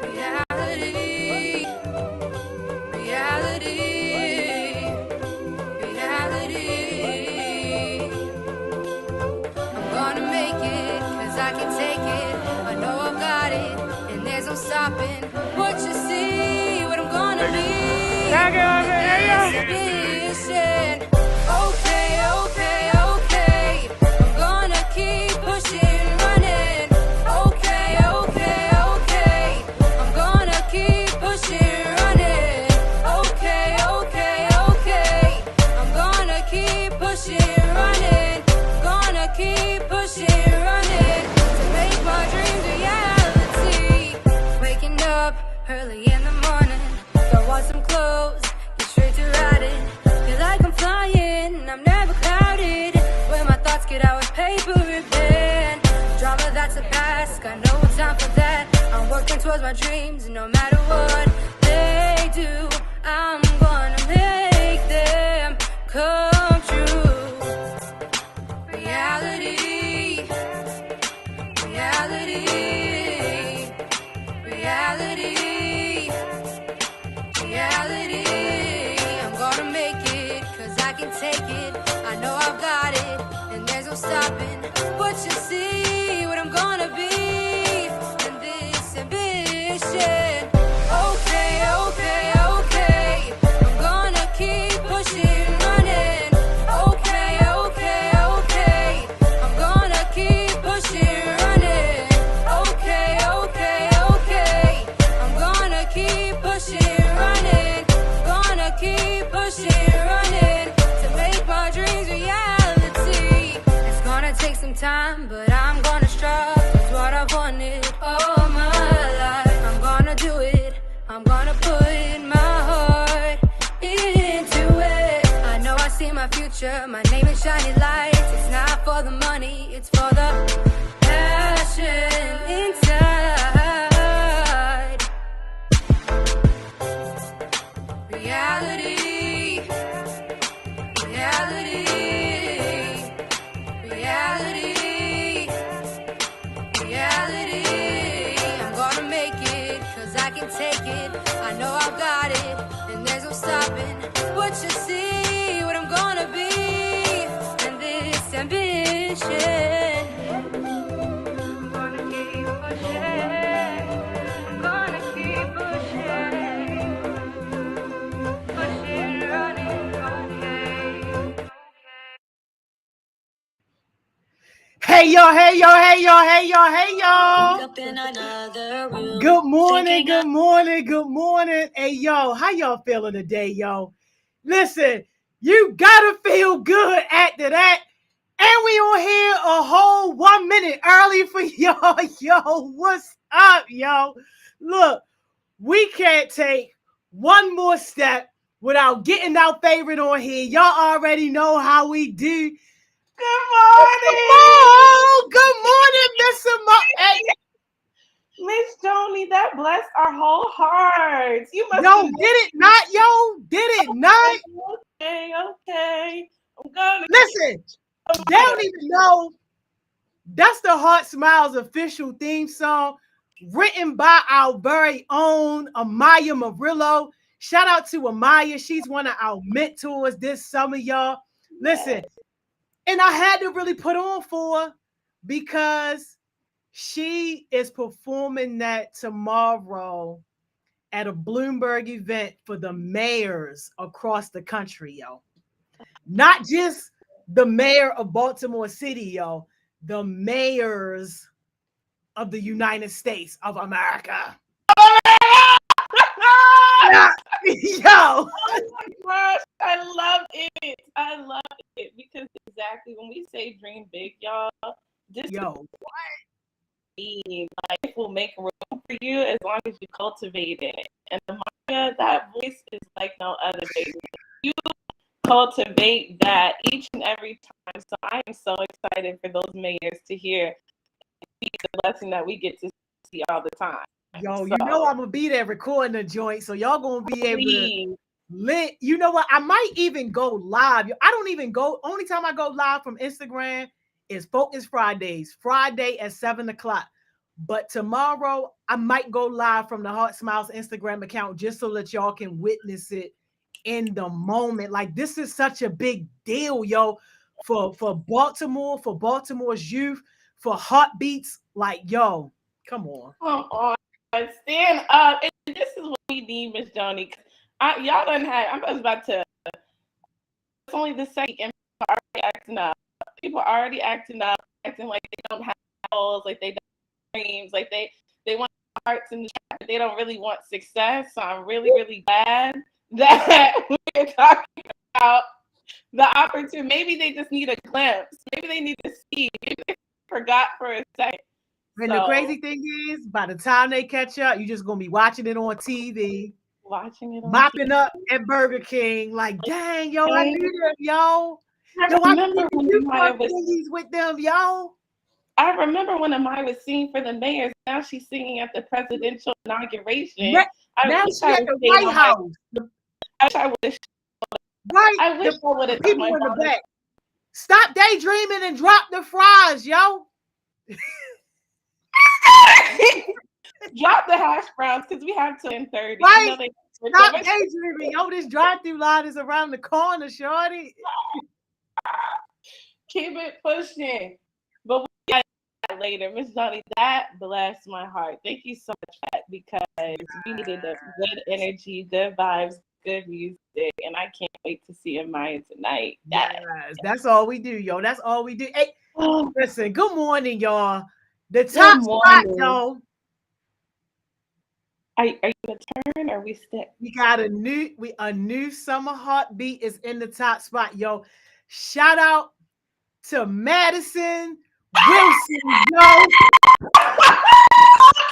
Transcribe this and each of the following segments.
Reality, reality, reality. I'm gonna make it, cause I can take it. I know I've got it, and there's no stopping. What you see, what I'm gonna be. Vision. Okay, okay, okay. I'm gonna keep pushing, running. Okay, okay, okay. I'm gonna keep pushing, running. Okay, okay, okay. I'm gonna keep pushing, running. Gonna keep pushing, running to make my dreams reality. Waking up early in the morning, throw on some clothes, get straight to riding. Feel like I'm flying, I'm never clouded. When my thoughts get out with paper and pen. Drama that's the past, got no time for that. I'm working towards my dreams, no matter what they do. I'm gonna make them come true. Reality, reality, reality, reality. I'm gonna make it, cause I can take it. I know I've got it, and there's no stopping. What you see, what I'm gonna be, and this ambition. Okay, okay, okay. I'm gonna keep pushing, running. Okay, okay, okay. I'm gonna keep pushing, running. Okay, okay, okay. I'm gonna keep pushing, running. Gonna keep pushing, running to make my dreams reality. It's gonna take some time, but I'm gonna strive. It's what I've wanted all my life. I'm gonna do it. I'm gonna put my heart into it. I know I see my future. My name is shining lights. It's not for the money, it's for the passion inside. Reality, reality, reality, reality. I'm gonna make it, cause I can take it. I know I've got it, and there's no stopping. What you see, what I'm gonna be, and this ambition. I'm gonna keep pushing, I'm gonna keep pushing. Pushing, running, okay. Hey y'all, hey y'all, hey y'all, hey y'all, hey y'all. Up in another room. Good morning, good morning, good morning. Hey yo, how y'all feeling today, yo? Listen, you gotta feel good after that. And we on here a whole 1 minute early for y'all. Yo, what's up, yo? Look, we can't take one more step without getting our favorite on here. Y'all already know how we do. Good morning. Oh, good morning, Miss Hey, Miss Joni, that blessed our whole hearts. You must yo, did it not, yo? Did it not? Okay. I'm gonna Listen, they don't even know that's the Heart Smiles official theme song written by our very own Amaya Murillo. Shout out to Amaya. She's one of our mentors this summer, y'all. Listen, and I had to really put on for her because she is performing that tomorrow at a Bloomberg event for the mayors across the country, yo. Not just the mayor of Baltimore City, yo. The mayors of the United States of America. Yo. Oh my gosh, I love it. I love it because exactly when we say dream big, y'all, this Yo. is life will make room for you as long as you cultivate it. And Amaya, that voice is like no other, baby. You cultivate that each and every time. So I am so excited for those mayors to hear the blessing that we get to see all the time. Yo, you know I'm gonna be there recording the joint, so y'all gonna be able to lit. You know what? I might even go live. I don't even go. Only time I go live from Instagram is Focus Fridays. Friday at 7 o'clock. But tomorrow I might go live from the Heart Smiles Instagram account just so that y'all can witness it in the moment. Like, this is such a big deal, yo, for Baltimore, for Baltimore's youth, for heartbeats. Like, yo, come on. Come on, stand up. And this is what we need, Miss Joni. Y'all done had. I was about to. It's only the second, and people are already acting up. People are already acting up, acting like they don't have goals, like they don't have dreams, like they want hearts in the chat, but they don't really want success. So I'm really, really glad that we're talking about the opportunity. Maybe they just need a glimpse. Maybe they need to see. Maybe they forgot for a second. And the crazy thing is, by the time they catch up, you're just gonna be watching it on TV, mopping up at Burger King. Like, dang, yo, I need them, yo. I remember when Amaya was with them, yo. I remember when Amaya was singing for the mayors. Now she's singing at the presidential inauguration. Now she's at the White House. I wish I would have. Right. I wish I would have. People in the back. Stop daydreaming and drop the fries, yo. Drop the hash browns because we have till 10:30. Right. Stop daydreaming, yo. This drive-through line is around the corner, shorty. Keep it pushing. But we got that later. Miss Johnny, that blessed my heart. Thank you so much for that, because we needed the good energy, good vibes, good music, and I can't wait to see Amaya tonight. Yes, that's all we do, yo. That's all we do. Hey, listen, good morning, y'all. The top spot, yo. Are you gonna turn or we stick? We got a new summer heartbeat is in the top spot, yo. Shout out to Madison Wilson, yo.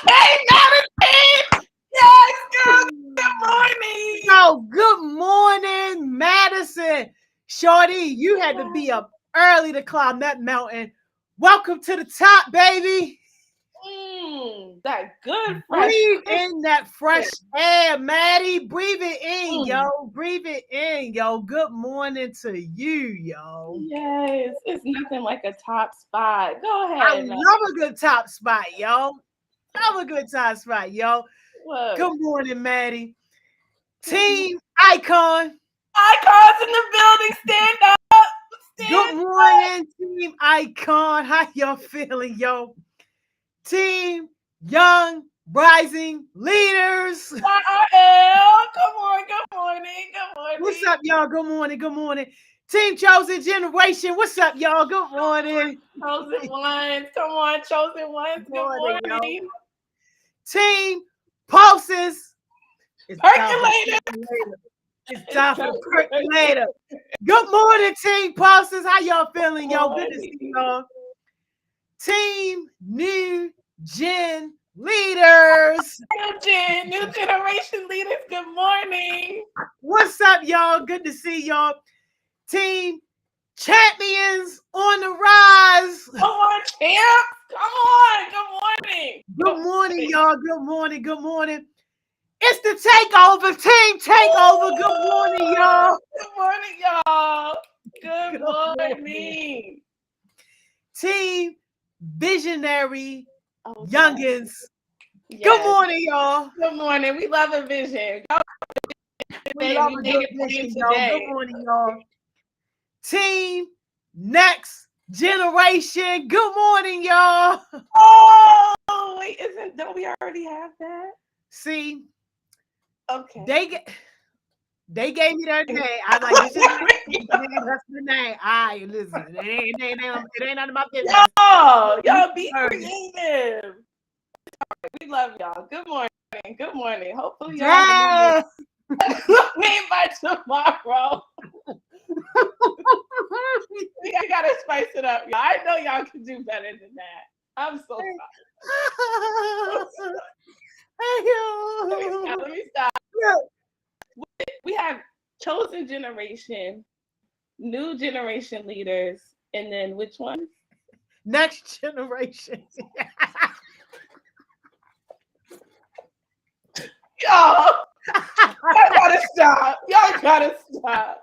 Hey, Madison! Yes, good morning. Yo, good morning, Madison. Shorty, you had to be up early to climb that mountain. Welcome to the top, baby. That good fresh. Breathe in that fresh air, Maddie. Breathe it in, yo. Breathe it in, yo. Good morning to you, yo. Yes, it's nothing like a top spot. Go ahead. I love a good top spot, yo. Love a good top spot, yo. What? Good morning, Maddie. Team Icon. Icons in the building. Stand up. Good morning, Team Icon. How y'all feeling, yo? Team Young Rising Leaders. Come on. Good morning. What's up, y'all? Good morning. Team Chosen Generation. What's up, y'all? Good morning. Chosen Ones. Come on, Chosen Ones. Good morning. Team Pulses. Percolator. It's time for Percolator. Good morning, Team Pulses. How y'all feeling, yo? Good to see y'all. Team New Gen Leaders. New Generation Leaders. Good morning. What's up, y'all? Good to see y'all. Team Champions on the rise. Come on, champs. Come on. Good morning. Good morning, y'all. Good morning. It's the takeover. Team Takeover. Good morning, y'all. Good morning. Team Visionary Youngins. Yes. Good morning, y'all. Good morning. We love a vision. We love a good vision, y'all. Good morning, y'all. Team Next Generation. Good morning, y'all. Oh, wait, don't we already have that? See, okay. They gave me their name. I was like, this is that's the name. All right, listen. It ain't none of my business. Y'all be creative. We love y'all. Good morning. Hopefully y'all me by tomorrow. I gotta spice it up, y'all. I know y'all can do better than that. I'm so sorry. Let me stop. We have Chosen Generation, New Generation Leaders, and then which one? Next Generation. Y'all gotta stop.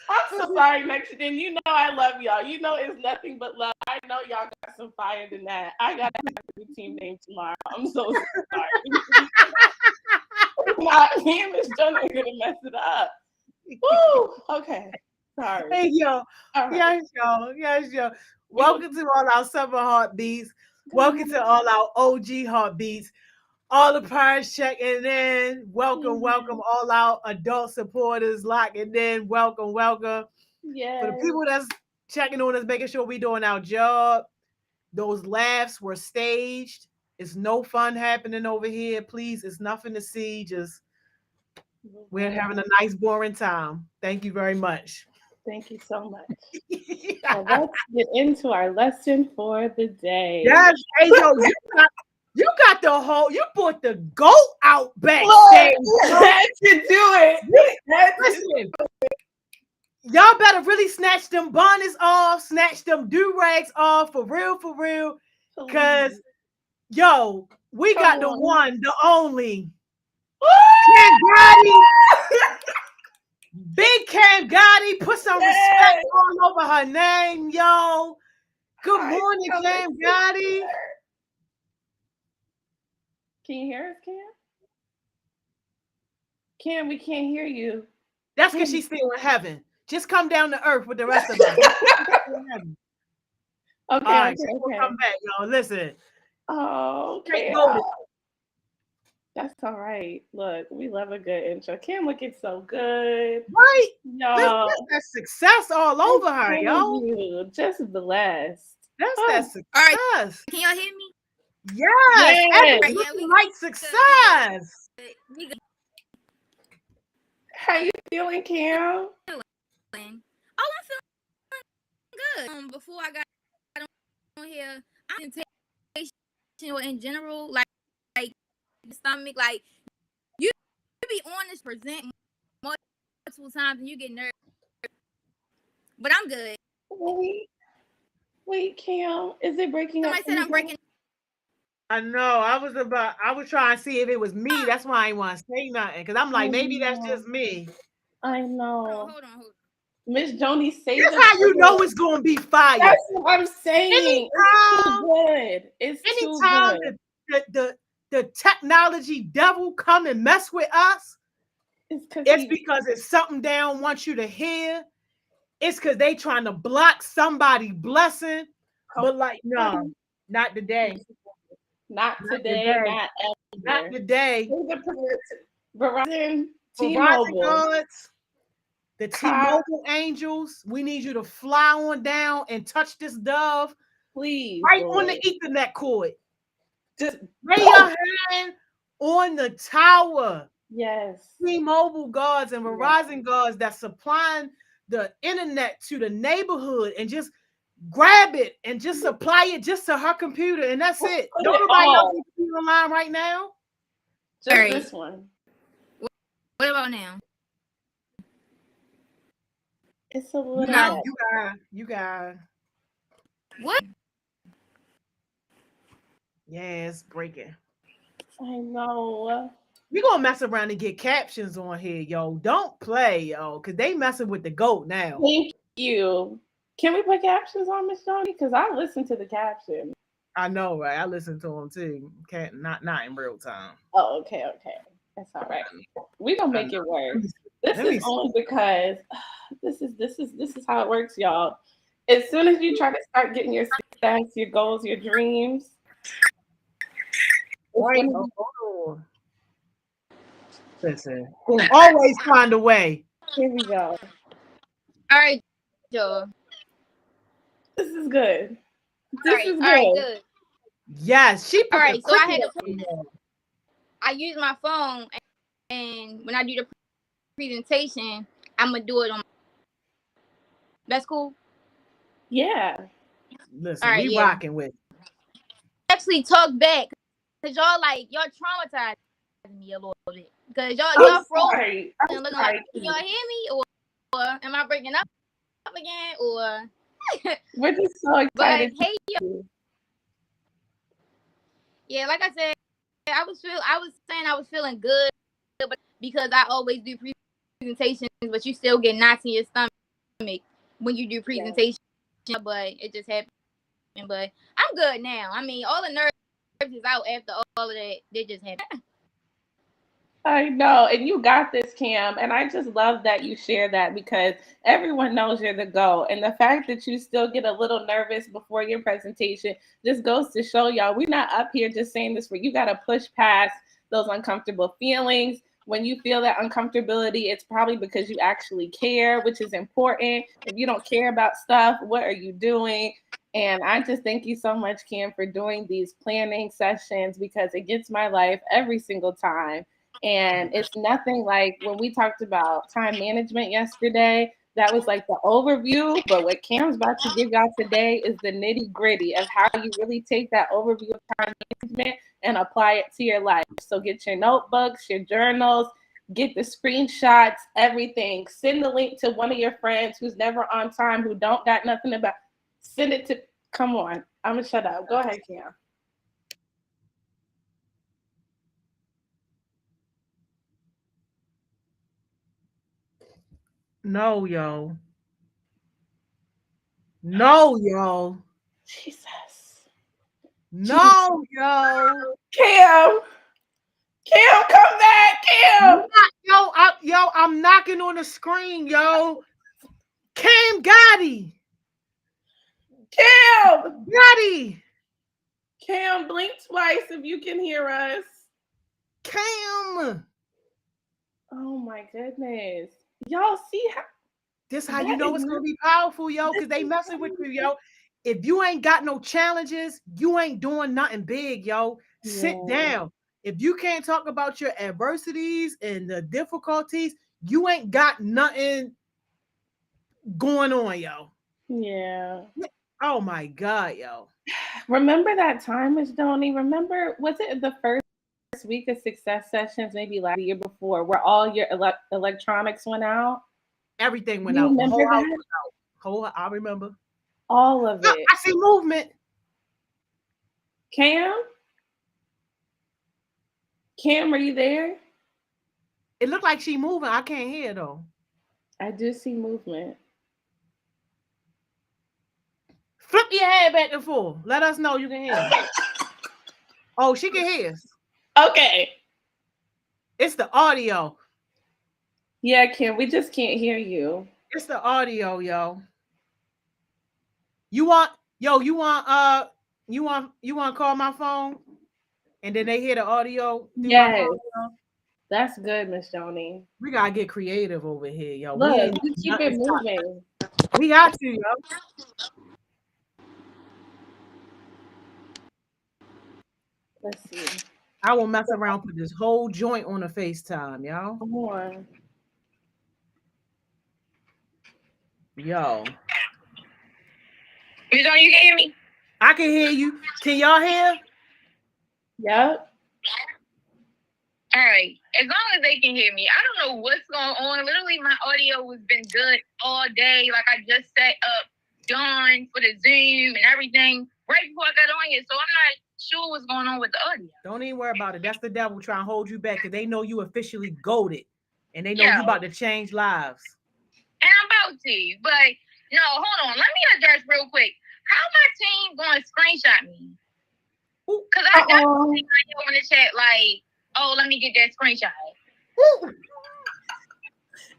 I'm so sorry, Next Gen. You know I love y'all. You know it's nothing but love. I know y'all got some fire than that. I gotta have to team name tomorrow. I'm so sorry. Me and Miss Jonah are gonna mess it up. Woo! Okay. Sorry. Hey yo, All right. yes yo. Welcome to all our summer heartbeats. Welcome to all our OG heartbeats. All the parents checking in. Welcome all our adult supporters locking in. Welcome. Yeah. For the people that's checking on us, making sure we're doing our job. Those laughs were staged. It's no fun happening over here. Please, it's nothing to see. Just we're having a nice, boring time. Thank you very much. Thank you so much. So let's get into our lesson for the day. Yes, hey yo, you got the whole. You brought the goat out backstage. Had to do it. Listen, y'all better really snatch them bonnets off, snatch them do-rags off for real. Cause yo, we got the one, the only Cam Gotti. Big Cam Gotti, put some respect all over her name, yo. Good morning, Cam Gotti. Can you hear us, Cam? Cam, we can't hear you. That's because she's still in heaven. Just come down to earth with the rest of us. Okay, all right, okay. We'll come back, y'all. Listen. Oh, okay. That's all right. Look, we love a good intro. Cam looking so good. Right? Y'all. That's success all over her, yo. Just blessed. That's success. All right. Can y'all hear me? Yes. Looking like success. How you feeling, Cam? Oh, I'm feeling good. Before I got on here, I'm in general, like the stomach, like you be on this present multiple times and you get nervous. But I'm good. Wait, Cam, is it breaking up? Somebody said I'm breaking. I know. I was trying to see if it was me. That's why I didn't want to say nothing. Because I'm like, maybe that's just me. I know. Hold on. Miss Joni, say that's how you know it's gonna be fire. That's what I'm saying. It's too good. It's too good. The technology devil come and mess with us, it's because it's something they don't want you to hear. It's because they trying to block somebody's blessing. But like, no, not today. Not today. Not today. Verizon, T-Mobile gods, the T-Mobile angels, we need you to fly on down and touch this dove. Please. Right on the Ethernet cord. Just lay your hand on the tower. Yes. T-Mobile guards and Verizon guards that's supplying the internet to the neighborhood and just grab it and just supply it just to her computer and that's it. Don't nobody else need to be online right now. Just this one. What about now? It's a little. You got. What? Yeah, it's breaking. I know. We gonna mess around and get captions on here, yo. Don't play, yo, because they messing with the GOAT now. Thank you. Can we put captions on, Miss Joni? Because I listen to the caption. I know, right? I listen to them too. Not in real time. Oh, okay. That's all right. We gonna make it work. This is only because this is how it works, y'all. As soon as you try to start getting your success, your goals, your dreams. Right. Listen, we'll always find a way. Here we go. All right, Joe. This is good. This is good. All right, good. Yes, she put all right, so I use my phone and when I do the presentation, I'm gonna do it on. That's cool. Yeah. Listen, all right, we rocking with. Actually, talk back because y'all traumatized me a little bit because y'all froze. And looking like, y'all hear me or am I breaking up again or? We're just so excited. But hey, yeah, like I said, I was saying I was feeling good, but because I always do presentations, but you still get knots in your stomach when you do presentations. But it just happened. But I'm good now. I mean, all the nerves is out after all of that just happened. I know, and you got this, Cam. And I just love that you share that because everyone knows you're the GOAT. And the fact that you still get a little nervous before your presentation just goes to show y'all we're not up here just saying this for you. Got to push past those uncomfortable feelings. When you feel that uncomfortability, it's probably because you actually care, which is important. If you don't care about stuff, what are you doing? And I just thank you so much, Cam, for doing these planning sessions because it gets my life every single time. And it's nothing like when we talked about time management yesterday, that was like the overview. But what Cam's about to give y'all today is the nitty gritty of how you really take that overview of time management and apply it to your life. So get your notebooks, your journals, get the screenshots, everything. Send the link to one of your friends who's never on time, who don't got nothing about. Send it to, come on. I'm going to shut up. Go ahead, Cam. No, yo. No, yo. Jesus. No, yo. Cam, come back, Cam. I'm knocking on the screen, yo. Cam Gotti. Cam. Gotti. Cam, blink twice if you can hear us. Cam. Oh my goodness. Y'all see how this how you know it's gonna be powerful, yo, because they messing with you, yo. If you ain't got no challenges, you ain't doing nothing big, yo. Sit down. If you can't talk about your adversities and the difficulties, you ain't got nothing going on, yo. Yeah. Oh my God, yo. Remember that time, Ms. Donnie? Remember, was it the first week of success sessions, maybe last year before, where all your electronics went out? Everything went You out. remember Whole house that? went out. I remember. All of it. I see movement. Cam, are you there? It looked like she moving. I can't hear though. I do see movement. Flip your head back and forth. Let us know you can hear. Oh, she can hear us. Okay. It's the audio. Yeah, Kim, we just can't hear you. It's the audio, yo. You want to call my phone? And then they hear the audio? Yes. That's good, Miss Joni. We gotta get creative over here, yo. Look, we keep it moving. We got to, yo. Let's see. I will mess around with this whole joint on a FaceTime, y'all. Come on. Yo. Miss Joni, you can hear me? I can hear you. Can y'all hear? Yep. All right. As long as they can hear me. I don't know what's going on. Literally, my audio has been good all day. Like, I just set up Dawn for the Zoom and everything right before I got on here. So I'm not sure what's going on with the audio. Don't even worry about it. That's the devil trying to hold you back because they know you officially goated. And they know you about to change lives. And I'm about to. But, no, hold on. Let me address real quick. How my team going to screenshot me? Because I got something over the chat like, oh, let me get that screenshot.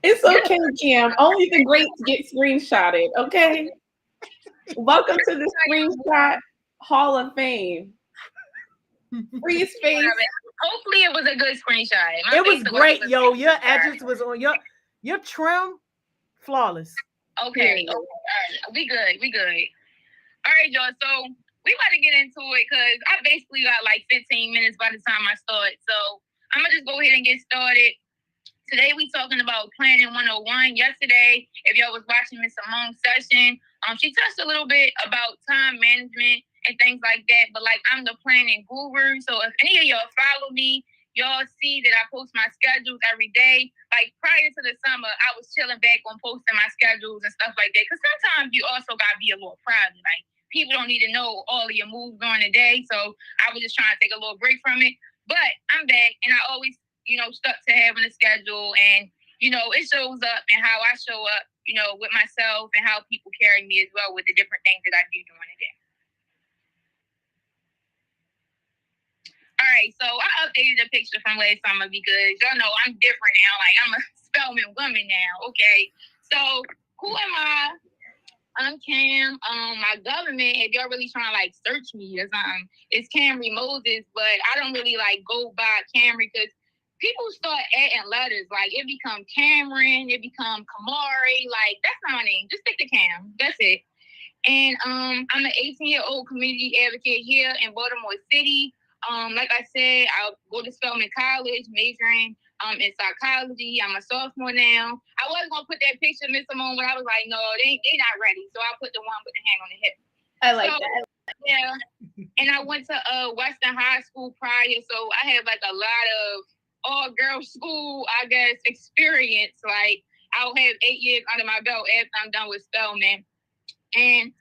It's okay, Kim. Only the greats get screenshotted, okay? Welcome to the Screenshot Hall of Fame. Freeze face. Hopefully it was a good screenshot. It was great, yo. Your edges was on your trim, flawless. Okay. All right. We good. All right, y'all. So we about to get into it because I basically got like 15 minutes by the time I start. So I'm gonna just go ahead and get started. Today we talking about planning 101. Yesterday, if y'all was watching Miss Simone's session, she touched a little bit about time management and things like that. But like I'm the planning guru, so if any of y'all follow me, y'all see that I post my schedules every day. Like prior to the summer, I was chilling back on posting my schedules and stuff like that. Because sometimes you also gotta be a little private. Like people don't need to know all of your moves during the day. So I was just trying to take a little break from it. But I'm back, and I always, stuck to having a schedule, and, it shows up and how I show up, with myself and how people carry me as well with the different things that I do during the day. All right, so I updated the picture from last summer because y'all know I'm different now. Like, I'm a Spelman woman now. Okay, so who am I? I'm Cam. My government, if y'all really trying to like search me or something, it's Camry Moses, but I don't really like go by Camry because people start adding letters. Like it become Cameron, it become Kamari. Like that's not my name. Just stick to Cam. That's it. And I'm an 18-year-old community advocate here in Baltimore City. Like I said, I'll go to Spelman College, majoring in psychology. I'm a sophomore now. I was gonna put that picture of Miss Simone, but I was like, no, they not ready. So I put the one with the hand on the hip. I like that. Yeah. And I went to Western High School prior, so I have like a lot of all-girls school, I guess, experience. Like I'll have 8 years under my belt after I'm done with Spelman. And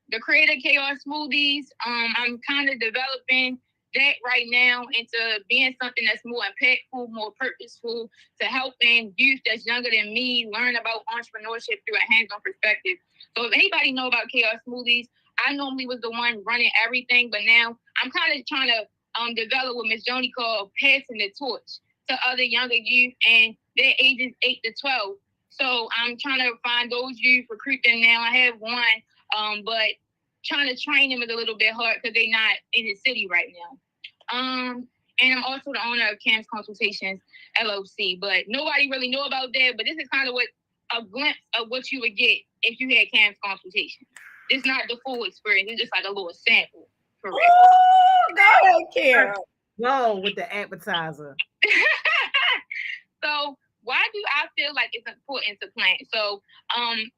the Creative Chaos Smoothies, I'm kind of developing that right now into being something that's more impactful, more purposeful, to helping youth that's younger than me learn about entrepreneurship through a hands-on perspective. So if anybody know about Chaos Smoothies, I normally was the one running everything, but now I'm kind of trying to develop what Miss Joni called passing the torch to other younger youth, and their ages 8 to 12. So I'm trying to find those youth, recruit them now. I have one, but trying to train them is a little bit hard because they're not in the city right now. And I'm also the owner of Cam's Consultations LLC, but nobody really know about that. But this is kind of what a glimpse of what you would get if you had Cam's Consultations. It's not the full experience. It's just like a little sample. For real. Ooh, go ahead, Carol. Whoa, with the appetizer. So why do I feel like it's important to plan? So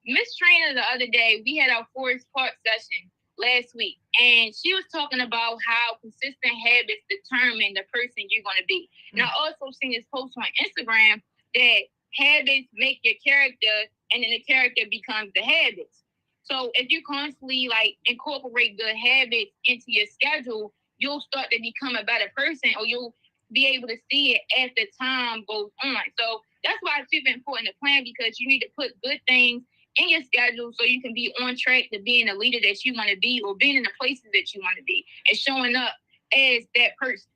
Miss Trainer the other day, we had our Forest Park session last week, and she was talking about how consistent habits determine the person you're going to be. And I also seen this post on Instagram that habits make your character, and then the character becomes the habits. So if you constantly like incorporate good habits into your schedule, you'll start to become a better person, or you'll be able to see it as the time goes on. So that's why it's super important to plan, because you need to put good things in your schedule so you can be on track to being the leader that you want to be, or being in the places that you want to be, and showing up as that person.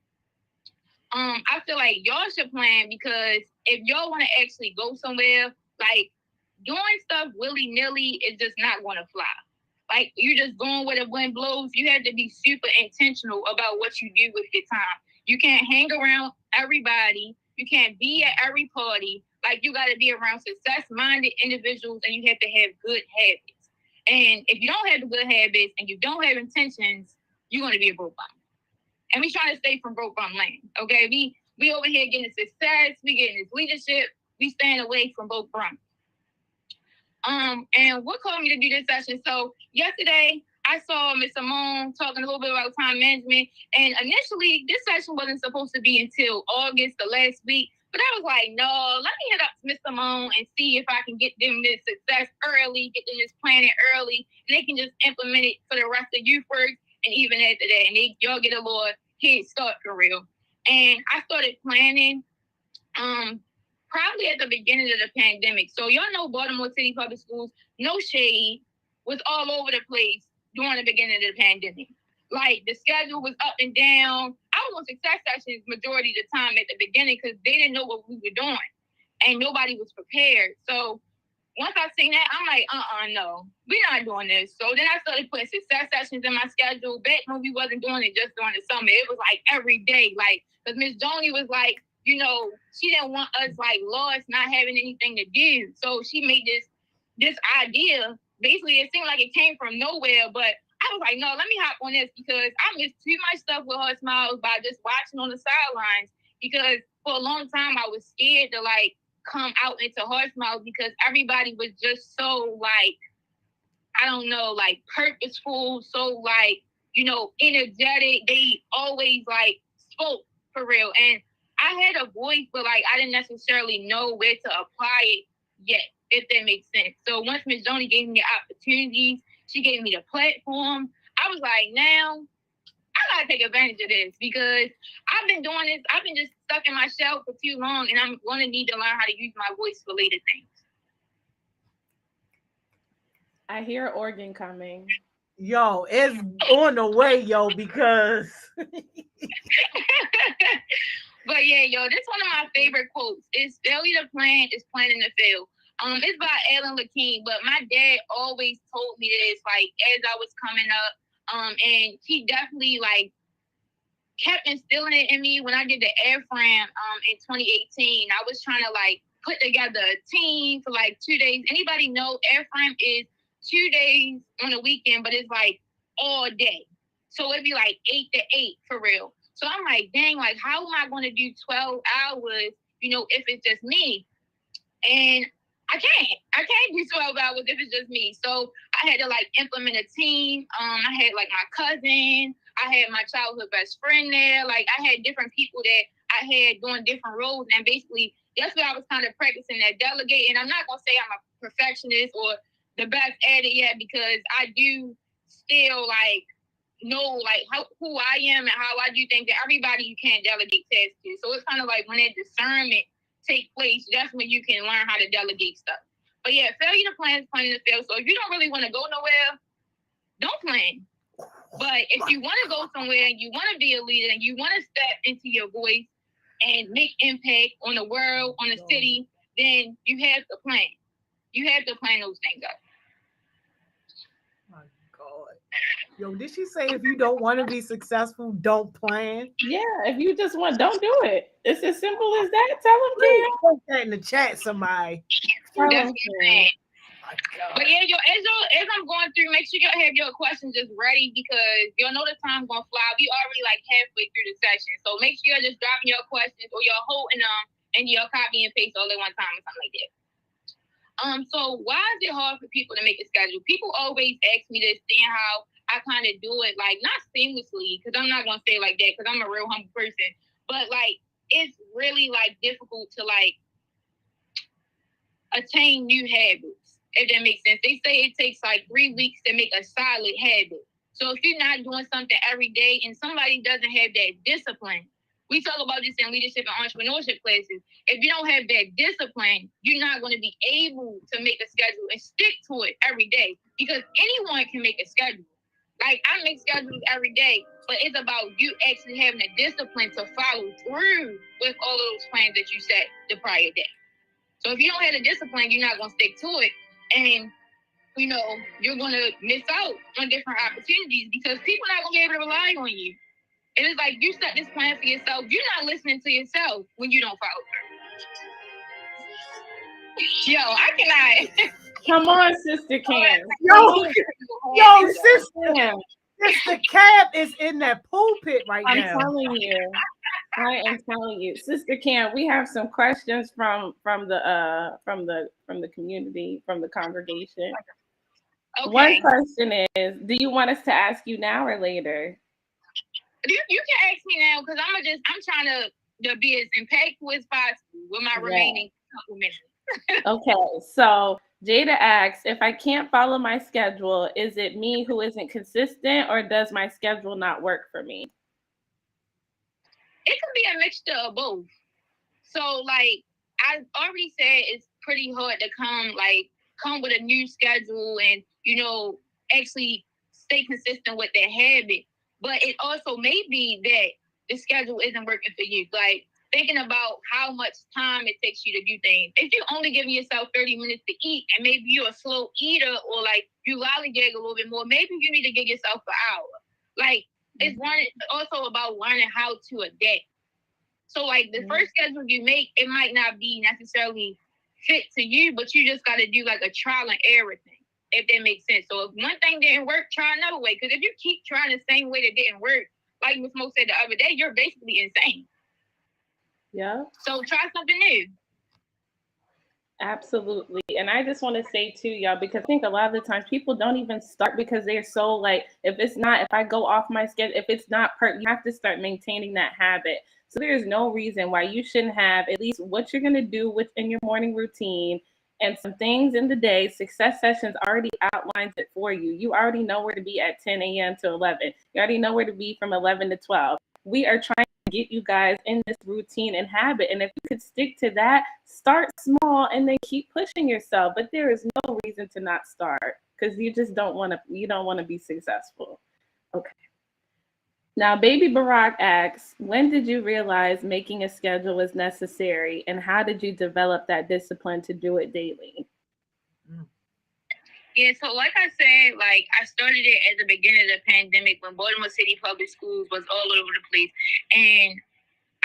I feel like y'all should plan, because if y'all want to actually go somewhere, like doing stuff willy-nilly is just not going to fly. Like you're just going where the wind blows. You have to be super intentional about what you do with your time. You can't hang around everybody. You can't be at every party. Like you got to be around success-minded individuals, and you have to have good habits. And if you don't have the good habits and you don't have intentions, you're going to be a broke bum. And we trying to stay from broke bum lane. Okay, we over here getting success. We getting this leadership. We staying away from broke bum. And what called me to do this session? So yesterday, I saw Ms. Simone talking a little bit about time management. And initially, this session wasn't supposed to be until August, the last week. But I was like, no, let me hit up Ms. Simone and see if I can get them this success early, get them this planning early, and they can just implement it for the rest of YouthWorks, and even after that, and y'all get a little head start for real. And I started planning probably at the beginning of the pandemic. So y'all know Baltimore City Public Schools, no shade, was all over the place during the beginning of the pandemic. Like the schedule was up and down. I was on success sessions majority of the time at the beginning because they didn't know what we were doing, and nobody was prepared. So once I seen that, I'm like, no, we're not doing this. So then I started putting success sessions in my schedule. Back when we wasn't doing it just during the summer, it was like every day. Like, because Miss Joni was like, you know, she didn't want us like lost, not having anything to do. So she made this idea. Basically, it seemed like it came from nowhere, but I was like, no, let me hop on this, because I missed too much stuff with Her Smiles by just watching on the sidelines. Because for a long time, I was scared to like come out into Her Smiles, because everybody was just so like, I don't know, like purposeful, so like, you know, energetic. They always like spoke for real. And I had a voice, but like I didn't necessarily know where to apply it yet, if that makes sense. So once Ms. Joni gave me the opportunities, she gave me the platform, I was like, now I gotta take advantage of this, because I've been doing this. I've been just stuck in my shell for too long, and I'm gonna need to learn how to use my voice for later things. I hear organ coming. Yo, it's on the way, yo, because But yeah, yo, this one of my favorite quotes. It's failure to plan is planning to fail. It's by Alan Lakeem, but my dad always told me this, like, as I was coming up. And he definitely like kept instilling it in me when I did the airframe in 2018. I was trying to like put together a team for like 2 days. Anybody know airframe is 2 days on a weekend, but it's like all day. So it'd be like 8 to 8 for real. So I'm like, dang, like how am I going to do 12 hours, if it's just me? And I can't do 12 hours if it's just me. So I had to like implement a team. I had like my cousin, I had my childhood best friend there. Like I had different people that I had doing different roles. And basically that's what I was kind of practicing, that delegate. And I'm not going to say I'm a perfectionist or the best at it yet, because I do still like know like who I am and how I do things. That everybody you can't delegate tasks to. So it's kind of like when that discernment take place, that's when you can learn how to delegate stuff. But yeah, failure to plan is planning to fail. So if you don't really want to go nowhere, don't plan. But if you want to go somewhere and you want to be a leader and you want to step into your voice and make impact on the world, on the city, then you have to plan. You have to plan those things out. My God. Yo, did she say if you don't want to be successful, don't plan? Yeah, if you just want, don't do it. It's as simple as that. Tell them, Please put that in the chat, somebody. Tell That's them, what I'm saying. But yeah, as I'm going through, make sure y'all have your questions just ready, because y'all know the time's gonna fly. We already like halfway through the session, so make sure y'all just dropping your questions or y'all holding them and y'all copy and paste all at one time or something like that. So why is it hard for people to make a schedule? People always ask me this, seeing how I kind of do it, like not seamlessly, because I'm not gonna say like that, because I'm a real humble person, but like it's really like difficult to like attain new habits, if that makes sense. They say it takes like 3 weeks to make a solid habit. So if you're not doing something every day and somebody doesn't have that discipline, we talk about this in leadership and entrepreneurship classes. If you don't have that discipline, you're not going to be able to make a schedule and stick to it every day, because anyone can make a schedule. Like I make schedules every day, but it's about you actually having the discipline to follow through with all of those plans that you set the prior day. So if you don't have the discipline, you're not going to stick to it. And, you're going to miss out on different opportunities, because people are not going to be able to rely on you. And it's like you set this plan for yourself. You're not listening to yourself when you don't follow through. Yo, I cannot. come on, Sister Cam. Yo, Sister Cam is in that pulpit right I'm now. telling you. I am telling you, Sister Cam, we have some questions from the community, from the congregation. Okay. One question is, do you want us to ask you now or later? You can ask me now, because I'm trying to be as impactful as possible with my remaining couple minutes. Okay, so Jada asks, if I can't follow my schedule, is it me who isn't consistent, or does my schedule not work for me? It could be a mixture of both. So, like I already said, it's pretty hard to come with a new schedule and, actually stay consistent with that habit. But it also may be that the schedule isn't working for you. Like thinking about how much time it takes you to do things. If you're only giving yourself 30 minutes to eat, and maybe you're a slow eater, or like you lollygag a little bit more, maybe you need to give yourself an hour. Like it's also about learning how to adapt. So like the first schedule you make, it might not be necessarily fit to you, but you just got to do like a trial and error thing, if that makes sense. So if one thing didn't work, try another way. Because if you keep trying the same way that didn't work, like Ms. Mo said the other day, you're basically insane. Yeah. So try something new. Absolutely. And I just want to say too, y'all, because I think a lot of the times people don't even start because they're so like, if I go off my schedule, if it's not you have to start maintaining that habit. So there's no reason why you shouldn't have at least what you're going to do within your morning routine and some things in the day. Success Sessions already outlines it for you. You already know where to be at 10 a.m. to 11. You already know where to be from 11 to 12. We are trying to get you guys in this routine and habit. And if you could stick to that, start small and then keep pushing yourself. But there is no reason to not start, because you just don't want to be successful. Okay. Now, Baby Barack asks, when did you realize making a schedule was necessary, and how did you develop that discipline to do it daily? Yeah, so like I said, like I started it at the beginning of the pandemic when Baltimore City Public Schools was all over the place. And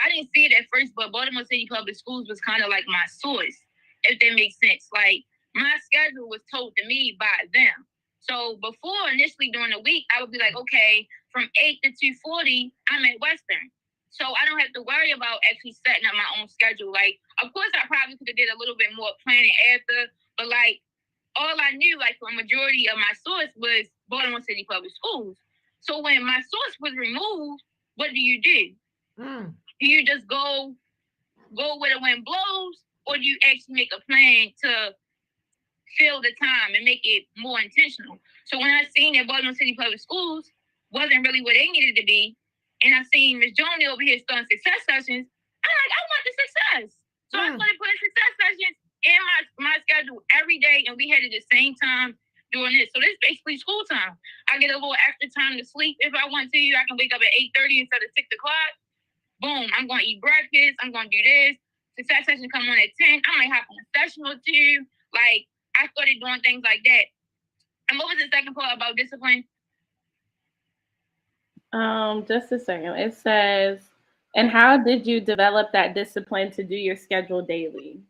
I didn't see it at first, but Baltimore City Public Schools was kind of like my source, if that makes sense. Like my schedule was told to me by them. So before, initially during the week, I would be like, okay, from 8 to 2:40, I'm at Western. So I don't have to worry about actually setting up my own schedule. Like, of course, I probably could have did a little bit more planning after, but like, all I knew, like, for a majority of my source was Baltimore City Public Schools. So when my source was removed, what do you do? Do you just go where the wind blows, or do you actually make a plan to fill the time and make it more intentional? So when I seen that Baltimore City Public Schools wasn't really where they needed to be, and I seen Ms. Joni over here starting success sessions, I'm like, I want the success. So I started putting success sessions in my schedule every day, and we had it at the same time doing this. So this is basically school time. I get a little extra time to sleep if I want to. I can wake up at 8:30 instead of 6 o'clock. Boom, I'm going to eat breakfast. I'm going to do this. Success session come on at 10. I might hop on a session or two. Like, I started doing things like that. And what was the second part about discipline? Just a second. It says, and how did you develop that discipline to do your schedule daily?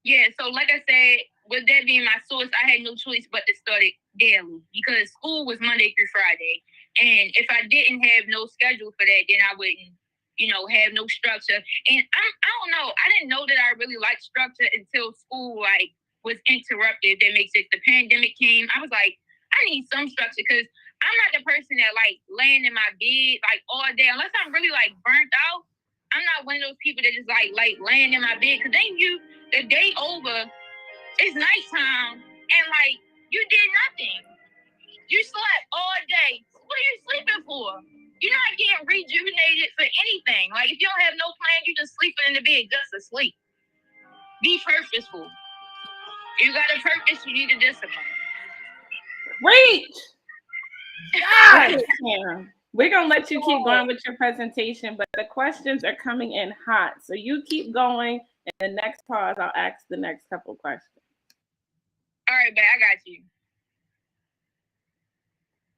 Yeah, so like I said, with that being my source, I had no choice but to start it daily because school was Monday through Friday. And if I didn't have no schedule for that, then I wouldn't, have no structure. And I don't know. I didn't know that I really liked structure until school, like, was interrupted. That makes sense. The pandemic came. I was like, I need some structure because I'm not the person that, like, laying in my bed, like, all day. Unless I'm really, like, burnt out, I'm not one of those people that just, like laying in my bed. Because then the day over, it's nighttime, and like you did nothing. You slept all day. What are you sleeping for? You're not getting rejuvenated for anything. Like if you don't have no plan, you just sleeping in the bed just to sleep. Be purposeful. You got a purpose, you need a discipline. Reach! Yes! We're going to let you keep going with your presentation, but the questions are coming in hot. So you keep going. And the next pause, I'll ask the next couple questions. All right, babe, I got you.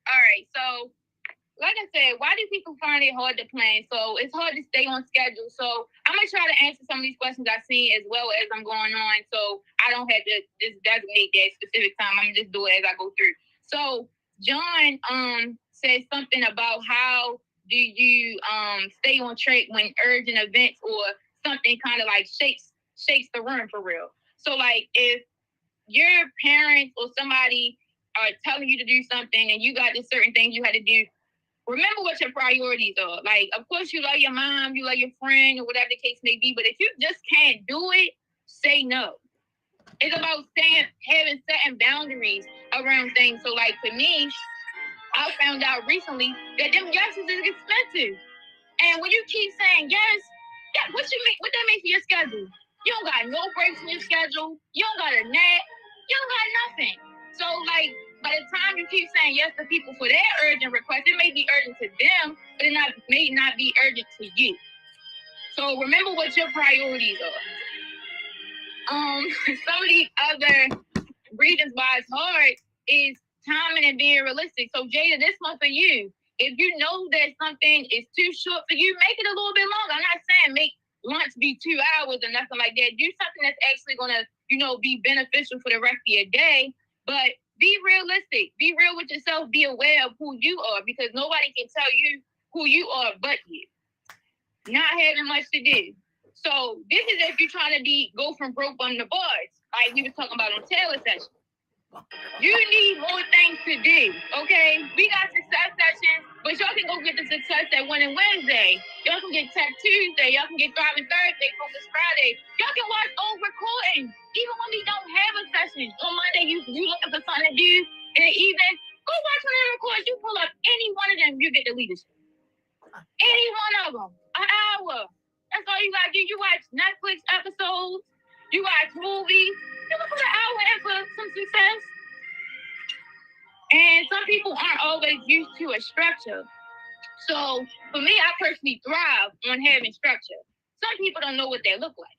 All right, so like I said, why do people find it hard to plan? So it's hard to stay on schedule. So I'm going to try to answer some of these questions I've seen as well as I'm going on. So I don't have to just designate that specific time. I'm going to just do it as I go through. So John said something about how do you stay on track when urgent events or something kind of like shakes the room for real. So like if your parents or somebody are telling you to do something and you got this certain thing you had to do, remember what your priorities are. Like, of course you love your mom, you love your friend, or whatever the case may be, but if you just can't do it, say no. It's about having certain boundaries around things. So like for me, I found out recently that them yeses is expensive. And when you keep saying yes, what that mean for your schedule? You don't got no breaks in your schedule. You don't got a nap. You don't got nothing. So like by the time you keep saying yes to people for their urgent requests, it may be urgent to them, but it may not be urgent to you. So remember what your priorities are. Some of the other reasons why it's hard is timing and being realistic. So Jada, this one for you. If you know that something is too short for you, make it a little bit longer. I'm not saying make lunch be 2 hours or nothing like that. Do something that's actually gonna, be beneficial for the rest of your day. But be realistic. Be real with yourself. Be aware of who you are, because nobody can tell you who you are but you. Not having much to do. So this is if you're trying to go from broke on the bars, like we was talking about on Taylor session. You need more things to do, okay? We got success sessions, but y'all can go get the success at Winning Wednesday. Y'all can get Tech Tuesday. Y'all can get Thriving Thursday, Focus Friday. Y'all can watch old recordings. Even when we don't have a session. On Monday, you looking for something to do. In the evening, go watch one of the recordings. You pull up any one of them, you get the leadership. Any one of them. An hour. That's all you got to do. You watch Netflix episodes. You watch movies. You can put an hour in for some success. And some people aren't always used to a structure. So for me, I personally thrive on having structure. Some people don't know what they look like.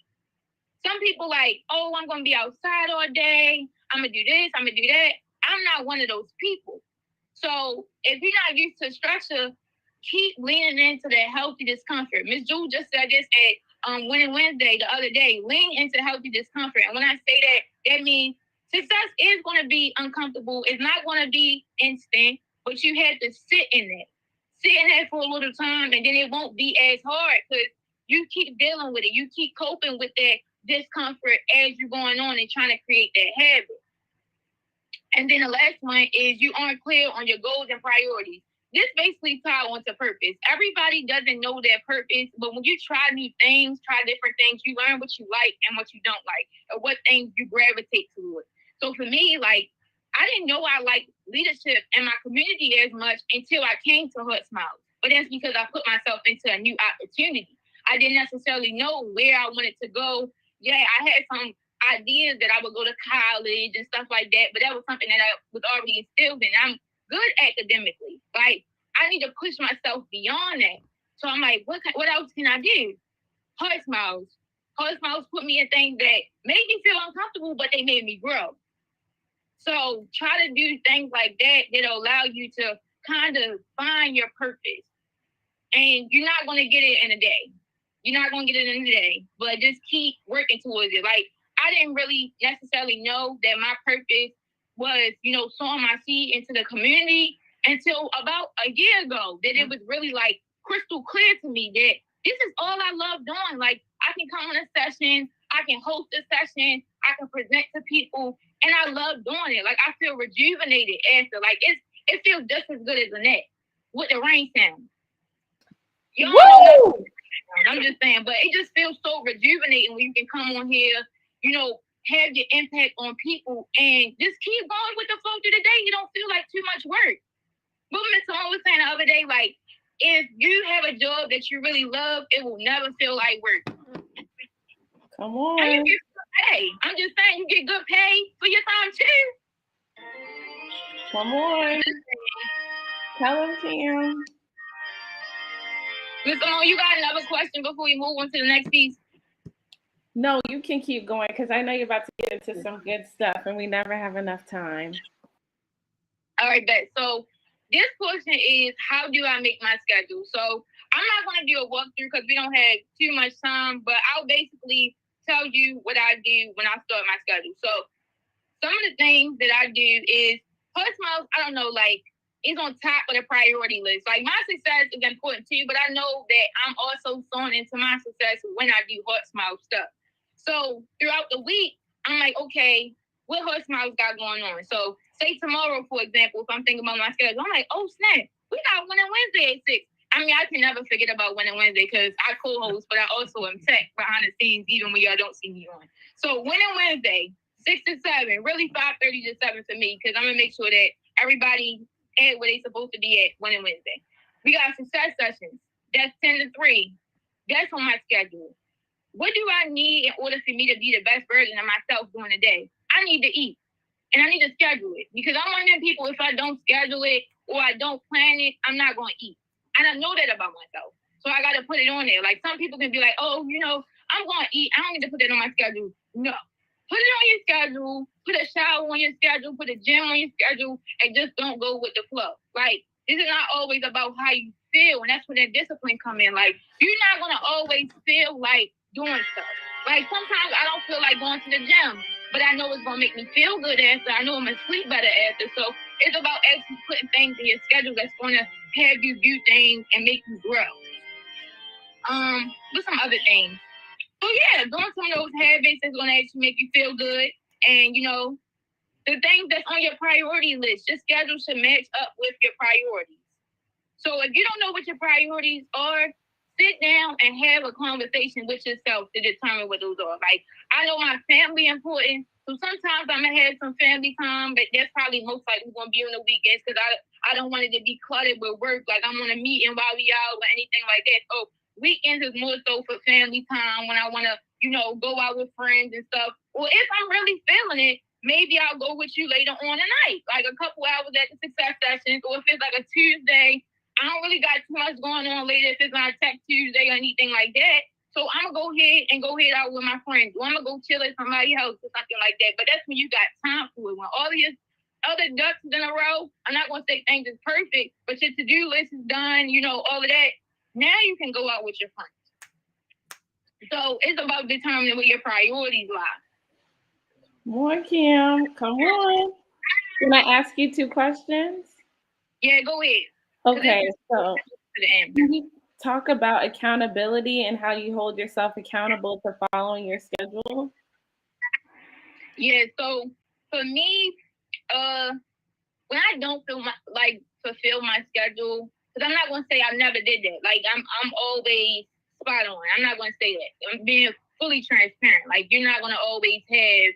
Some people like, oh, I'm going to be outside all day. I'm going to do this. I'm going to do that. I'm not one of those people. So if you're not used to structure, keep leaning into that healthy discomfort. Miss Jewel just said this at Winning Wednesday the other day. Lean into healthy discomfort. And when I say that, that means success is going to be uncomfortable. It's not going to be instant, but you have to sit in it. Sit in that for a little time, and then it won't be as hard because you keep dealing with it. You keep coping with that discomfort as you're going on and trying to create that habit. And then the last one is you aren't clear on your goals and priorities. This basically ties onto purpose. Everybody doesn't know their purpose, but when you try new things, try different things, you learn what you like and what you don't like, and what things you gravitate towards. So for me, like, I didn't know I liked leadership in my community as much until I came to Heart Smiles. But that's because I put myself into a new opportunity. I didn't necessarily know where I wanted to go. Yeah, I had some ideas that I would go to college and stuff like that, but that was something that I was already instilled in. I'm good academically. Like, I need to push myself beyond that. So I'm like, what else can I do? Heart Smiles. Heart Smiles put me in things that made me feel uncomfortable, but they made me grow. So try to do things like that that'll allow you to kind of find your purpose. And you're not going to get it in a day. You're not going to get it in a day, but just keep working towards it. Like, I didn't really necessarily know that my purpose was, sowing my seed into the community until about a year ago, that it was really like crystal clear to me that this is all I love doing. Like, I can come on a session, I can host a session, I can present to people, and I love doing it. Like, I feel rejuvenated after. Like, it feels just as good as a net with the rain sound. Y'all know that. I'm just saying, but it just feels so rejuvenating when you can come on here, have your impact on people and just keep going with the flow through the day. You don't feel like too much work. But Miss Simone was saying the other day, like, if you have a job that you really love, it will never feel like work. Come on. And you get good pay. I'm just saying, you get good pay for your time too. Come on. Tell him, Tim. Miss Simone, you got another question before we move on to the next piece? No, you can keep going because I know you're about to get into some good stuff and we never have enough time. All right, bet. So this portion is how do I make my schedule? So I'm not going to do a walkthrough because we don't have too much time, but I'll basically tell you what I do when I start my schedule. So some of the things that I do is Heart Smiles, I don't know, like, it's on top of the priority list. Like, my success is important too, but I know that I'm also sewing into my success when I do Heart Smiles stuff. So throughout the week, I'm like, okay, what Heart Smiles got going on? So say tomorrow, for example, if I'm thinking about my schedule, I'm like, oh, snap, we got Winning Wednesday at 6. I mean, I can never forget about Winning Wednesday because I co-host, but I also am tech behind the scenes, even when y'all don't see me on. So Winning Wednesday, 6 to 7, really 5:30 to 7 for me, because I'm going to make sure that everybody at where they supposed to be at Winning Wednesday. We got success sessions. That's 10 to 3. That's on my schedule. What do I need in order for me to be the best version of myself during the day? I need to eat. And I need to schedule it. Because I'm one of them people, if I don't schedule it or I don't plan it, I'm not going to eat. And I know that about myself. So I got to put it on there. Like, some people can be like, oh, I'm going to eat. I don't need to put that on my schedule. No. Put it on your schedule. Put a shower on your schedule. Put a gym on your schedule. And just don't go with the flow. Like, this is not always about how you feel. And that's where that discipline come in. Like, you're not going to always feel like doing stuff. Like, sometimes I don't feel like going to the gym, but I know it's going to make me feel good after. I know I'm going to sleep better after. So it's about actually putting things in your schedule that's going to have you do things and make you grow. What's some other things? So yeah, doing some of those habits is going to actually make you feel good. And, the things that's on your priority list, your schedule should match up with your priorities. So if you don't know what your priorities are, sit down and have a conversation with yourself to determine what those are. Like, I know my family important, so sometimes I'm going to have some family time, but that's probably most likely going to be on the weekends because I don't want it to be cluttered with work. Like, I'm on a meeting while we out or anything like that. So weekends is more so for family time when I want to, go out with friends and stuff. Or if I'm really feeling it, maybe I'll go with you later on tonight, like a couple hours at the success sessions, or if it's like a Tuesday, I don't really got too much going on later if it's not a tech Tuesday or anything like that. So I'm gonna go ahead out with my friends, or I'm gonna go chill at somebody's house or something like that. But that's when you got time for it. When all of your other ducks in a row, I'm not gonna say things is perfect, but your to-do list is done, you know, all of that. Now you can go out with your friends. So it's about determining where your priorities lie. More Kim, come on. Can I ask you 2 questions? Yeah, go ahead. Okay, so can you talk about accountability and how you hold yourself accountable to following your schedule? Yeah, so for me, when I don't fulfill my schedule, because I'm not gonna say I never did that. Like I'm always spot on. I'm not gonna say that. I'm being fully transparent. Like you're not gonna always have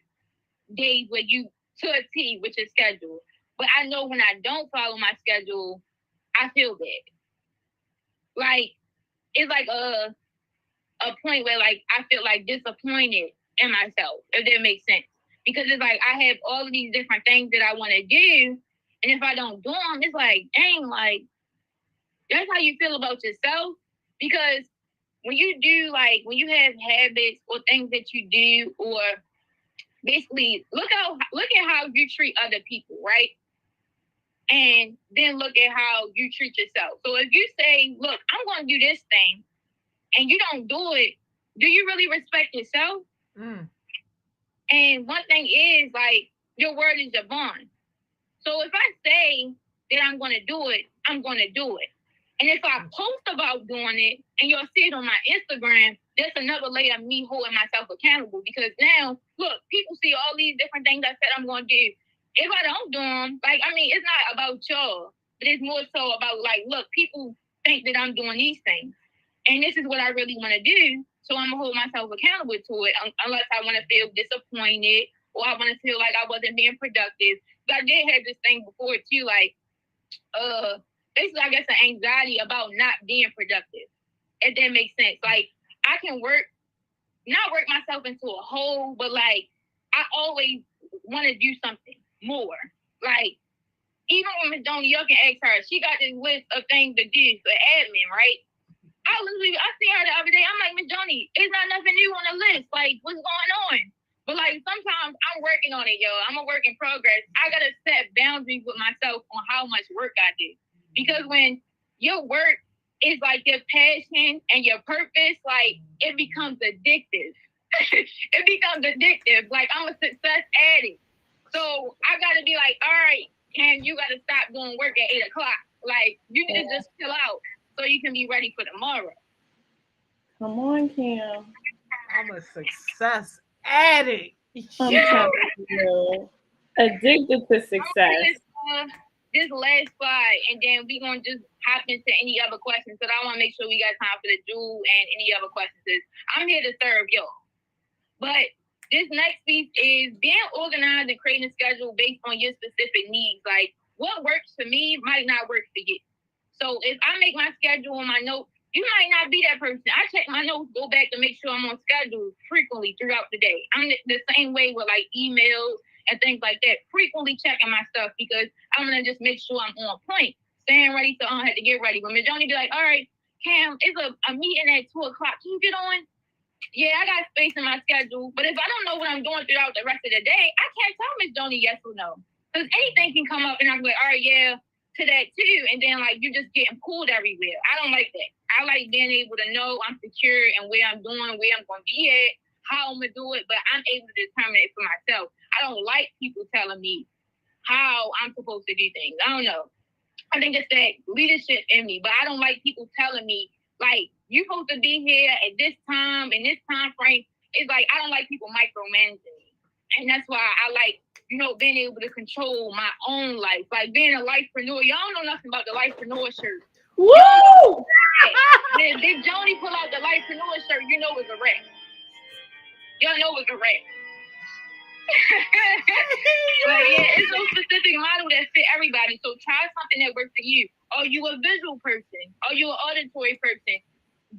days where you to a T with your schedule. But I know when I don't follow my schedule, I feel bad. Like it's like a point where like I feel like disappointed in myself, if that makes sense. Because it's like I have all of these different things that I want to do, and if I don't do them, it's like, dang, like that's how you feel about yourself. Because when you have habits or things that you do, or basically look at how you treat other people, right? And then look at how you treat yourself. So if you say, look, I'm going to do this thing, and you don't do it, do you really respect yourself? And one thing is, like, your word is your bond. So if I say that I'm going to do it, I'm going to do it. And if I post about doing it and you'll see it on my Instagram, that's another layer of me holding myself accountable. Because now, look, people see all these different things I said I'm going to do. If I don't do them, like, I mean, it's not about y'all, but it's more so about, like, look, people think that I'm doing these things. And this is what I really want to do. So I'm going to hold myself accountable to it unless I want to feel disappointed or I want to feel like I wasn't being productive. But I did have this thing before, too, like, basically, I guess, an anxiety about not being productive, if that makes sense. Like, I can not work myself into a hole, but, like, I always want to do something more. Like, even when Ms. Donnie, y'all can ask her, she got this list of things to do for admin, right? I see her the other day, I'm like, Ms. Donnie, it's not nothing new on the list. Like, what's going on? But, like, sometimes I'm working on it, y'all. I'm a work in progress. I got to set boundaries with myself on how much work I do. Because when your work is, like, your passion and your purpose, like, it becomes addictive. It becomes addictive. Like, I'm a success addict. So I got to be like, all right, Cam, you got to stop doing work at 8 o'clock. Like, you need to just chill out so you can be ready for tomorrow. Come on, Cam. I'm a success addict. I'm telling you. Addicted to success. This last slide, and then we're going to just hop into any other questions, because I want to make sure we got time for the jewel and any other questions. I'm here to serve y'all. But this next piece is being organized and creating a schedule based on your specific needs. Like, what works for me might not work for you. So if I make my schedule on my notes, you might not be that person. I check my notes, go back to make sure I'm on schedule frequently throughout the day. I'm the same way with, like, emails and things like that. Frequently checking my stuff because I'm going to just make sure I'm on point. Staying ready so I don't have to get ready. When Ms. Joni be like, all right, Cam, it's a meeting at 2 o'clock. Can you get on? Yeah, I got space in my schedule. But if I don't know what I'm doing throughout the rest of the day, I can't tell Ms. Joni yes or no. Because anything can come up and I'm like, all right, yeah, to that too. And then, like, you're just getting pulled everywhere. I don't like that. I like being able to know I'm secure and where I'm doing, where I'm going to be at, how I'm going to do it, but I'm able to determine it for myself. I don't like people telling me how I'm supposed to do things. I don't know. I think it's that leadership in me, but I don't like people telling me, like, you're supposed to be here at this time, in this time frame. It's like, I don't like people micromanaging me. And that's why I like, you know, being able to control my own life. Like, being a lifepreneur. Y'all don't know nothing about the lifepreneur shirt. Woo! If Big Joni pull out the lifepreneur shirt, you know it's a wrap. Y'all know it's a wrap. Like, yeah, it's no specific model that fit everybody. So try something that works for you. Are you a visual person? Are you an auditory person?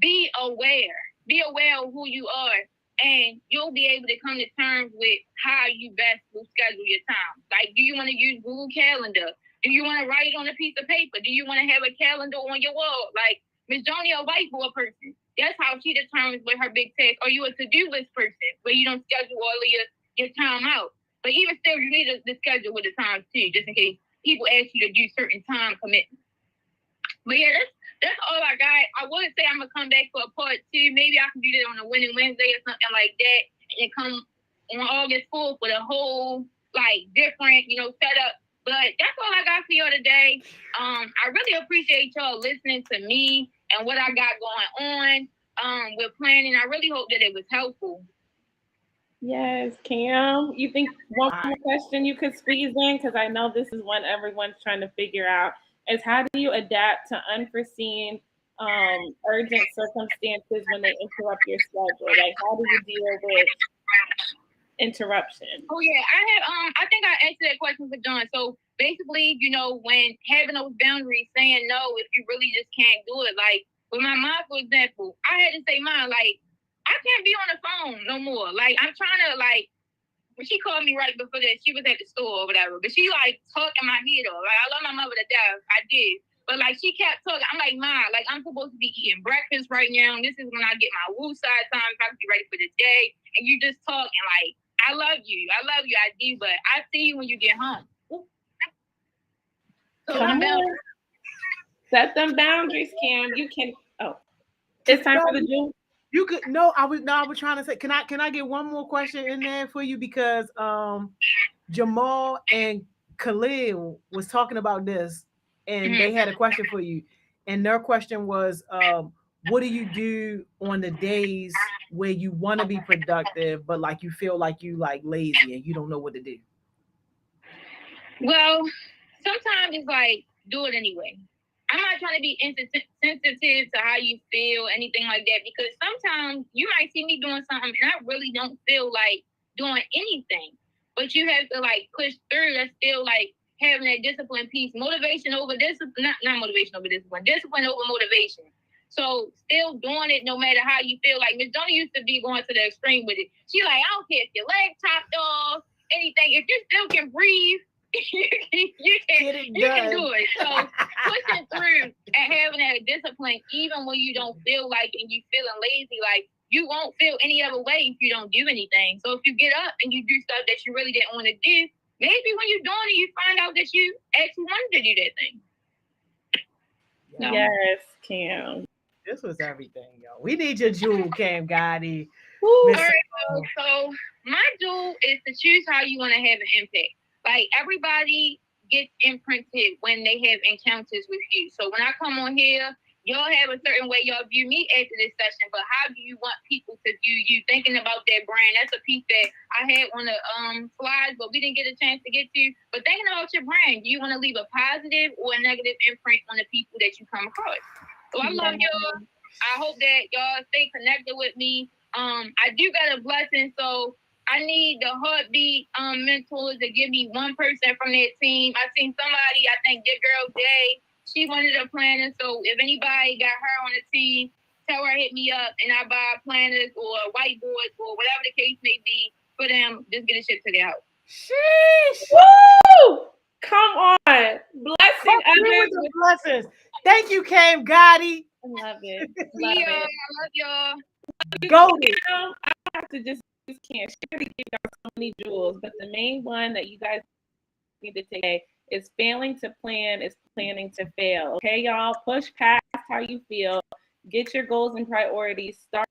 Be aware. Be aware of who you are and you'll be able to come to terms with how you best will schedule your time. Like, do you want to use Google Calendar? Do you want to write it on a piece of paper? Do you want to have a calendar on your wall? Like, Miss Joni, a whiteboard person. That's how she determines what her big task. Are you a to-do list person where you don't schedule all of your time out? But even still, you need to schedule with the time too, just in case people ask you to do certain time commitments. But yeah, that's all I got. I would say I'm gonna come back for a part 2. Maybe I can do that on a Winning Wednesday or something like that, and then come on August 4th with a whole like different, setup. But that's all I got for y'all today. I really appreciate y'all listening to me and what I got going on with planning. I really hope that it was helpful. Yes, Cam. You think one more question you could squeeze in? Because I know this is one everyone's trying to figure out, is how do you adapt to unforeseen, urgent circumstances when they interrupt your schedule? Like, how do you deal with interruption? Oh yeah, I think I answered that question for John. So basically, when having those boundaries, saying no if you really just can't do it. Like with my mom, for example, I had to say, Mom, like, I can't be on the phone no more. Like, I'm trying to, like, when she called me right before that, she was at the store or whatever, but she, like, talking my head off. Like, I love my mother to death. I did. But, like, she kept talking. I'm like, Mom, like, I'm supposed to be eating breakfast right now. This is when I get my woo side time. If I can be ready for the day. And you just talking, like, I love you. I love you. I do. But I see you when you get home. So set them boundaries, Cam. You can. Oh, it's time for the jewel. You could I was trying to say, can I get one more question in there for you, because Jamal and Khalil was talking about this, and they had a question for you, and their question was, what do you do on the days where you want to be productive but like you feel like you like lazy and you don't know what to do? Well, sometimes it's like, do it anyway. I'm not trying to be insensitive to how you feel, anything like that, because sometimes you might see me doing something and I really don't feel like doing anything. But you have to like push through. That's still like having that discipline piece. Motivation over discipline, not motivation over discipline, discipline over motivation. So still doing it no matter how you feel. Like Miss Donnie used to be going to the extreme with it. She like, I don't care if your leg chopped off, anything. If you still can breathe, you can do it. So pushing through and having that discipline, even when you don't feel like and you feeling lazy, like you won't feel any other way if you don't do anything. So if you get up and you do stuff that you really didn't want to do, maybe when you're doing it, you find out that you actually wanted to do that thing. So, yes, Cam. This was everything, yo. We need your jewel, Cam Gotti. All right, so my jewel is to choose how you want to have an impact. Like, everybody gets imprinted when they have encounters with you. So when I come on here, y'all have a certain way y'all view me after this session, but how do you want people to view you? Thinking about that brand, that's a piece that I had on the slides, but we didn't get a chance to get to. But thinking about your brand, do you want to leave a positive or a negative imprint on the people that you come across? So I love y'all. I hope that y'all stay connected with me. I do got a blessing, so I need the heartbeat mentors to give me one person from that team. I seen somebody, I think your girl Jay, she wanted a planner. So if anybody got her on the team, tell her hit me up and I buy planners or whiteboards or whatever the case may be for them. Just get a shit to their house. Sheesh. Woo! Come on. Blessing others with blessings. Thank you, Cam Gotti. I love it. Love y'all. I love y'all. Go. I have to just can't share to give y'all so many jewels, but the main one that you guys need to take is failing to plan is planning to fail. Okay, y'all, push past how you feel. Get your goals and priorities. Start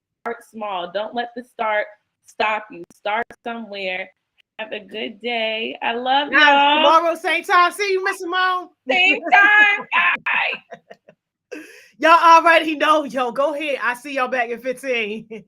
small. Don't let the start stop you. Start somewhere. Have a good day. I love y'all. Tomorrow, same time. See you, Miss Simone. Same time, guys. Y'all already know. Yo, go ahead. I see y'all back in 15.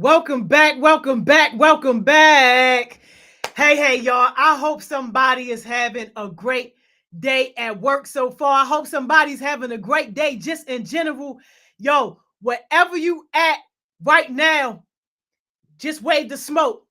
Welcome back, welcome back, welcome back. Hey, y'all. I hope somebody is having a great day at work so far. I hope somebody's having a great day just in general. Yo, wherever you at right now, just wave the smoke.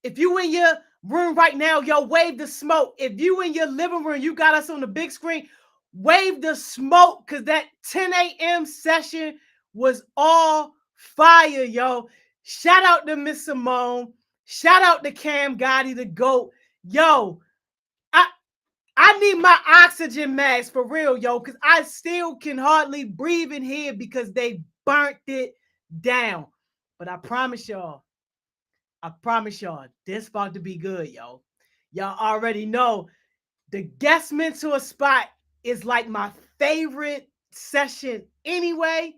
If you in your room right now, yo, wave the smoke. If you in your living room, you got us on the big screen, wave the smoke, because that 10 a.m. session was all fire, yo. Shout out to Miss Simone. Shout out to Cam Gotti, the GOAT. Yo, I I need my oxygen mask for real, yo, because I still can hardly breathe in here because they burnt it down. But I promise y'all, this about to be good, yo. Y'all already know the guest mentor spot is like my favorite session anyway.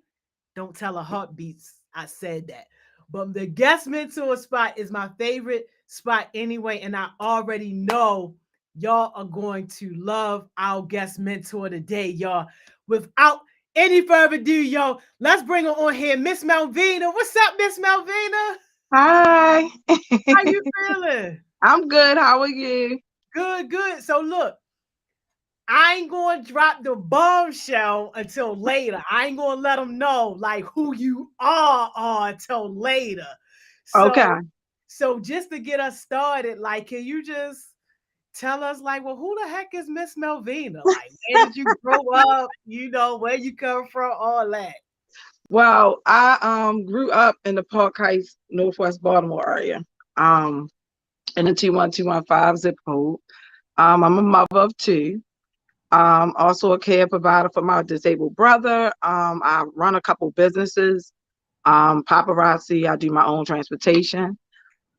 Don't tell a heartbeats I said that. But the guest mentor spot is my favorite spot anyway. And I already know y'all are going to love our guest mentor today, y'all. Without any further ado, yo, let's bring her on here, Miss Malvina. What's up, Miss Malvina? Hi. How you feeling? I'm good. How are you? Good, good. So look, I ain't gonna drop the bombshell until later. I ain't gonna let them know like who you are until later. Okay. So just to get us started, like, can you just tell us like, well, who the heck is Miss Melvina? Like, where did you grow up? You know, where you come from, all that. Well, I grew up in the Park Heights, Northwest Baltimore area. Um in the 21215 zip code. I'm a mother of two. Also a care provider for my disabled brother. I run a couple businesses. Paparazzi, I do my own transportation.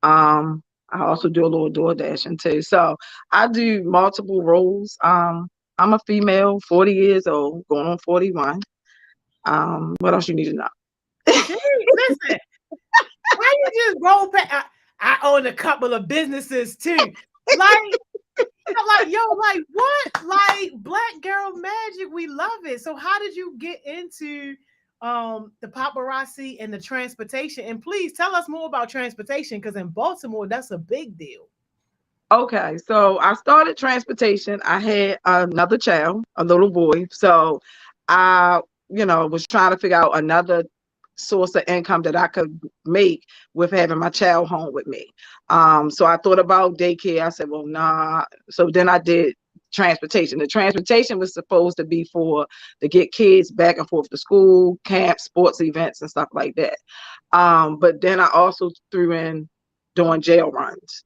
I also do a little door dashing too. So I do multiple roles. I'm a female, 40 years old, going on 41. What else you need to know? Gee, listen, why you just roll back? I own a couple of businesses too. Like, yo, like what? Like Black Girl Magic, we love it. So how did you get into the paparazzi and the transportation? And please tell us more about transportation, because in Baltimore, that's a big deal. Okay, so I started transportation. I had another child, a little boy. So I, was trying to figure out another source of income that I could make with having my child home with me. So I thought about daycare. I said, well, nah. So then I did transportation. The transportation was supposed to be to get kids back and forth to school, camp, sports events, and stuff like that. But then I also threw in doing jail runs.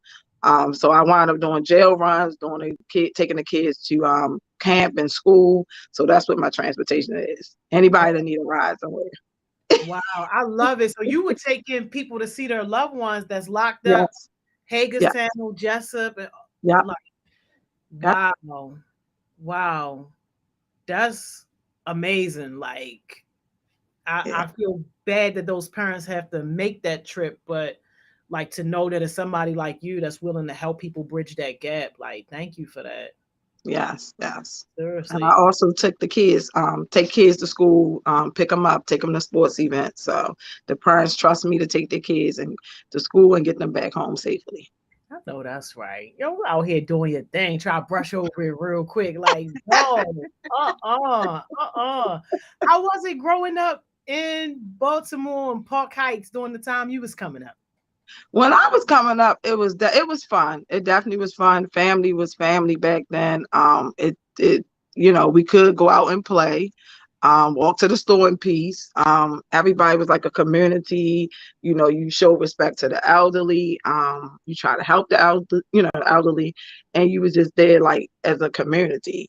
So I wound up doing jail runs, taking the kids to camp and school. So that's what my transportation is. Anybody that need a ride somewhere. Wow, I love it. So you were taking people to see their loved ones that's locked up, Yes. Yeah. Hagerstown, Jessup, and Yeah. like, Yeah. wow, wow, that's amazing. Like, Yeah. I feel bad that those parents have to make that trip, but like to know that it's somebody like you that's willing to help people bridge that gap. Like, thank you for that. Yes. Yes. And I Seriously. also took the kids, take kids to school, pick them up, take them to sports events. So the parents trust me to take their kids and to school and get them back home safely. I know that's right. Yo, out here doing your thing. Try to brush over it real quick. Like, no, How was it growing up in Baltimore and Park Heights during the time you was coming up? When I was coming up, it was fun. It definitely was fun. Family was family back then. We could go out and play, walk to the store in peace. Everybody was like a community. You show respect to the elderly. You try to help the elderly, and you was just there like as a community.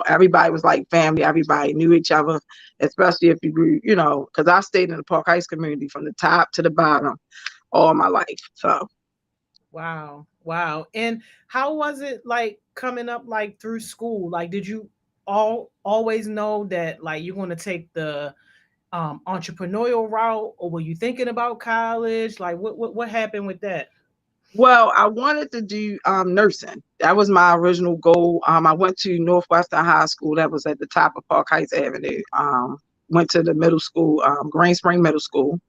Everybody was like family. Everybody knew each other, especially if you grew. Because I stayed in the Park Heights community from the top to the bottom all my life. So Wow, wow. And how was it like coming up like through school? Like, did you always know that like you're going to take the entrepreneurial route, or were you thinking about college? Like, what happened with that? well, I wanted to do nursing. That was my original goal. I went to Northwestern High School. That was at the top of Park Heights Avenue. Went to the middle school, Green Spring Middle School.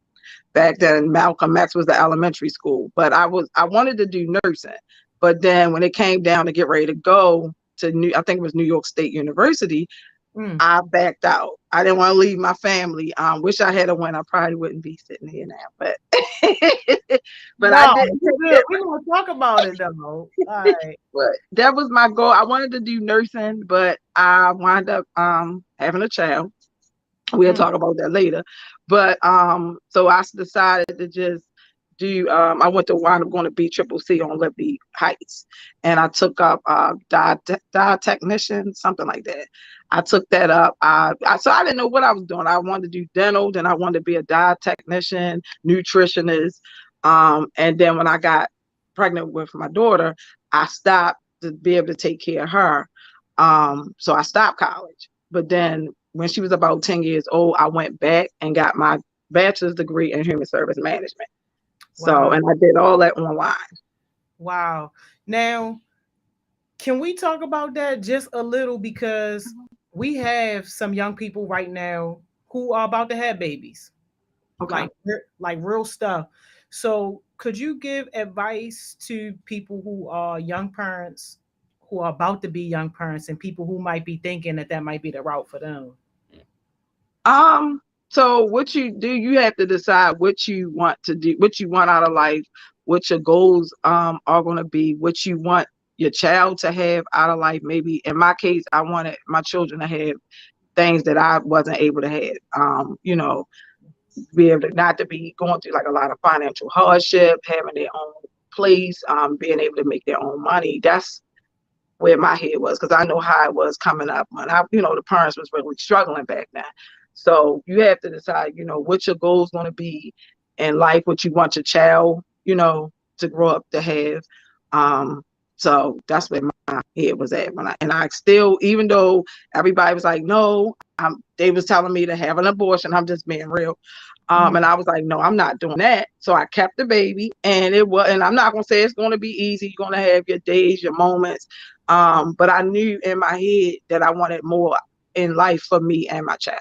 Back then, Malcolm X was the elementary school, but I wanted to do nursing. But then when it came down to get ready to go to I think it was New York State University, I backed out. I didn't want to leave my family. Wish I had a win. I probably wouldn't be sitting here now, but but no, I didn't. we're gonna talk about it though. All right. But that was my goal. I wanted to do nursing, but I wound up having a child. We'll talk about that later. But so I decided to just do I went to wind up going to BCCC on Liberty Heights, and I took up dietechnician, something like that. I took that up. So I didn't know what I was doing. I wanted to do dental, then I wanted to be a dietechnician, nutritionist. And then when I got pregnant with my daughter, I stopped to be able to take care of her. So I stopped college. But then when she was about 10 years old, I went back and got my bachelor's degree in human service management. So, Wow. and I did all that online. Wow. Now, can we talk about that just a little? Because we have some young people right now who are about to have babies. Okay. Like real stuff. So could you give advice to people who are young parents, who are about to be young parents, and people who might be thinking that might be the route for them? So what you do, you have to decide what you want to do, what you want out of life, what your goals are going to be, what you want your child to have out of life. Maybe in my case, I wanted my children to have things that I wasn't able to have. Be able to not to be going through like a lot of financial hardship, having their own place, being able to make their own money. That's where my head was, because I know how it was coming up when the parents was really struggling back then. So you have to decide, what your goal is going to be in life, what you want your child, to grow up to have. So that's where my head was at and I still, even though everybody was like, no, they was telling me to have an abortion. I'm just being real. And I was like, no, I'm not doing that. So I kept the baby, and I'm not going to say it's going to be easy. You're going to have your days, your moments. But I knew in my head that I wanted more in life for me and my child.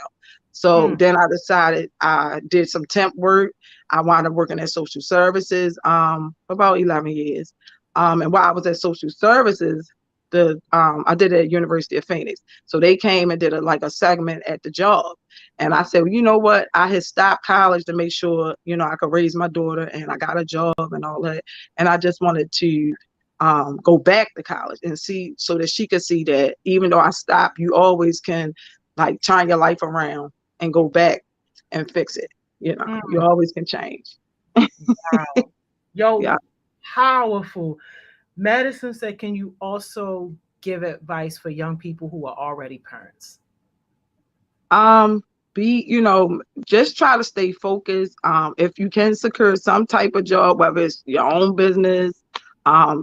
So then I decided, I did some temp work. I wound up working at social services for about 11 years. And while I was at social services, I did it at University of Phoenix. So they came and did a segment at the job. And I said, well, you know what? I had stopped college to make sure, I could raise my daughter, and I got a job and all that. And I just wanted to go back to college and see, so that she could see that even though I stopped, you always can turn your life around and go back and fix it. You always can change. Wow. Yo, Yeah. Powerful. Madison said, can you also give advice for young people who are already parents? Just try to stay focused. If you can secure some type of job, whether it's your own business,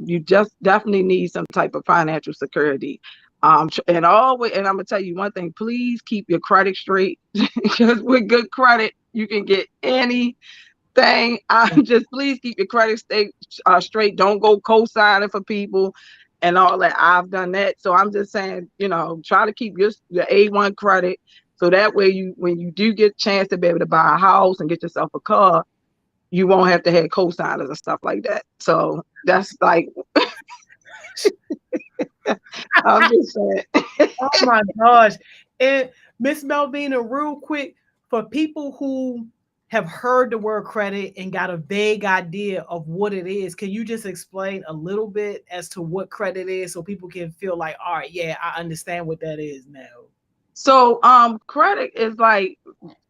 you just definitely need some type of financial security. And I'm gonna tell you one thing, please keep your credit straight, because with good credit, you can get anything. Just please keep your credit straight. Don't go co-signing for people and all that. I've done that. So I'm just saying, try to keep your A1 credit. So that way when you do get a chance to be able to buy a house and get yourself a car, you won't have to have co-signers and stuff like that. So that's like, I'm just saying. Oh my gosh. And Miss Melvina, real quick, for people who have heard the word credit and got a vague idea of what it is, can you just explain a little bit as to what credit is, so people can feel like, all right, yeah, I understand what that is now? So credit is like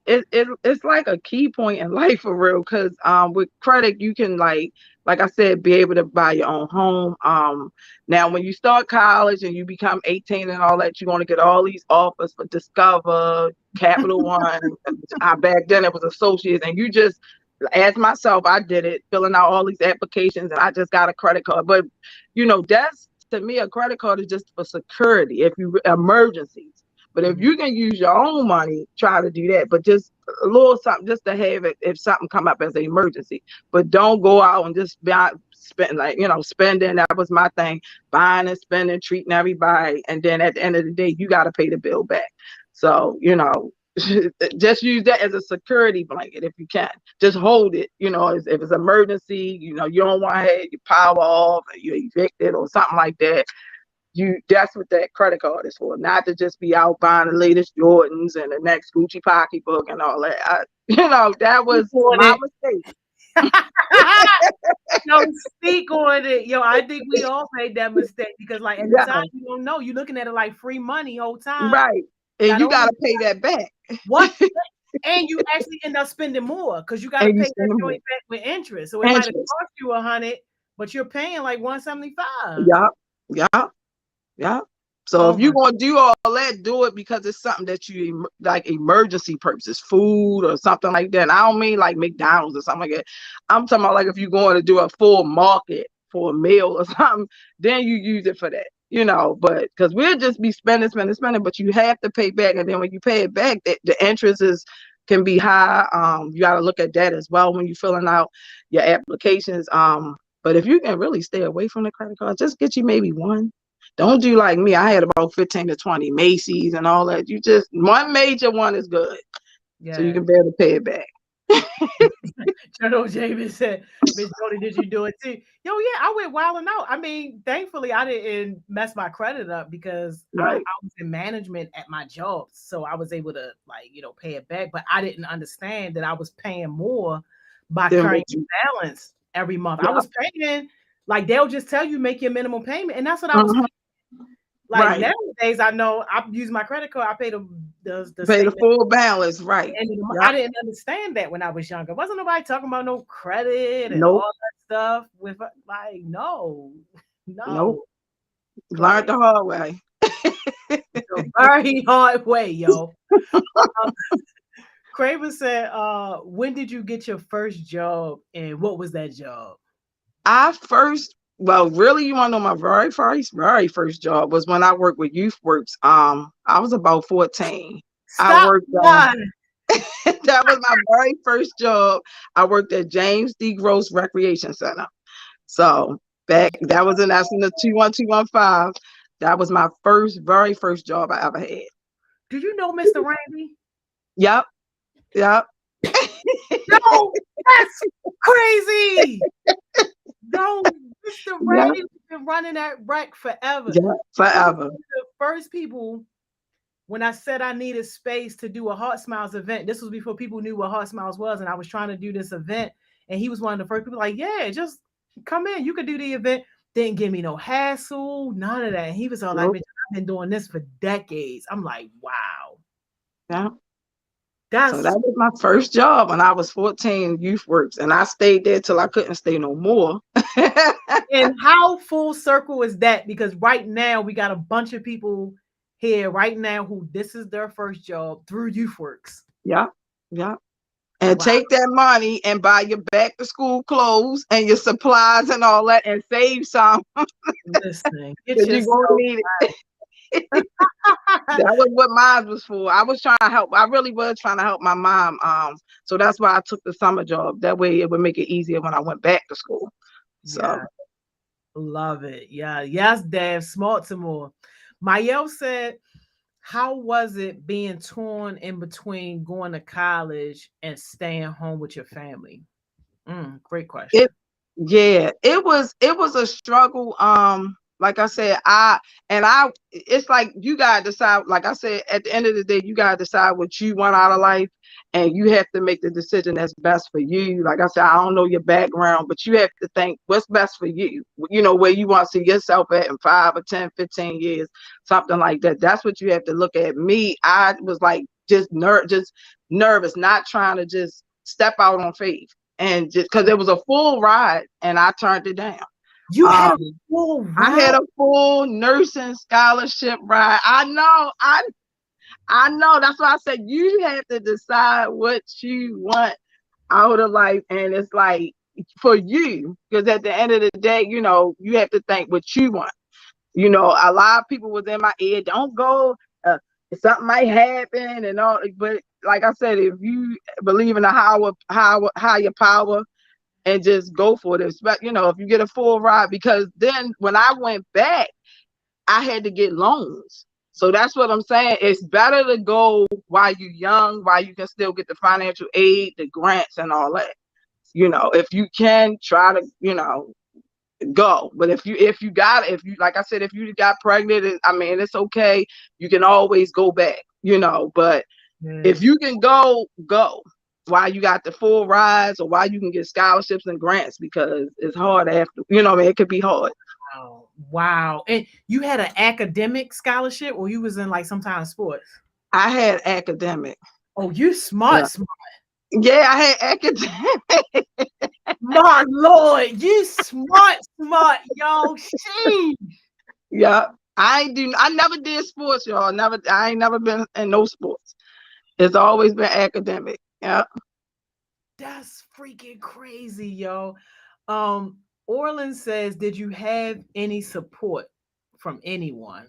it's like a key point in life for real, because with credit you can like I said, be able to buy your own home. Now when you start college and you become 18 and all that, you're going to get all these offers for Discover, Capital One. Back then it was Associates, and you just, as myself, I did it, filling out all these applications, and I just got a credit card. But that's, to me, a credit card is just for security if you emergencies. But if you can use your own money, try to do that. But just a little something just to have it if something come up as an emergency. But don't go out and just spending. That was my thing, buying and spending, treating everybody. And then at the end of the day, you got to pay the bill back. So, just use that as a security blanket if you can. Just hold it. If it's emergency, you don't want to have your power off, or you're evicted or something like that. That's what that credit card is for. Not to just be out buying the latest Jordans and the next Gucci pocketbook and all that. That was my mistake. No, speak on it. Yo, I think we all made that mistake because, like, at the time, you don't know. You're looking at it like free money whole time. Right. And you got to pay that back. What? And you actually end up spending more because you got to pay that joint back with interest. So it might have cost you $100, but you're paying like $175. Yeah. So if you're going to do all that, do it because it's something that you like, emergency purposes, food or something like that. And I don't mean like McDonald's or something like that. I'm talking about like if you're going to do a full market for a meal or something, then you use it for that, but because we'll just be spending, but you have to pay back. And then when you pay it back, the interest can be high. You got to look at that as well when you're filling out your applications. But if you can really stay away from the credit card, just get you maybe one. Don't do like me. I had about 15 to 20 Macy's and all that. You just, one major one is good. Yeah. So you can be able to pay it back. Jono James said, Miss Jody, did you do it too? Yo, yeah, I went wilding out. I mean, thankfully, I didn't mess my credit up because I was in management at my job. So I was able to, like, pay it back. But I didn't understand that I was paying more by carrying balance every month. Yeah. I was paying, like, they'll just tell you make your minimum payment. And that's what I was paying. Like nowadays, I know I use my credit card. I pay the full balance, right? And I didn't understand that when I was younger. Wasn't nobody talking about no credit and all that stuff. With like, no. Learned the hard way. The very hard way, yo. Craven said, "When did you get your first job, and what was that job?" Well, really, you want to know my very first job was when I worked with YouthWorks. I was about 14. I worked that was my very first job. I worked at James D. Gross Recreation Center. So that was in the 21215. That was my very first job I ever had. Do you know Mr. Randy? Yep. No, that's crazy. No, Mr. Randy has been running that rec forever. Yeah, forever. The first people, when I said I needed space to do a Heart Smiles event, this was before people knew what Heart Smiles was, and I was trying to do this event, and he was one of the first people like, yeah, just come in. You could do the event. Didn't give me no hassle, none of that. And he was all like, I've been doing this for decades. I'm like, wow. Yeah. So that was my first job when I was 14, YouthWorks, and I stayed there till I couldn't stay no more. And how full circle is that? Because right now we got a bunch of people here right now who this is their first job through YouthWorks. Yeah. And take that money and buy your back to school clothes and your supplies and all that and save some. Listen, you're gonna need it. That was what mine was for. I was trying to help. I really was trying to help my mom. So that's why I took the summer job. That way it would make it easier when I went back to school. So love it. Yeah. Yes, Dad. Smart some more. Mayel said, how was it being torn in between going to college and staying home with your family? Great question. It was a struggle. Like I said, it's like you gotta decide. Like I said, at the end of the day, you gotta decide what you want out of life, and you have to make the decision that's best for you. Like I said, I don't know your background, but you have to think what's best for you. Where you want to see yourself at in 5 or 10, 15 years, something like that. That's what you have to look at. Me, I was like just nervous, not trying to just step out on faith, and just because it was a full ride, and I turned it down. You had a full ride? I had a full nursing scholarship ride. I know. That's why I said you have to decide what you want out of life. And it's like for you, because at the end of the day, you have to think what you want. A lot of people was in my ear, don't go, something might happen and all. But like I said, if you believe in a higher power, and just go for this. But if you get a full ride, because then when I went back, I had to get loans. So that's what I'm saying. It's better to go while you're young, while you can still get the financial aid, the grants, and all that. If you can try to, go. But if you like I said, if you got pregnant, it's okay. You can always go back. But if you can go while you got the full rides or while you can get scholarships and grants, because it's hard after. It could be hard. Oh, wow. And you had an academic scholarship, or you was in like some kind of sports? I had academic. Oh, you smart. Yeah, I had academic. My Lord, you smart, yo. Sheesh. Yeah. I never did sports, y'all. I ain't never been in no sports. It's always been academic. Yeah. That's freaking crazy, yo. Orland says, did you have any support from anyone?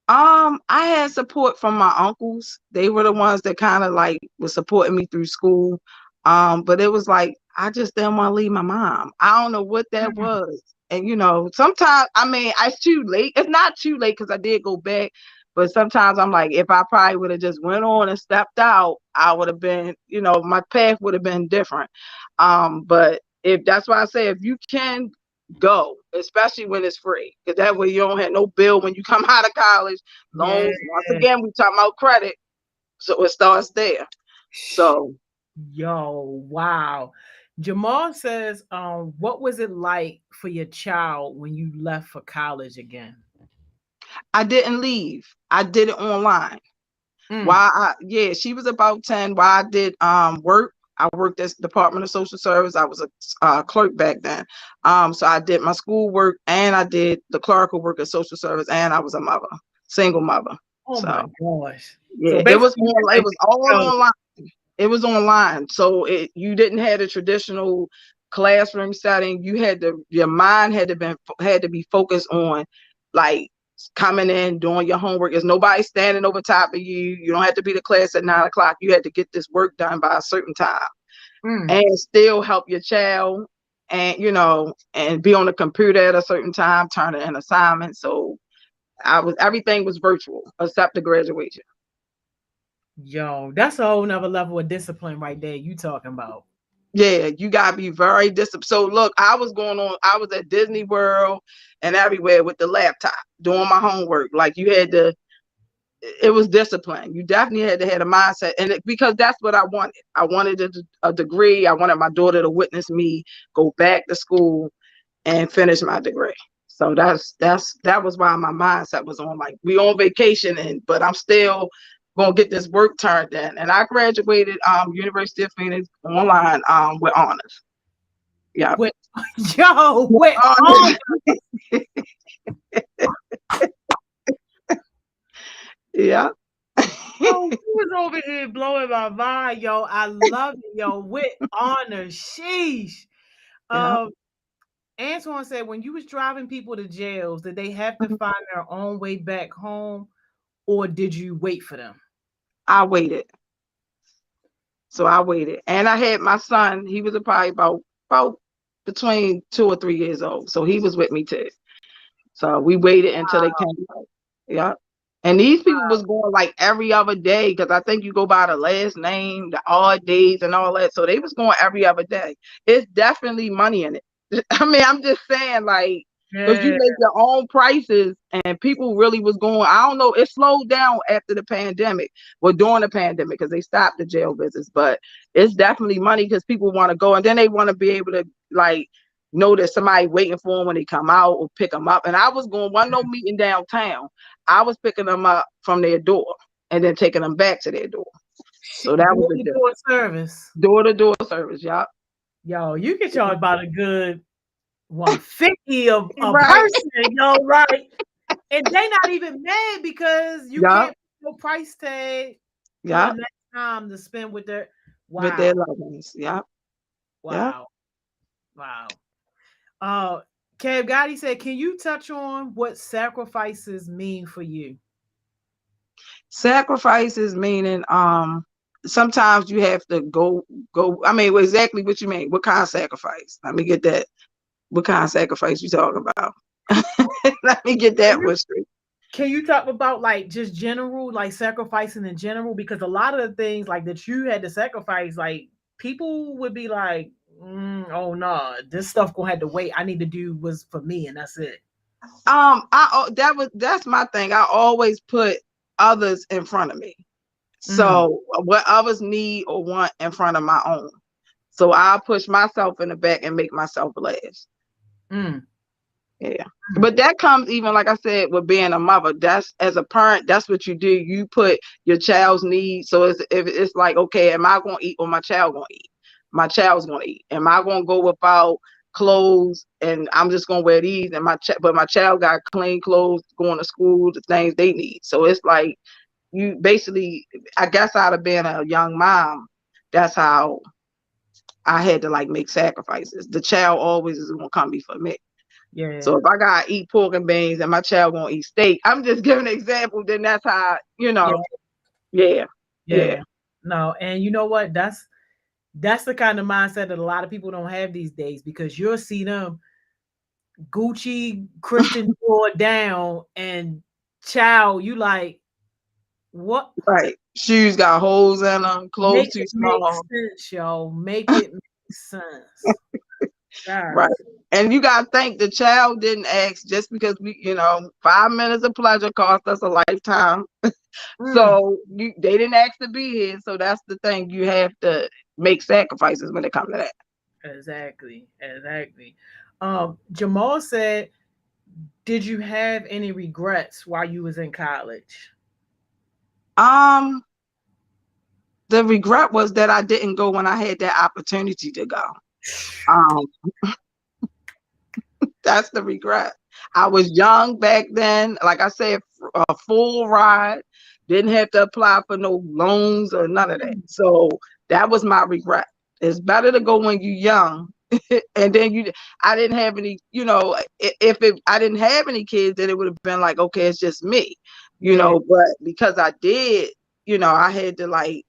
I had support from my uncles. They were the ones that kind of like was supporting me through school. But it was like I just didn't want to leave my mom. I don't know what that was. And sometimes it's too late. It's not too late because I did go back. But sometimes I'm like, if I probably would have just went on and stepped out, I would have been, my path would have been different. But if that's why I say, if you can go, especially when it's free, because that way you don't have no bill when you come out of college. Loans, once again, we talking about credit, so it starts there. So, yo, wow. Jamal says, what was it like for your child when you left for college again? I didn't leave. I did it online. She was about 10. While I did work, I worked at the Department of Social Service. I was a clerk back then. So I did my school work and I did the clerical work at social service, and I was a mother, single mother. Oh so, my gosh. Yeah, so it was all online. It was online. So you didn't have a traditional classroom setting. Your mind had to be focused on like coming in, doing your homework. There's nobody standing over top of you. You don't have to be to class at 9 o'clock. You had to get this work done by a certain time and still help your child and, and be on the computer at a certain time, turning an assignment. So everything was virtual except the graduation. Yo, that's a whole nother level of discipline right there you talking about. Yeah, you gotta be very disciplined. So look, I was at Disney World and everywhere with the laptop doing my homework. Like it was discipline. You definitely had to have a mindset, and because that's what I wanted. I wanted a degree. I wanted my daughter to witness me go back to school and finish my degree. So that was why my mindset was on like we on vacation, but I'm still gonna get this work turned in. And I graduated University of Phoenix online with honors. Yeah. With honors. Yeah. Yo, he was over here blowing my mind, yo. I love it, yo. With honors. Sheesh. Yeah. Antoine said, when you was driving people to jails, did they have to find their own way back home, or did you wait for them? I waited. So I waited. And I had my son, he was probably about between 2 or 3 years old. So he was with me too. So we waited until they came out. Yeah. And these people was going like every other day, because I think you go by the last name, the odd days and all that. So they was going every other day. It's definitely money in it. I'm just saying, like, because you make your own prices, and people really was going. I don't know. It slowed down after the pandemic, during the pandemic, because they stopped the jail visits. But it's definitely money because people want to go, and then they want to be able to like know that somebody waiting for them when they come out or pick them up. And I was going no meeting downtown. I was picking them up from their door and then taking them back to their door. So that was the door service. Door-to-door service, y'all. Yo, you can charge about a good 150 a person, yo, right? And they not even mad because you can't put no price tag. Yeah. Next time to spend with their with their loved ones. Yeah. Wow. Yeah. Wow. Kev Gotti said, can you touch on what sacrifices mean for you? Sacrifices meaning sometimes you have to go. I mean, exactly what you mean. What kind of sacrifice? Let me get that. What kind of sacrifice you talking about? Let me get that one straight. Can you talk about like just general, like sacrificing in general? Because a lot of the things like that you had to sacrifice, like people would be like, "Oh no, this stuff gonna have to wait. I need to do was for me, and that's it." That's my thing. I always put others in front of me. Mm, So what others need or want in front of my own. So I push myself in the back and make myself last. mm, Yeah. mm. But that comes even like I said with being a mother. That's as a parent, that's what you do. You put your child's needs. So if it's like, okay, am I gonna eat or my child gonna eat? My child's gonna eat. Am I gonna go without clothes and I'm just gonna wear these and but my child got clean clothes going to school, the things they need. So it's like you basically, I guess out of being a young mom, that's how I had to like make sacrifices. The child always is gonna come before me. So Yeah, if I gotta eat pork and beans and my child gonna eat steak, I'm just giving an example. Then that's how yeah, yeah, yeah, yeah. No, and you know what? That's the kind of mindset that a lot of people don't have these days because you'll see them Gucci Christian Dior down and child, you like what? right. Shoes got holes in them, clothes Make too it make small, sense, y'all. Make it make sense. right. Guys. And you gotta think the child didn't ask just because 5 minutes of pleasure cost us a lifetime. Mm, So they didn't ask to be here. So that's the thing. You have to make sacrifices when it comes to that. exactly. Exactly. Jamal said, did you have any regrets while you was in college? Um, the regret was that I didn't go when I had that opportunity to go. Um, that's the regret. I was young back then. Like I said, a full ride. Didn't have to apply for no loans or none of that. So that was my regret. It's better to go when you're young. And then I didn't have any, I didn't have any kids, then it would have been like, okay, it's just me, Yeah, but because I did, I had to like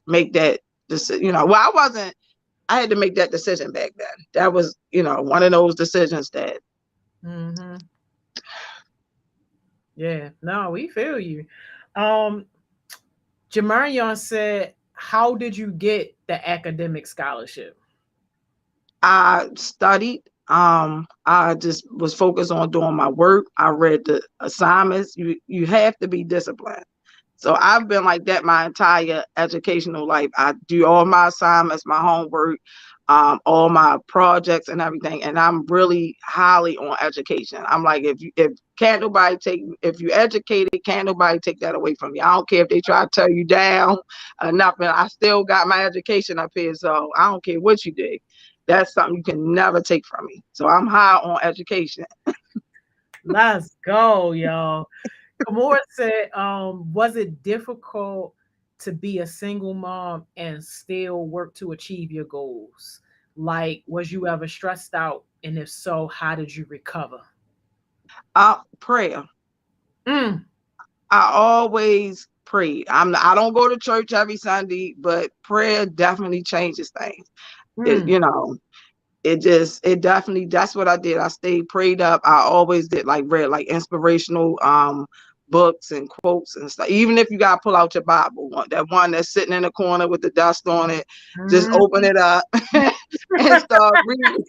make that decision, well, I had to make that decision back then. That was, one of those decisions that, mm-hmm. Yeah. No, we feel you. Um, Jamarion said, how did you get the academic scholarship? I studied. I just was focused on doing my work. I read the assignments. You have to be disciplined. So I've been like that my entire educational life. I do all my assignments, my homework, all my projects and everything. And I'm really highly on education. I'm like, if you educated, can't nobody take that away from you. I don't care if they try to tear you down or nothing. I still got my education up here. So I don't care what you do. That's something you can never take from me. So I'm high on education. Let's go, y'all. Kamora said, was it difficult to be a single mom and still work to achieve your goals? Like, was you ever stressed out? And if so, how did you recover? Prayer. Mm, I always pray. I don't go to church every Sunday, but prayer definitely changes things. It, mm. you know, it definitely, that's what I did. I stayed prayed up. I always did like read like inspirational books and quotes and stuff. Even if you gotta pull out your Bible, that one that's sitting in the corner with the dust on it, just Mm. open it up and start reading.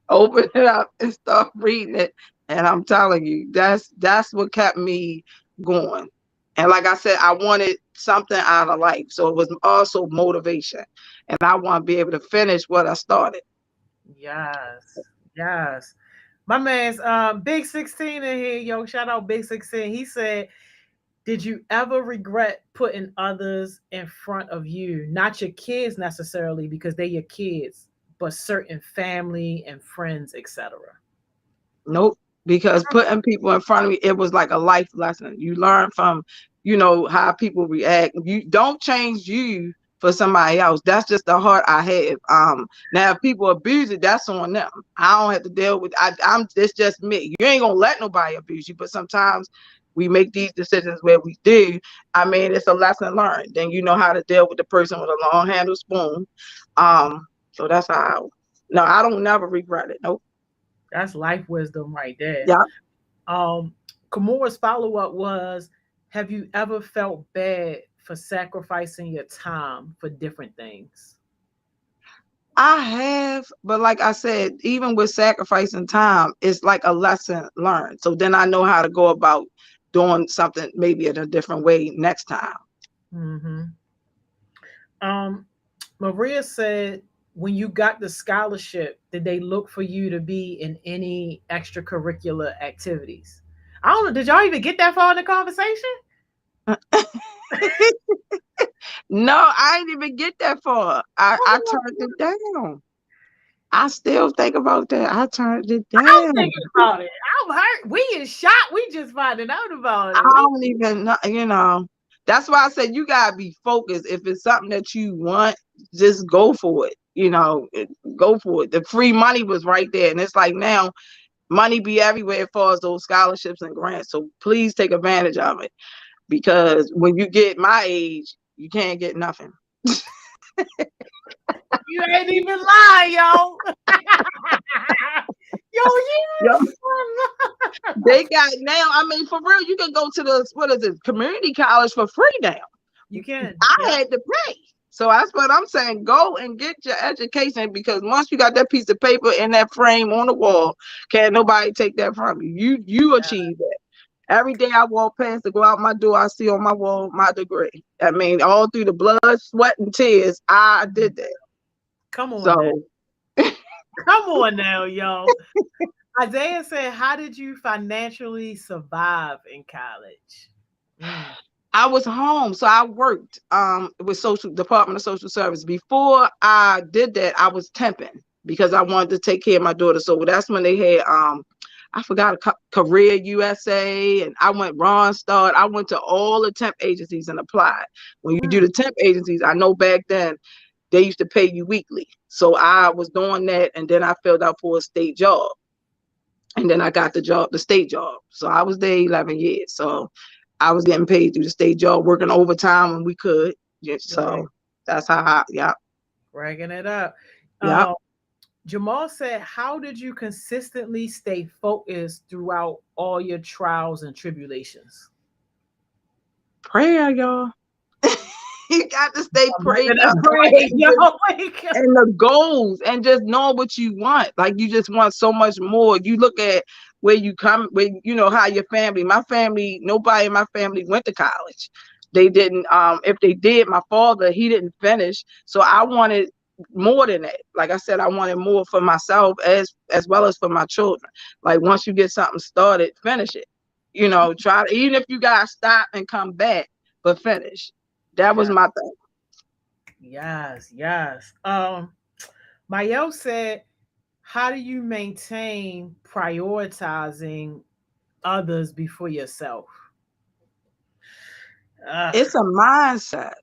Open it up and start reading it. And I'm telling you, that's what kept me going. And like I said, I wanted something out of life. So it was also motivation. And I want to be able to finish what I started. Yes, yes. My man's Big 16 in here, yo. Shout out Big 16. He said, did you ever regret putting others in front of you? Not your kids necessarily, because they're your kids, but certain family and friends, etc. Nope. Because putting people in front of me, it was like a life lesson. You learn from, how people react. You don't change you for somebody else. That's just the heart I have. Now if people abuse it, that's on them. I don't have to deal with. It's just me. You ain't gonna let nobody abuse you, but sometimes we make these decisions where we do. I mean, it's a lesson learned. Then you know how to deal with the person with a long handled spoon. So that's how. No, I don't never regret it. Nope. That's life wisdom right there. Yeah. Kamura's follow-up was, have you ever felt bad for sacrificing your time for different things? I have, but like I said, even with sacrificing time, it's like a lesson learned. So then I know how to go about doing something maybe in a different way next time. Mm-hmm. Um, Maria said, when you got the scholarship, did they look for you to be in any extracurricular activities? I don't know. Did y'all even get that far in the conversation? No, I didn't even get that far. I Oh, turned it down. I still think about that. I turned it I'm down. thinking about it. I'm hurt. We in shock. We just finding out about I it. We don't even know, That's why I said you gotta be focused. If it's something that you want, just go for it. Go for it. The free money was right there. And it's like now money be everywhere as far as those scholarships and grants. So please take advantage of it. Because when you get my age, you can't get nothing. You ain't even lying, yo. Yo, Yo, you. they got now. I mean, for real, you can go to the what is it, community college for free now. You can. I Yeah. had to pay. So that's what I'm saying. Go and get your education because once you got that piece of paper in that frame on the wall, can't nobody take that from you. You achieve that. Every day I walk past to go out my door, I see on my wall my degree. I mean, all through the blood, sweat, and tears, I did that. Come on now. So Come on now, yo. Isaiah said, how did you financially survive in college? Mm. I was home, so I worked with social Department of Social Service. Before I did that, I was temping because I wanted to take care of my daughter. So that's when they had I forgot Career USA, and I went Ron Start. I went to all the temp agencies and applied. When you do the temp agencies, I know back then they used to pay you weekly. So I was doing that, and then I filled out for a state job, and then I got the state job. So I was there 11 years. So I was getting paid through the state job, working overtime when we could. Yeah, so Right. that's how yeah. Bragging it up. Yeah. Jamal said, how did you consistently stay focused throughout all your trials and tribulations? Prayer, y'all. You got to stay I'm prayed gonna up. pray, yo. And the goals and just know what you want. Like you just want so much more. You look at where you come, where how your my family, nobody in my family went to college. They didn't, if they did, my father, he didn't finish. So I wanted more than that. Like I said, I wanted more for myself as well as for my children. Like once you get something started, finish it. Try to, even if you gotta stop and come back, but finish. That was my thing. Yes, yes. Mayel said, how do you maintain prioritizing others before yourself? It's a mindset.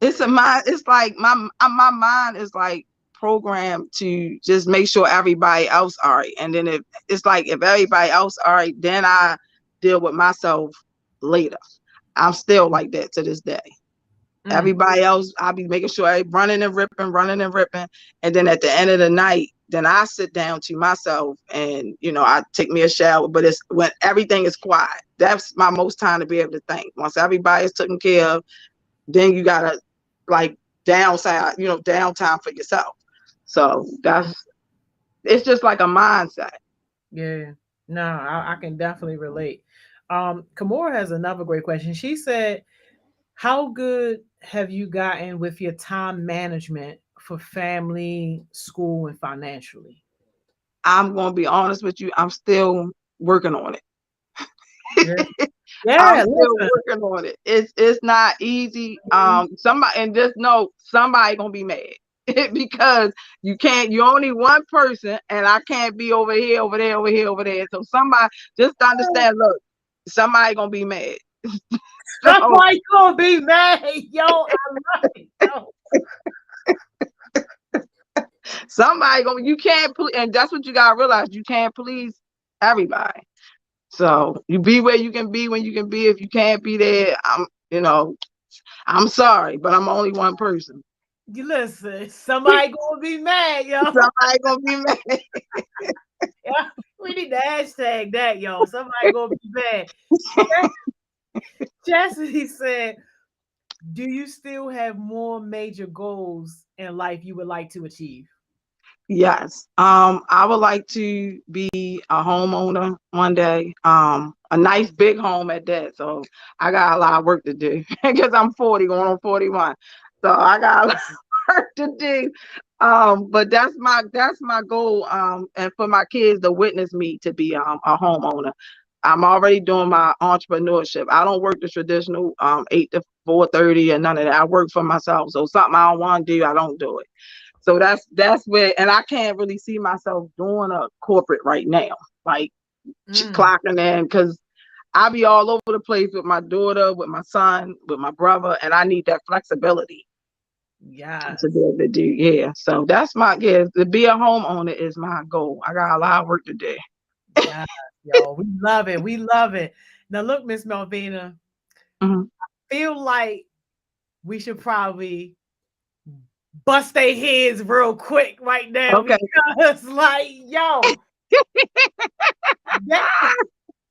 It's a mind. It's like my mind is like programmed to just make sure everybody else all right. And then if everybody else all right, then I deal with myself later. I'm still like that to this day. Everybody else, I'll be making sure I running and ripping. And then at the end of the night, then I sit down to myself and, I take me a shower. But it's when everything is quiet. That's my most time to be able to think. Once everybody's taken care of, then you got to like downtime for yourself. So it's just like a mindset. Yeah, no, I can definitely relate. Kamora has another great question. She said, how good have you gotten with your time management for family, school, and financially? I'm going to be honest with you. I'm still working on it. Yeah, I'm still working on it. It's not easy. Somebody, and just know somebody gonna be mad because you're only one person, and I can't be over here, over there, over here, over there. So somebody just understand, look, somebody gonna be mad. Somebody gonna be mad, yo. I love it, yo. Somebody you can't and that's what you gotta realize. You can't please everybody. So you be where you can be when you can be. If you can't be there, I'm sorry, but I'm only one person. You listen, somebody gonna be mad, yo. Somebody gonna be mad. Yeah, we need to hashtag that, yo. Somebody gonna be mad. Chastity said, "Do you still have more major goals in life you would like to achieve?" Yes. I would like to be a homeowner one day. A nice big home at that. So I got a lot of work to do because I'm 40 going on 41. So I got a lot of work to do. But that's my goal. And for my kids to witness me to be a homeowner. I'm already doing my entrepreneurship. I don't work the traditional 8 to 4:30 or none of that. I work for myself. So something I don't want to do, I don't do it. So that's where, and I can't really see myself doing a corporate right now, like clocking in, because I be all over the place with my daughter, with my son, with my brother, and I need that flexibility Yes. to be able to do. Yeah, so that's to be a homeowner is my goal. I got a lot of work to do. Yes, yo. We love it. We love it. Now look, Miss Melvina, Mhm. feel like we should probably bust their heads real quick right now Okay. because, like, yo, they,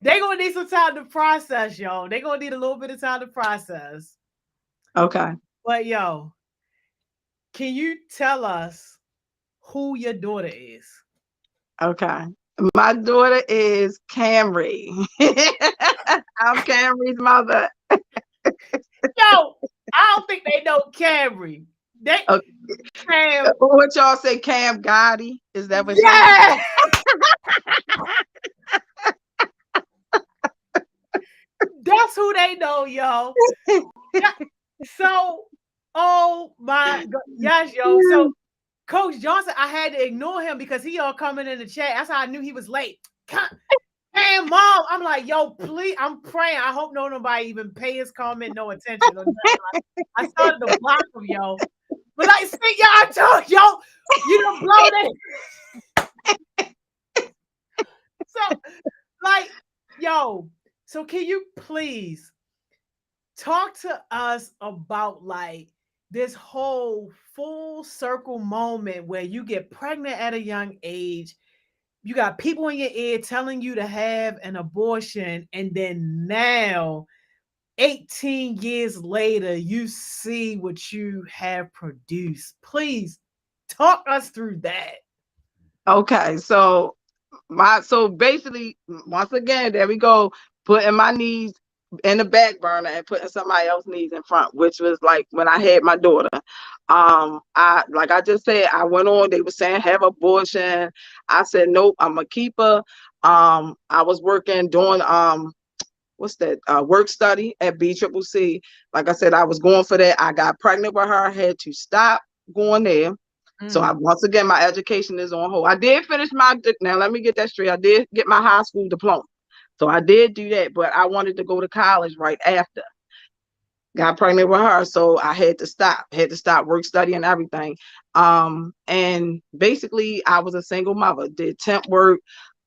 they gonna need some time to process, yo. They gonna need a little bit of time to process. Okay. But yo, can you tell us who your daughter is? Okay. My daughter is Camry. I'm Camry's mother. Yo, I don't think they know Camry. They Okay. Cam. What y'all say, Cam Gotti? Is that what y'all? Yeah, that's who they know, yo. Yeah. So, oh my God, yes, yo. So, Coach Johnson, I had to ignore him because he all coming in the chat. That's how I knew he was late. Hey, mom, I'm like, yo, please, I'm praying. I hope nobody even pay his comment no attention. I started to block him, yo. But like, see, yo, I told yo, you don't blow that. So, like, yo, so can you please talk to us about like this whole full circle moment where you get pregnant at a young age, you got people in your ear telling you to have an abortion, and then now 18 years later you see what you have produced. Please talk us through that. Okay, so basically, once again, there we go, putting my knees in the back burner and putting somebody else's knees in front, which was like when I had my daughter. I like I just said, I went on, they were saying have abortion. I said nope, I'm a keeper. I was working doing what's that work study at BCCC. Like I said, I was going for that. I got pregnant with her, I had to stop going there. So once again, my education is on hold. I did finish now let me get that straight. I did get my high school diploma. So I did do that, but I wanted to go to college right after. Got pregnant with her, so I had to stop work study and everything. And basically I was a single mother, did temp work.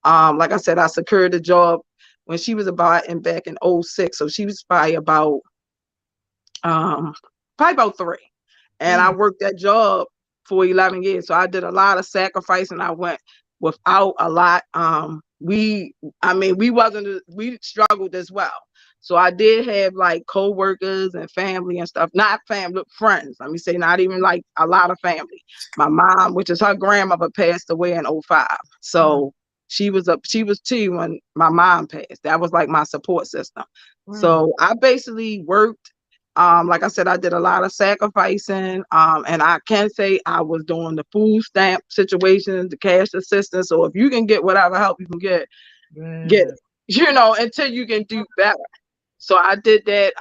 Like I said, I secured a job when she was back in 06. So she was probably about 3. And I worked that job for 11 years. So I did a lot of sacrifice and I went without a lot. We struggled as well. So I did have like co-workers and family and stuff, not family, friends. Let me say, not even like a lot of family. My mom, which is her grandmother, passed away in 05. So she was 2 when my mom passed. That was like my support system. So I basically worked. Like I said, I did a lot of sacrificing. And I can say I was doing the food stamp situations, the cash assistance. So if you can get whatever help you can get it, until you can do better. So I did that.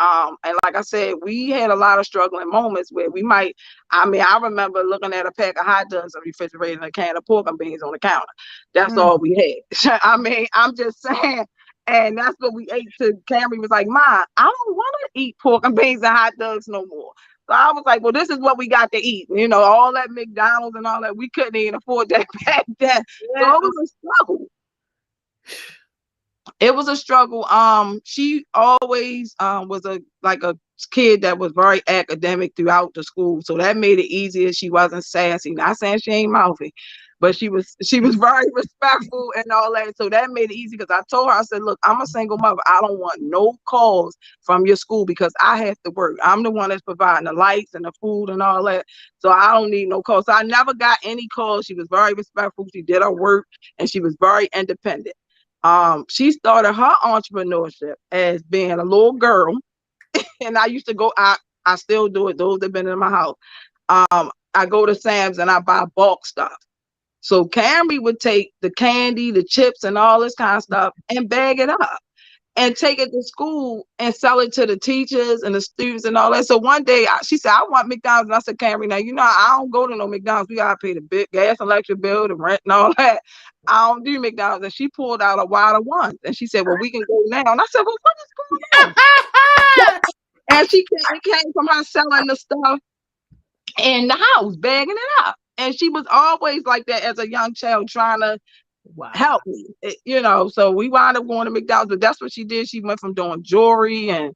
And like I said, we had a lot of struggling moments where I remember looking at a pack of hot dogs in the refrigerator and a can of pork and beans on the counter. That's all we had. I'm just saying. And that's what we ate. Camry was like, "Ma, I don't want to eat pork and beans and hot dogs no more." So I was like, "Well, this is what we got to eat." All that McDonald's and all that, we couldn't even afford that back then. So it was a struggle. It was a struggle. She always was a kid that was very academic throughout the school, so that made it easier. She wasn't sassy. Not saying she ain't mouthy, but she was very respectful and all that. So that made it easy because I told her, I said, look, I'm a single mother. I don't want no calls from your school because I have to work. I'm the one that's providing the lights and the food and all that. So I don't need no calls. So I never got any calls. She was very respectful. She did her work and she was very independent. She started her entrepreneurship as being a little girl. And I used to go out. I still do it. Those that have been in my house. I go to Sam's and I buy bulk stuff. So Camry would take the candy, the chips, and all this kind of stuff and bag it up and take it to school and sell it to the teachers and the students and all that. So one day she said, I want McDonald's. And I said, Camry, now, you know, I don't go to no McDonald's. We got to pay the big gas and electric bill, the rent and all that. I don't do McDonald's. And she pulled out a wad of ones. And she said, well, we can go now. And I said, well, what is going on? And it came from her selling the stuff in the house, bagging it up. And she was always like that as a young child, trying to help me, you know. So we wound up going to McDonald's, but that's what she did. She went from doing jewelry and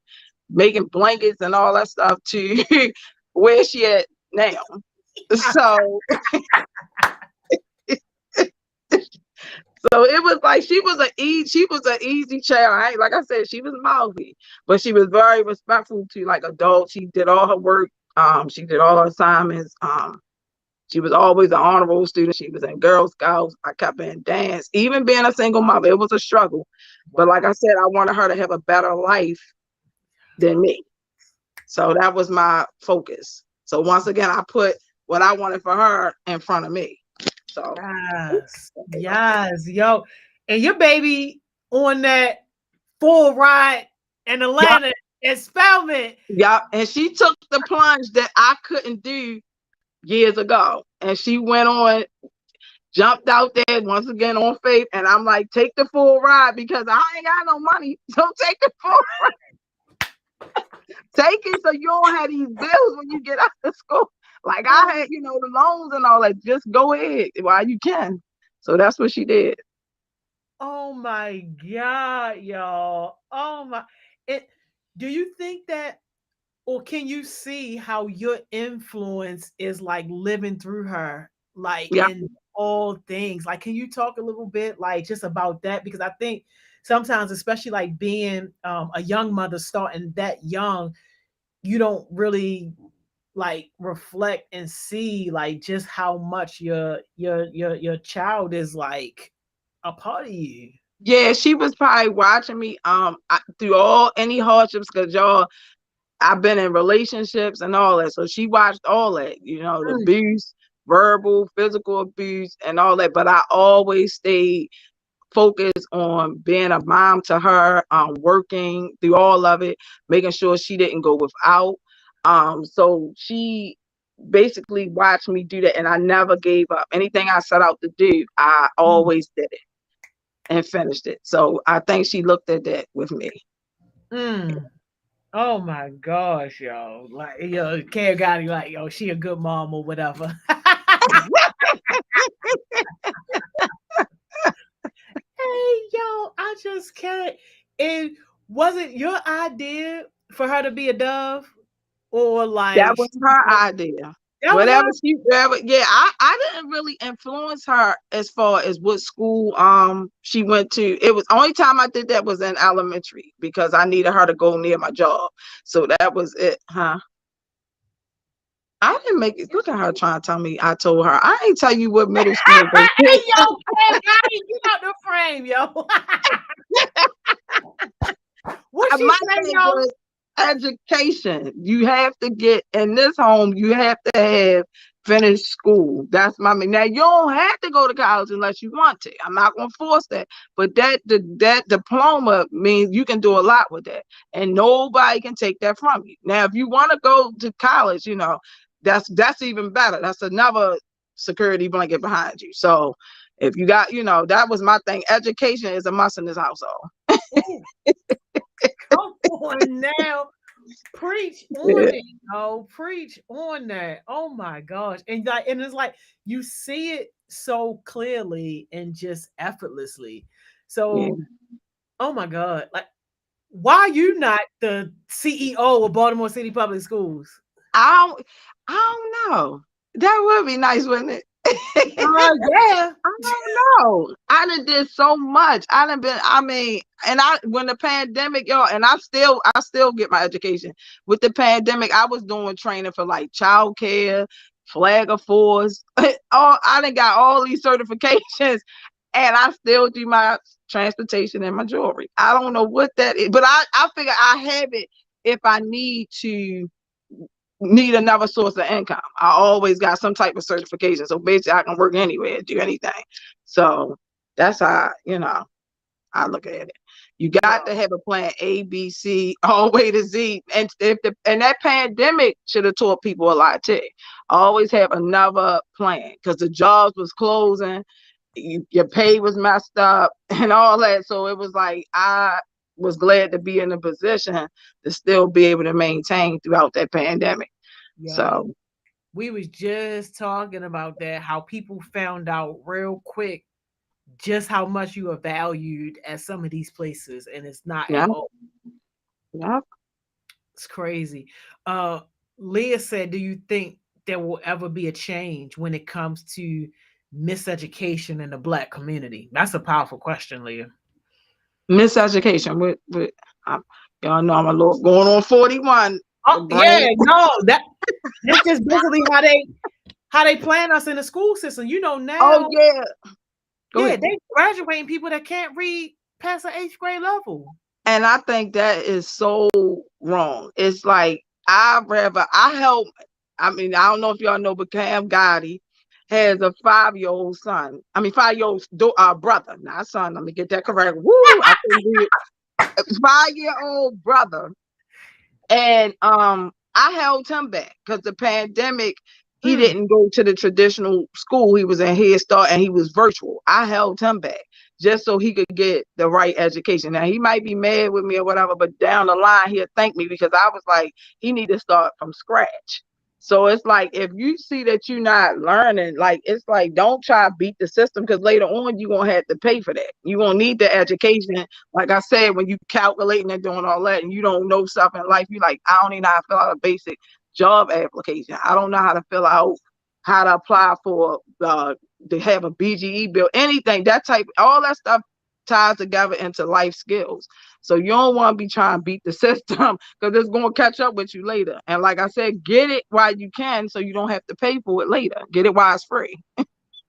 making blankets and all that stuff to where she at now. So so it was like she was an easy child. Like I said, she was mouthy, but she was very respectful to like adults. She did all her work. She did all her assignments. She was always an honor roll student. She was in Girl Scouts. I kept her in dance. Even being a single mother, it was a struggle. But like I said, I wanted her to have a better life than me. So that was my focus. So once again, I put what I wanted for her in front of me. So yes, yo. And your baby on that full ride in Atlanta at Spelman. Yeah, and she took the plunge that I couldn't do years ago, and she went on, jumped out there once again on faith, and I'm like, take the full ride because I ain't got no money, so take the full ride. Take it so you don't have these bills when you get out of school. Like I had, you know, the loans and all that. Just go ahead while you can. So that's what she did. Oh my God, y'all. Oh my. Do you think that, or can you see how your influence is like living through her, like in all things? Like, can you talk a little bit like just about that? Because I think sometimes, especially like being a young mother starting that young, you don't really like reflect and see like just how much your child is like a part of you. Yeah, she was probably watching me through any hardships, because y'all, I've been in relationships and all that. So she watched all that, you know, the abuse, verbal, physical abuse and all that. But I always stayed focused on being a mom to her, working through all of it, making sure she didn't go without. So she basically watched me do that, and I never gave up. Anything I set out to do, I always did it and finished it. So I think she looked at that with me. Oh my gosh, yo. Like, yo, Care Gotti, like, yo, she a good mom or whatever. Hey, yo, I just can't. And was it your idea for her to be a dove? Or like that was her idea. Whatever she ever, I didn't really influence her as far as what school she went to. It was only time I did that was in elementary because I needed her to go near my job. So that was it, huh? I didn't make it. Look at her trying to tell me I told her. I ain't tell you what middle school. Hey, yo, get out the frame, yo. What she say, yo? Education. You have to get in this home. You have to have finished school. That's my main. Now you don't have to go to college unless you want to. I'm not going to force that. But that diploma means you can do a lot with that, and nobody can take that from you. Now, if you want to go to college, you know, that's even better. That's another security blanket behind you. So if you got, you know, that was my thing. Education is a must in this household. Come on now. Preach on it, yo. Preach on that. Oh my gosh. And it's like you see it so clearly and just effortlessly. So oh my God. Like, why are you not the CEO of Baltimore City Public Schools? I don't know. That would be nice, wouldn't it? Yeah. I don't know. I done did so much. I done been, I mean, and when the pandemic, y'all, and I still get my education. With the pandemic, I was doing training for like childcare, flag of force. I done got all these certifications, and I still do my transportation and my jewelry. I don't know what that is, but I figure I have it if I need another source of income. I always got some type of certification. So basically I can work anywhere, do anything. So that's how, I look at it. You got to have a plan A, B, C, all the way to Z. And that pandemic should have taught people a lot too. Always have another plan, because the jobs was closing, your pay was messed up and all that. So it was like, I was glad to be in a position to still be able to maintain throughout that pandemic. Yeah. So we was just talking about that, how people found out real quick just how much you are valued at some of these places, and it's not yeah, at all. yeah. It's crazy. Leah said, do you think there will ever be a change when it comes to miseducation in the Black community? That's a powerful question, Leah. Miseducation with y'all know I'm a little going on 41. Oh, yeah, no, that's just basically how they plan us in the school system. Now. Oh yeah. They graduating people that can't read past the 8th grade level. And I think that is so wrong. It's like, I don't know if y'all know, but Cam Gotti has a 5-year-old son. 5-year-old brother, not son. Let me get that correct. Woo! I couldn't do it. 5-year-old brother. And I held him back because the pandemic, he didn't go to the traditional school. He was in Head Start and he was virtual. I held him back just so he could get the right education. Now, he might be mad with me or whatever, but down the line, he'll thank me, because I was like, he need to start from scratch. So it's like, if you see that you're not learning, like, it's like, don't try to beat the system, because later on, you're going to have to pay for that. You're going to need the education. Like I said, when you calculating and doing all that and you don't know stuff in life, you're like, I don't even know how to fill out a basic job application. I don't know how to fill out, how to apply for to have a BGE bill, anything, that type, all that stuff ties together into life skills. So you don't want to be trying to beat the system, because it's going to catch up with you later. And like I said, get it while you can, so you don't have to pay for it later. Get it while it's free.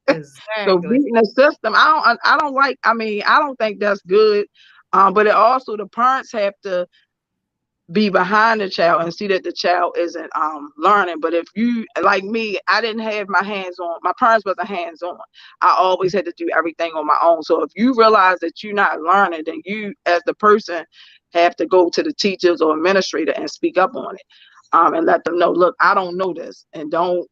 Exactly. So beating the system, I don't like. I don't think that's good. But it also, the parents have to be behind the child and see that the child isn't learning. But if you, like me, I didn't have my hands on, my parents wasn't hands on. I always had to do everything on my own. So if you realize that you're not learning, then you as the person have to go to the teachers or administrator and speak up on it, and let them know, look, I don't know this, and don't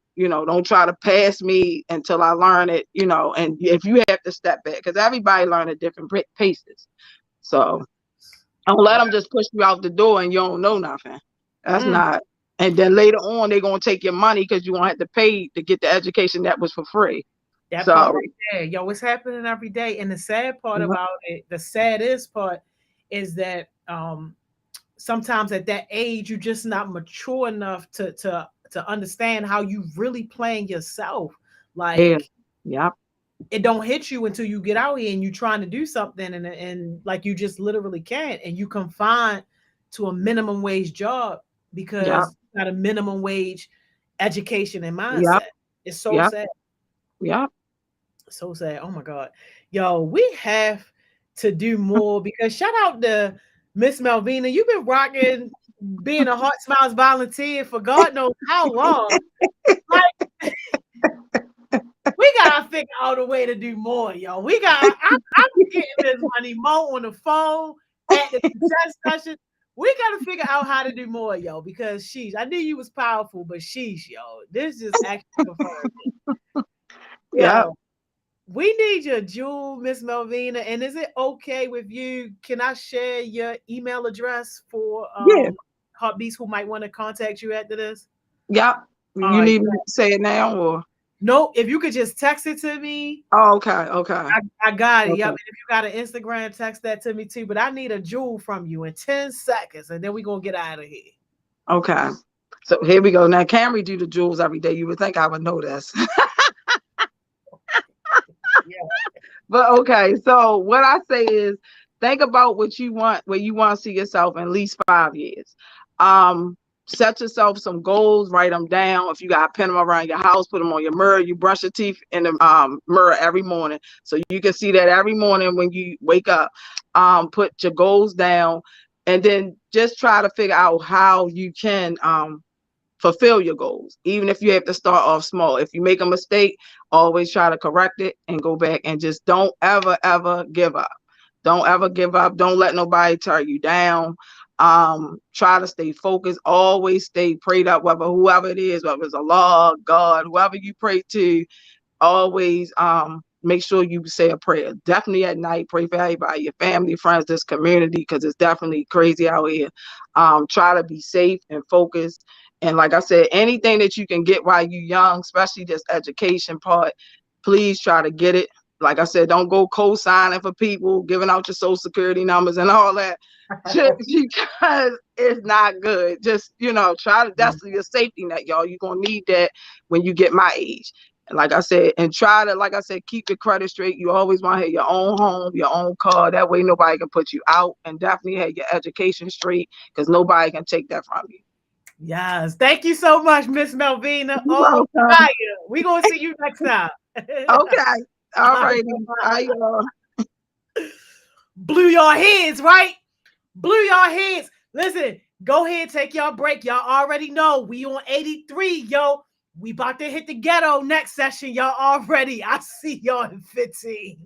try to pass me until I learn it, and if you have to step back, because everybody learn at different paces. So don't let them just push you out the door and you don't know nothing. That's not. And then later on, they're going to take your money because you won't have to pay to get the education that was for free. That part right there. Yo, it's happening every day. And the sad part about it, the saddest part, is that sometimes at that age, you're just not mature enough to understand how you really playing yourself. Like, yep. It don't hit you until you get out here and you're trying to do something, and like, you just literally can't, and you confined to a minimum wage job because you got a minimum wage education and mindset. It's so sad. Yeah. So sad. Oh my God. Yo, we have to do more, because shout out to Miss Melvina. You've been rocking, being a Heart Smiles volunteer for God knows how long. Like, we gotta figure out a way to do more, yo. I'm getting Ms. Money Mo on the phone at the success session. We gotta figure out how to do more, yo, because I knew you was powerful, but yo, this just actually confirmed. Yeah. We need your jewel, Miss Melvina. And is it okay with you? Can I share your email address for Heartbeats who might want to contact you after this? Yep. You need me to say it now, or? No, if you could just text it to me. Oh, okay. I got it. Yep. And if you got an Instagram, text that to me too. But I need a jewel from you in 10 seconds, and then we're gonna get out of here. Okay. So here we go. Now, Camry do the jewels every day. You would think I would know this. But okay, so what I say is think about what you want, where you want to see yourself in at least 5 years. Um, Set yourself some goals, write them down. If you got pin them around your house, put them on your mirror. You brush your teeth in the mirror every morning, so you can see that every morning when you wake up. Put your goals down, and then just try to figure out how you can fulfill your goals, even if you have to start off small. If you make a mistake, always try to correct it and go back, and just don't ever give up. Don't ever give up. Don't let nobody tear you down. Try to stay focused. Always stay prayed up, whether whoever it is, whether it's Allah, God, whoever you pray to, always make sure you say a prayer. Definitely at night, pray for everybody, your family, friends, this community, because it's definitely crazy out here. Try to be safe and focused. And like I said, anything that you can get while you're young, especially this education part, please try to get it. Like I said, don't go co-signing for people, giving out your social security numbers and all that, just because it's not good. Just, try to, that's your safety net, y'all. You're going to need that when you get my age. Like I said, and try to, like I said, keep your credit straight. You always want to have your own home, your own car. That way nobody can put you out, and definitely have your education straight, because nobody can take that from you. Yes. Thank you so much, Miss Melvina. You're Oh, welcome. fire. We're going to see you next time. Okay. All righty. Bye, y'all. Blew your heads, right? Blew your heads. Listen, go ahead, take your break. Y'all already know we on 83, yo. We about to hit the ghetto next session. Y'all already. I see y'all in 15.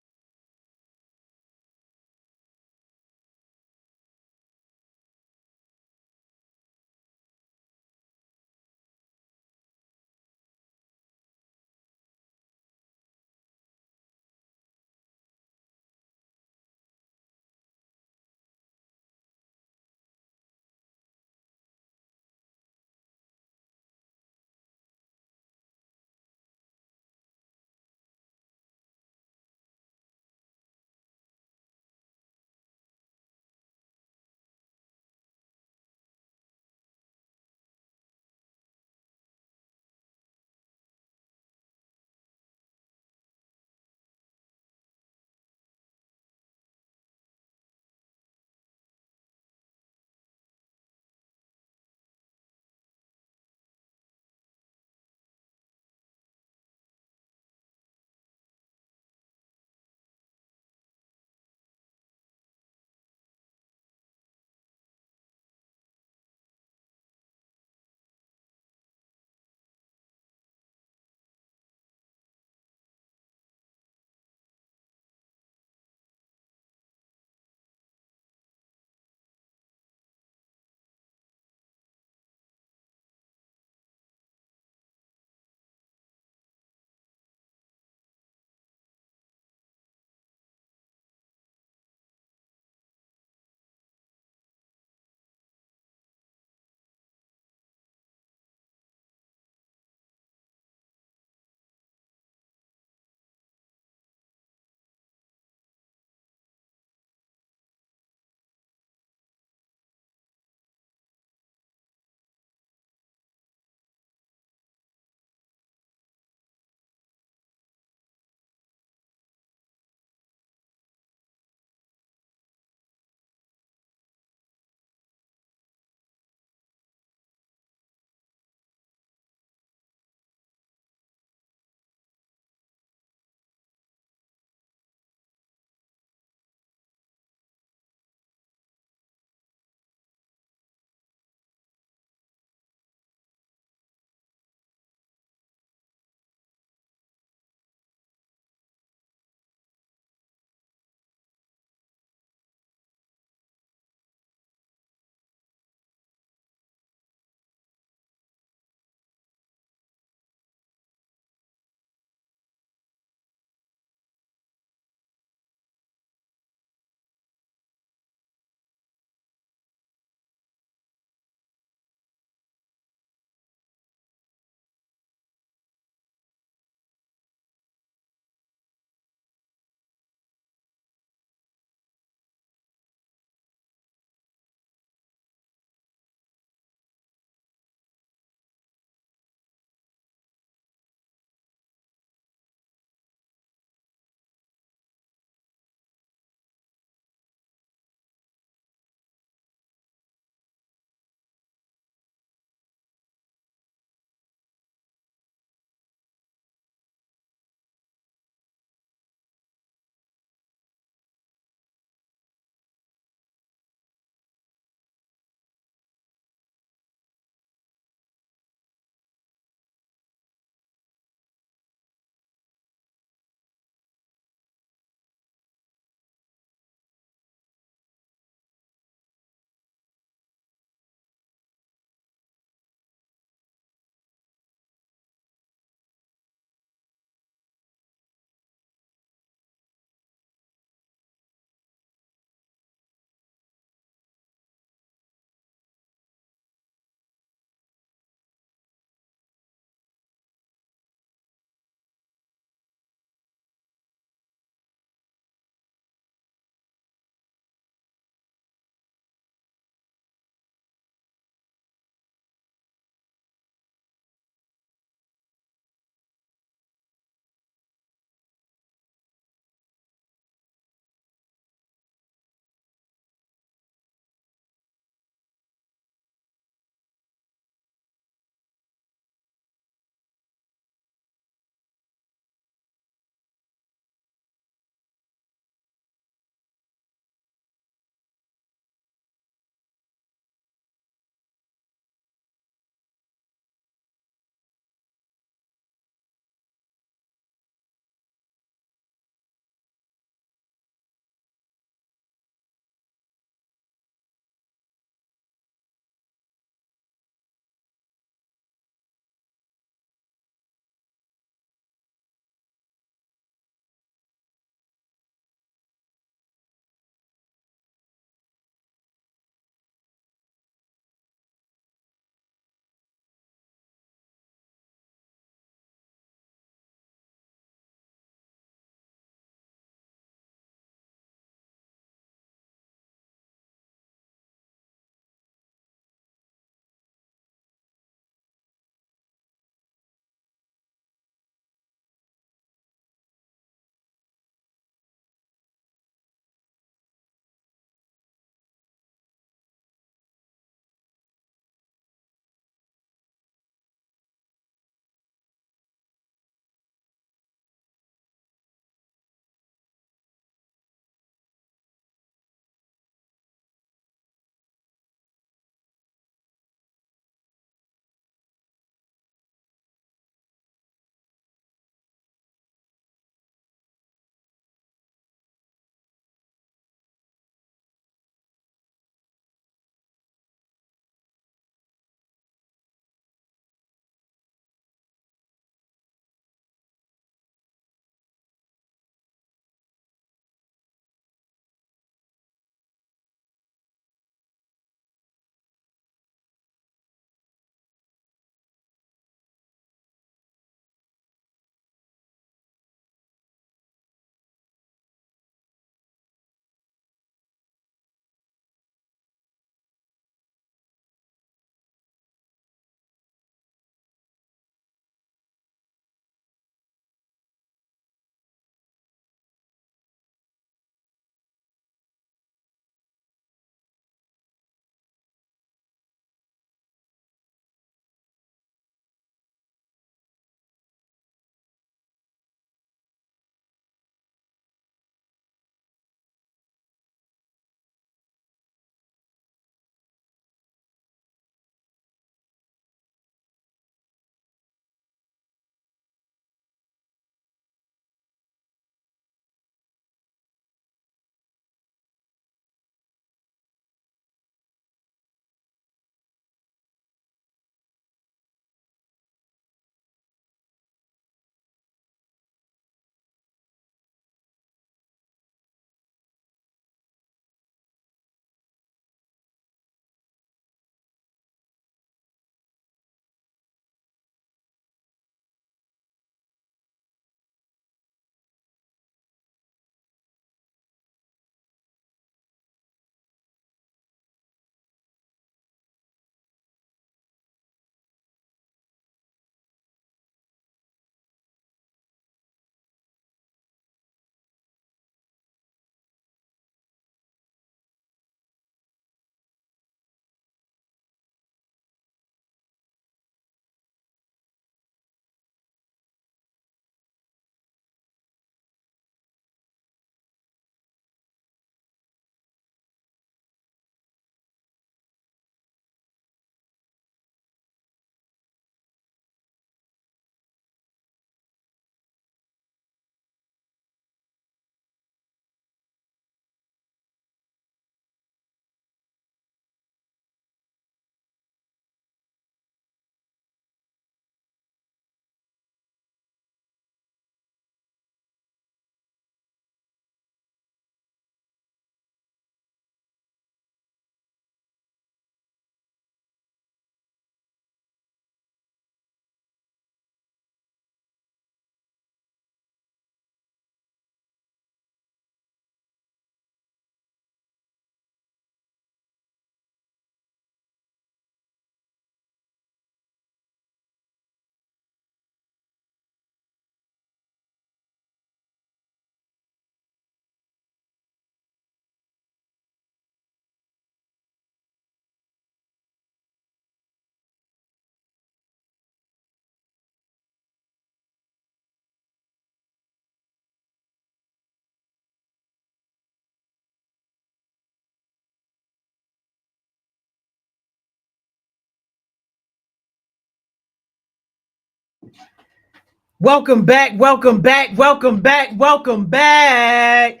Welcome back, welcome back, welcome back, welcome back.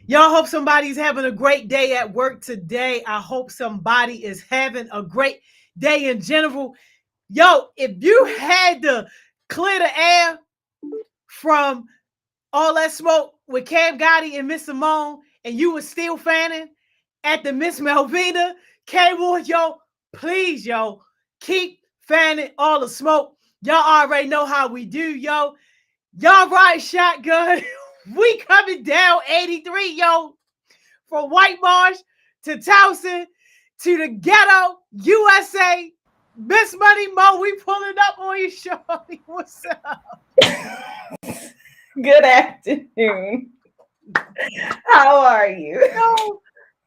Y'all, hope somebody's having a great day at work today. I hope somebody is having a great day in general. Yo, if you had to clear the air from all that smoke with Cam Gotti and Miss Simone, and you were still fanning at the Miss Melvina, K-Wood, yo, please, yo, keep fanning all the smoke. Y'all already know how we do, yo. Y'all ride shotgun. We coming down 83, yo. From White Marsh to Towson to the ghetto, USA. Miss Money Mo, we pulling up on you, Shorty. What's up? Good afternoon. How are you? Yo,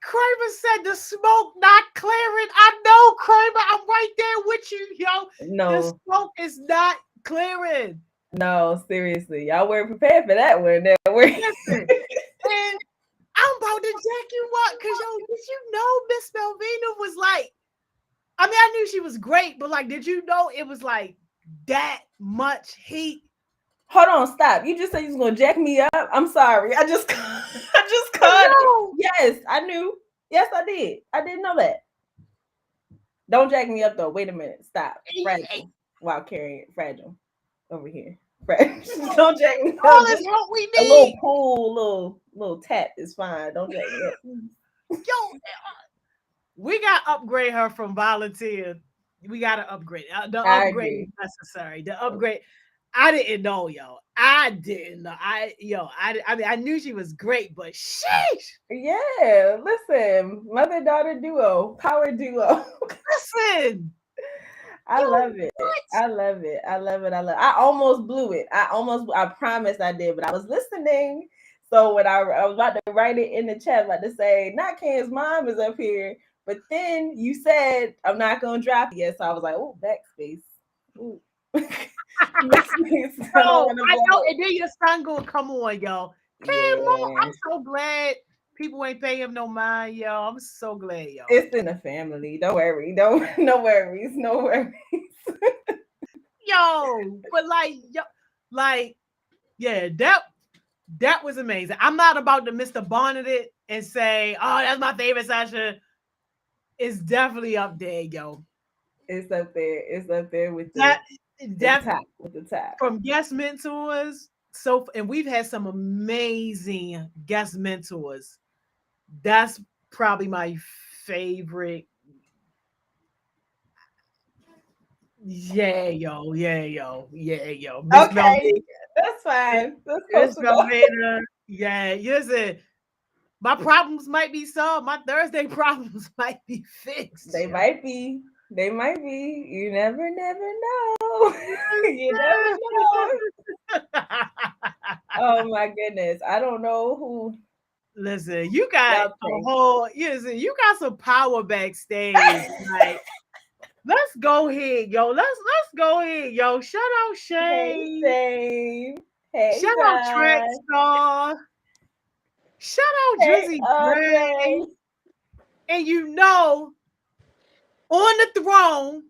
Kramer said the smoke not clearing. I know, Kramer. I'm right there with you, yo. The No, smoke is not clearing. no, seriously. Y'all weren't prepared for that one. Now, Listen, and I'm about to jack you up because, yo, did you know Miss Melvina was like, I mean, I knew she was great, but like, did you know it was like that much heat? Hold on, stop. You just said you was gonna jack me up. I'm sorry. I just caught No. it. Yes, I knew. Yes, I did. I didn't know that. Don't jack me up though. Wait a minute. Stop. Fragile. While carrying it. Fragile. Over here. Fragile. Don't jack me All up. is Just what we a little need. cool, little tap is fine. Don't jack me up. Yo, we got to upgrade her from volunteer. We got to upgrade. The I upgrade agree. is necessary. The upgrade. I didn't know, yo. I didn't know. I mean, I knew she was great, but sheesh. Yeah, listen, mother-daughter duo, power duo. Listen. I Yo, love it. what? I love it. I love it. I almost blew it. I promised I did, but I was listening. So when I was about to write it in the chat, about to say, not Ken's mom is up here, but then you said, I'm not going to drop it yet. So I was like, oh, backspace. Ooh. Backspace. I don't Bro, wanna I blow know, it. and then your son gonna come on, yo. Yeah. I'm so glad people ain't pay him no mind, yo. I'm so glad, yo. It's in the family. Don't worry. No worries. No worries. Yo, but yeah, that was amazing. I'm not about to Mr. Bonnet it and say, oh, that's my favorite Sasha. It's definitely up there, yo. It's up there. It's up there with That the top. from guest mentors. So, and we've had some amazing guest mentors. That's probably my favorite. Yeah, yo. Miss Okay, Melvina. that's fine. That's Miss close enough. Melvina. Yeah, listen. My problems might be solved. My Thursday problems might be fixed. They might be. They might be. You never know. You never know. Oh my goodness. I don't know who. Listen, you got Y'all a think. whole. Listen, you got some power backstage. Like, let's go ahead, yo. Let's go ahead, yo. Shout out Hey, Shane. Shane. Hey, Shout out Track John. Star. Shout out Hey, Drizzy Andre. Gray. And you know, on the throne,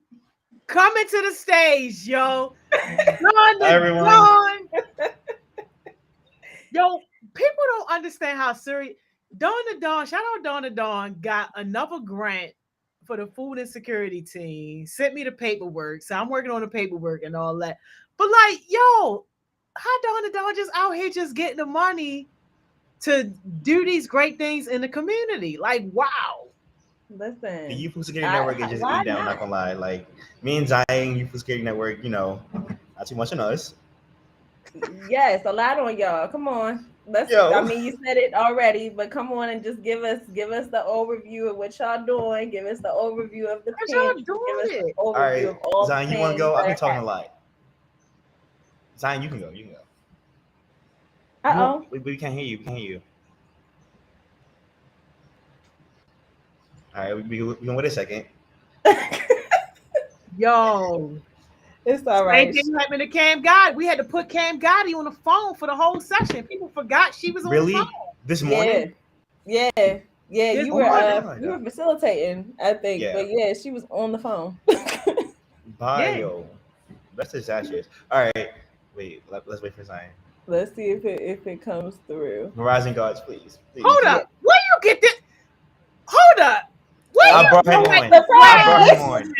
coming to the stage, yo. Hi, everyone. Yo, people don't understand how serious. Dawn to Dawn, shout out Dawn to Dawn, got another grant for the food insecurity team. Sent me the paperwork. So I'm working on the paperwork and all that. But like, yo, how Dawn to Dawn just out here just getting the money to do these great things in the community? Like, wow. Listen. The Youth Food Security Network is just eat down, not gonna lie. Like me and Zion, Youth Food Security Network, you know, not too much on us. Yes, a lot on y'all. Come on. I mean, you said it already, but come on and just give us the overview of what y'all doing. Give us the overview of the page. Give us the overview All right, of all Zion, the you want to go? things I've been that talking a lot. Zion, you can go. Uh-oh. We can't hear you. All right, we gonna wait a second. Yo. It's all right. Same thing happened to Cam Gotti. We had to put Cam Gotti on the phone for the whole session. People forgot she was on the phone. This morning? Yeah. You were facilitating, I think. Yeah. But yeah, she was on the phone. Bio. That's disastrous. All right. Wait, let's wait for Zion. Let's see if it comes through. Verizon guards, please. Hold Yeah. up. Where you get this? Hold up. Where I you brought him going? on. Surprise. I brought him on.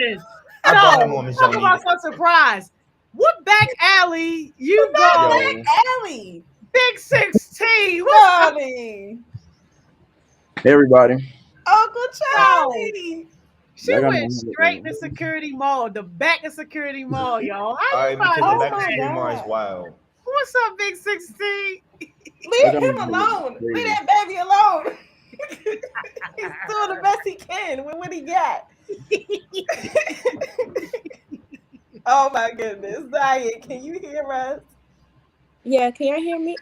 I No, brought him on, Miss talk Joni. about some surprise. What back alley you Back go? alley. Big 16. What's up? Charlie. Hey everybody. Uncle Charlie. She Y'all got went me- straight to Security Mall, the back of Security Mall, y'all. All How right, you because find the this back of man? Security Mall is God. wild. What's up, Big 16? Leave got him me alone. crazy. Leave that baby alone. He's doing the best he can with what he got. Oh my goodness. Zion, can you hear us? Yeah, can y'all hear me?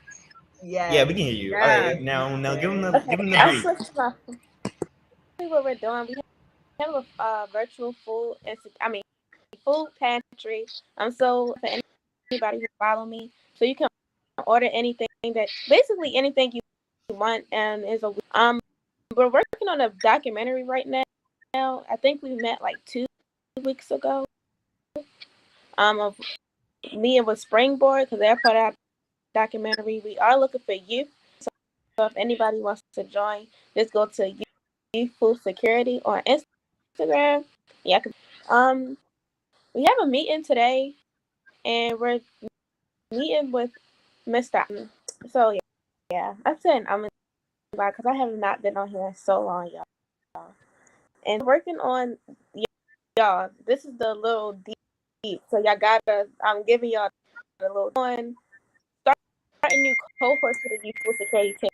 Yes. Yeah, we can hear you. All right, now give him the I'll brief. switch my phone. What we're doing, we have a virtual food food pantry. So for anybody who follow me, so you can order anything basically anything you want, and we're working on a documentary right now. I think we met like 2 weeks ago. Of me and with Springboard, because they're part of our documentary. We are looking for youth. So if anybody wants to join, just go to Youth Food Security on Instagram. Yeah, we have a meeting today, and we're meeting with Mr. So yeah, I said I'm because I have not been on here so long, y'all, and working on y'all. This is the little deep, so y'all gotta. I'm giving y'all a little one. Starting new cohorts for the Youth Food Security team,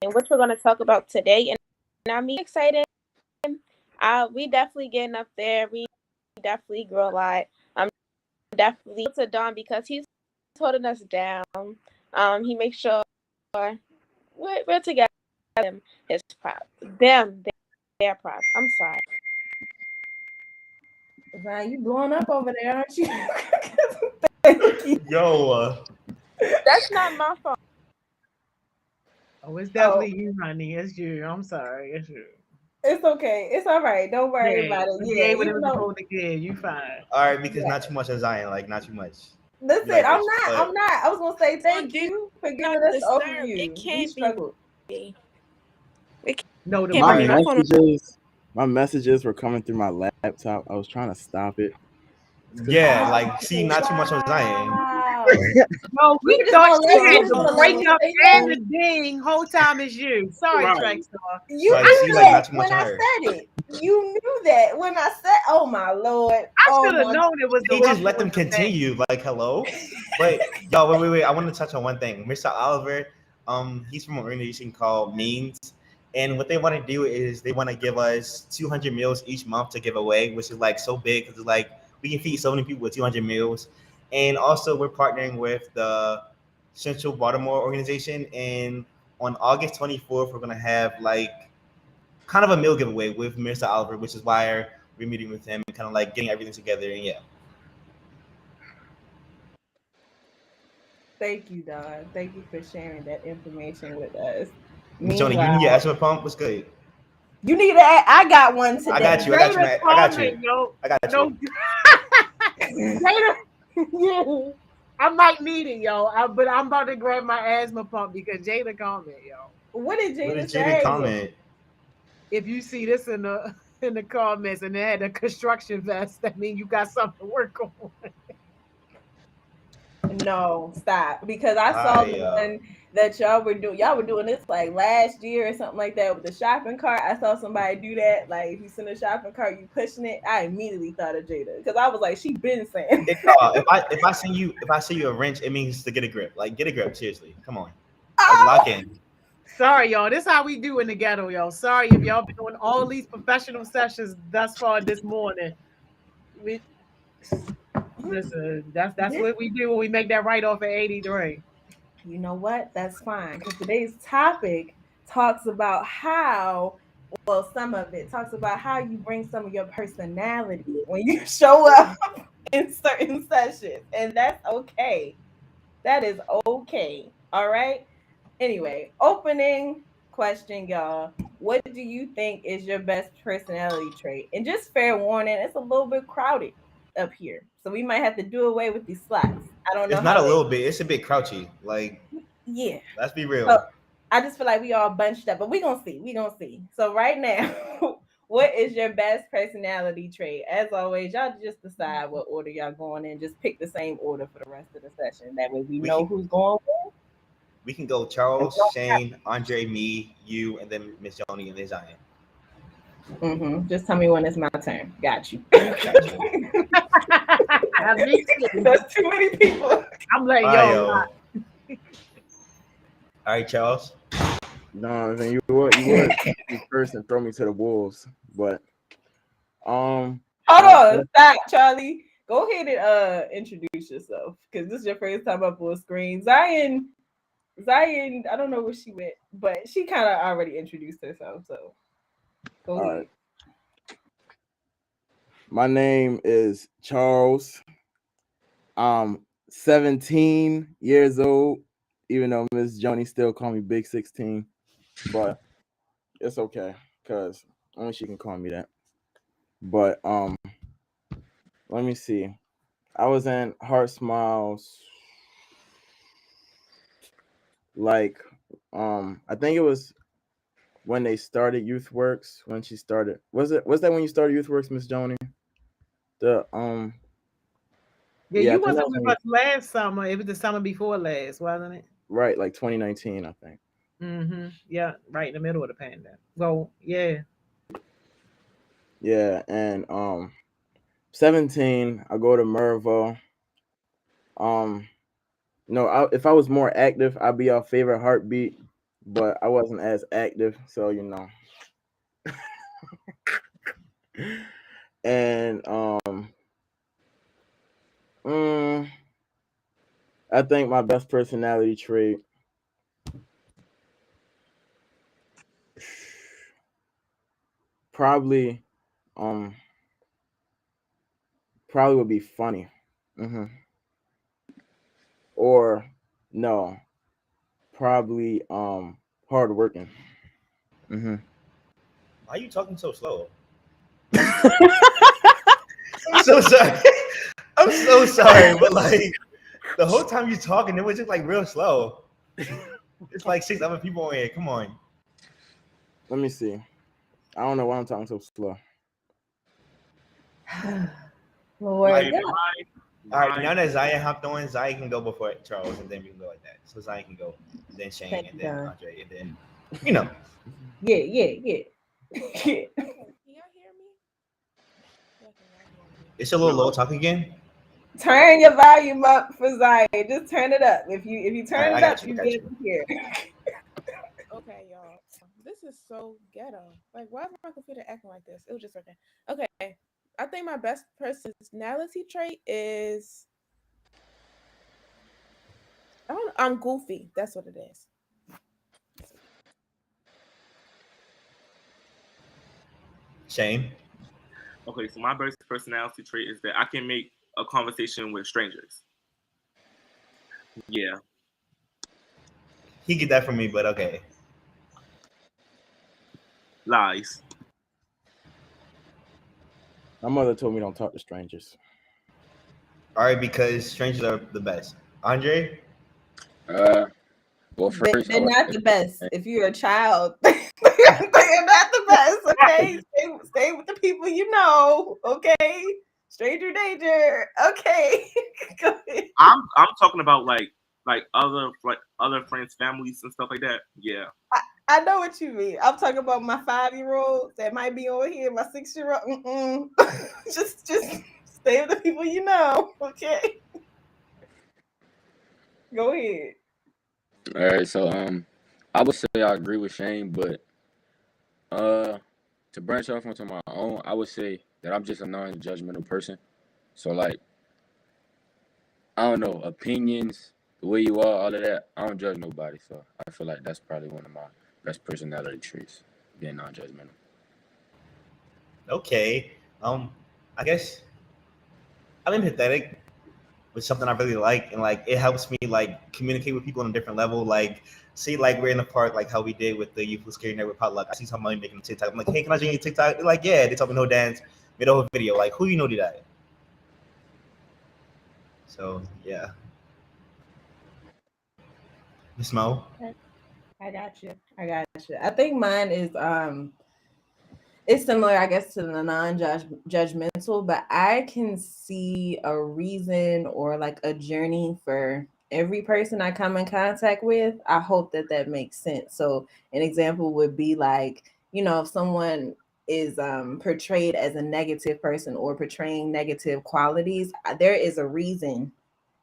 and which we're going to talk about today. And I'm excited. We definitely getting up there. We definitely grow a lot. I'm definitely to Don because he's holding us down. He makes sure we're together. His props. Their props. I'm sorry. Zion, you blowing up over there, aren't you? Thank you. Yo, That's not my fault. Oh, it's definitely you, honey. It's you. I'm sorry. It's you. It's okay. It's all right. Don't worry about it. Yeah, Yeah, when it even was though, supposed to get you fine. all right, because not too much of Zion, like not too much. listen, Like I'm this, not. but- I'm not. I was gonna say thank do you for not giving us the disturb. overview. It We can't struggled. be. No, the Can't My be murder. my phone. messages were coming through my laptop. I was trying to stop it. Yeah, like see, not too much on Zion. Wow. No, we just thought gonna you let had you the alone. breakup Say and no. the ding whole time is you. Sorry, Right. Trackstar. You Like, knew see, like, not that too much when on I her. said it. You knew that when I said, "Oh my lord!" I Oh should have my. known it was the He just ruffle let them with the bang. continue. Like, hello, but y'all, wait. I want to touch on one thing. Mr. Oliver, he's from an organization called Means, and what they want to do is they want to give us 200 meals each month to give away, which is like so big because it's like we can feed so many people with 200 meals, and also we're partnering with the Central Baltimore organization, and on August 24th we're gonna have like kind of a meal giveaway with Mr. Oliver, which is why we're meeting with him and kind of like getting everything together. And yeah. Thank you, Don. Thank you for sharing that information with us. Joni, you need your asthma pump? What's good? You need that. I got one today. I got you. I got you. Jada I got comment, you. yo. I got No, you. Jada. Yeah, I might need it, yo. But I'm about to grab my asthma pump because Jada comment, yo. What did What Jada did say? Jada comment? If you see this in the comments and they had a construction vest, that means you got something to work on. No, stop. Because I saw the one that y'all were doing. Y'all were doing this like last year or something like that with the shopping cart. I saw somebody do that. Like if you send a shopping cart, you pushing it. I immediately thought of Jada because I was like, she been saying. If I send you a wrench, it means to get a grip. Like get a grip. Seriously, come on. Like lock in. Sorry, y'all. This is how we do in the ghetto, y'all. Sorry if y'all been doing all these professional sessions thus far this morning. Listen, that's what we do when we make that write off at 83. You know what? That's fine. Because today's topic talks about how, well, some of it talks about how you bring some of your personality when you show up in certain sessions. And that's okay. That is okay. All right. Anyway, opening question, y'all. What do you think is your best personality trait? And just fair warning, it's a little bit crowded up here. So we might have to do away with these slots. I don't know. It's not a little bit. It's a bit crouchy. Like, yeah. let's be real. So, I just feel like we all bunched up, but we gonna see. We gonna see. So right now, what is your best personality trait? As always, y'all just decide what order y'all going in. Just pick the same order for the rest of the session. That way we know who's going where. We can go Charles, Shane, Andre, me, you, and then Miss Joni and then Zion. Just tell me when it's my turn. Got you. That's too many people. I'm letting All y'all. right, Charles. No, then you would first and throw me to the wolves, but Hold on, stop, Charlie. Go ahead and introduce yourself because this is your first time up on screen. Zion, I don't know where she went, but she kind of already introduced herself. So go ahead. Right. My name is Charles. I'm 17 years old, even though Miss Joni still call me Big 16, but it's okay because only she can call me that. But let me see. I was in Heart Smiles like I think it was when they started YouthWorks, when she started. Was that when you started YouthWorks, Miss Joni? Yeah, you wasn't with us last summer. It was the summer before last, wasn't it? Right, like 2019, I think. Yeah, right in the middle of the pandemic. Well, yeah. Yeah, and 17, I go to Mervo. No, if I was more active, I'd be our favorite heartbeat, but I wasn't as active, so you know. And I think my best personality trait probably would be funny. Or no, probably hardworking. Why are you talking so slow? I'm so sorry. I'm so sorry, but like the whole time you're talking, it was just like real slow. It's like 6 other people in here. Come on. Let me see. I don't know why I'm talking so slow. Lord. All right, now that Zion hopped on, Zion can go before Charles, and then we can go like that. So Zion can go, then Shane, and then Andre, and then you know. Yeah. Can y'all hear me? It's a little low. Talk again. Turn your volume up for Zion. Just turn it up. If you turn it up, you get to hear. Okay, y'all. This is so ghetto. Like, why is my computer acting like this? It was just working. Okay. I think my best personality trait is I'm goofy. That's what it is. Shane. Okay, so my best personality trait is that I can make a conversation with strangers. Yeah. He get that from me, but okay. Lies. My mother told me don't talk to strangers. All right, because strangers are the best. Andre? Well, first, they're not the best. If you're a child, they're not the best. Okay, stay with the people you know. Okay, stranger danger. Okay, go ahead. I'm talking about like other friends, families, and stuff like that. Yeah. I know what you mean. I'm talking about my 5-year-old that might be over here. My 6-year-old. Just stay with the people you know. Okay. Go ahead. All right, so I would say I agree with Shane, but to branch off onto my own, I would say that I'm just a non-judgmental person. So like, I don't know, opinions, the way you are, all of that, I don't judge nobody. So I feel like that's probably one of my best personality traits, being non-judgmental. Okay. I guess I'm empathetic, which is something I really like, and like it helps me like communicate with people on a different level. Like, see, like we're in the park, like how we did with the Youth Who's Carrying Network potluck. I see somebody making a TikTok. I'm like, hey, can I join your TikTok? They're like, yeah. They told me no dance, made a whole video. Like, who you know did that? So yeah. Miss Mo. I got you. I think mine is it's similar, I guess, to the non-judgmental, but I can see a reason or like a journey for every person I come in contact with. I hope that that makes sense. So an example would be like, if someone is portrayed as a negative person or portraying negative qualities, there is a reason.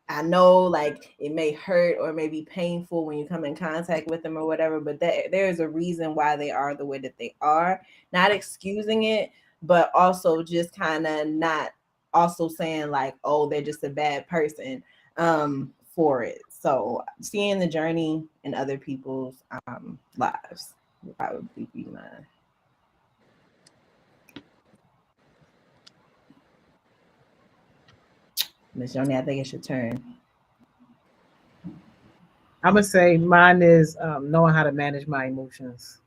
I know like it may hurt or may be painful when you come in contact with them or whatever, but there is a reason why they are the way that they are. Not excusing it, but also just kind of not also saying like, oh, they're just a bad person for it. So seeing the journey in other people's lives would probably be mine. Miss Joni, I think it's your turn. I'm gonna say mine is knowing how to manage my emotions.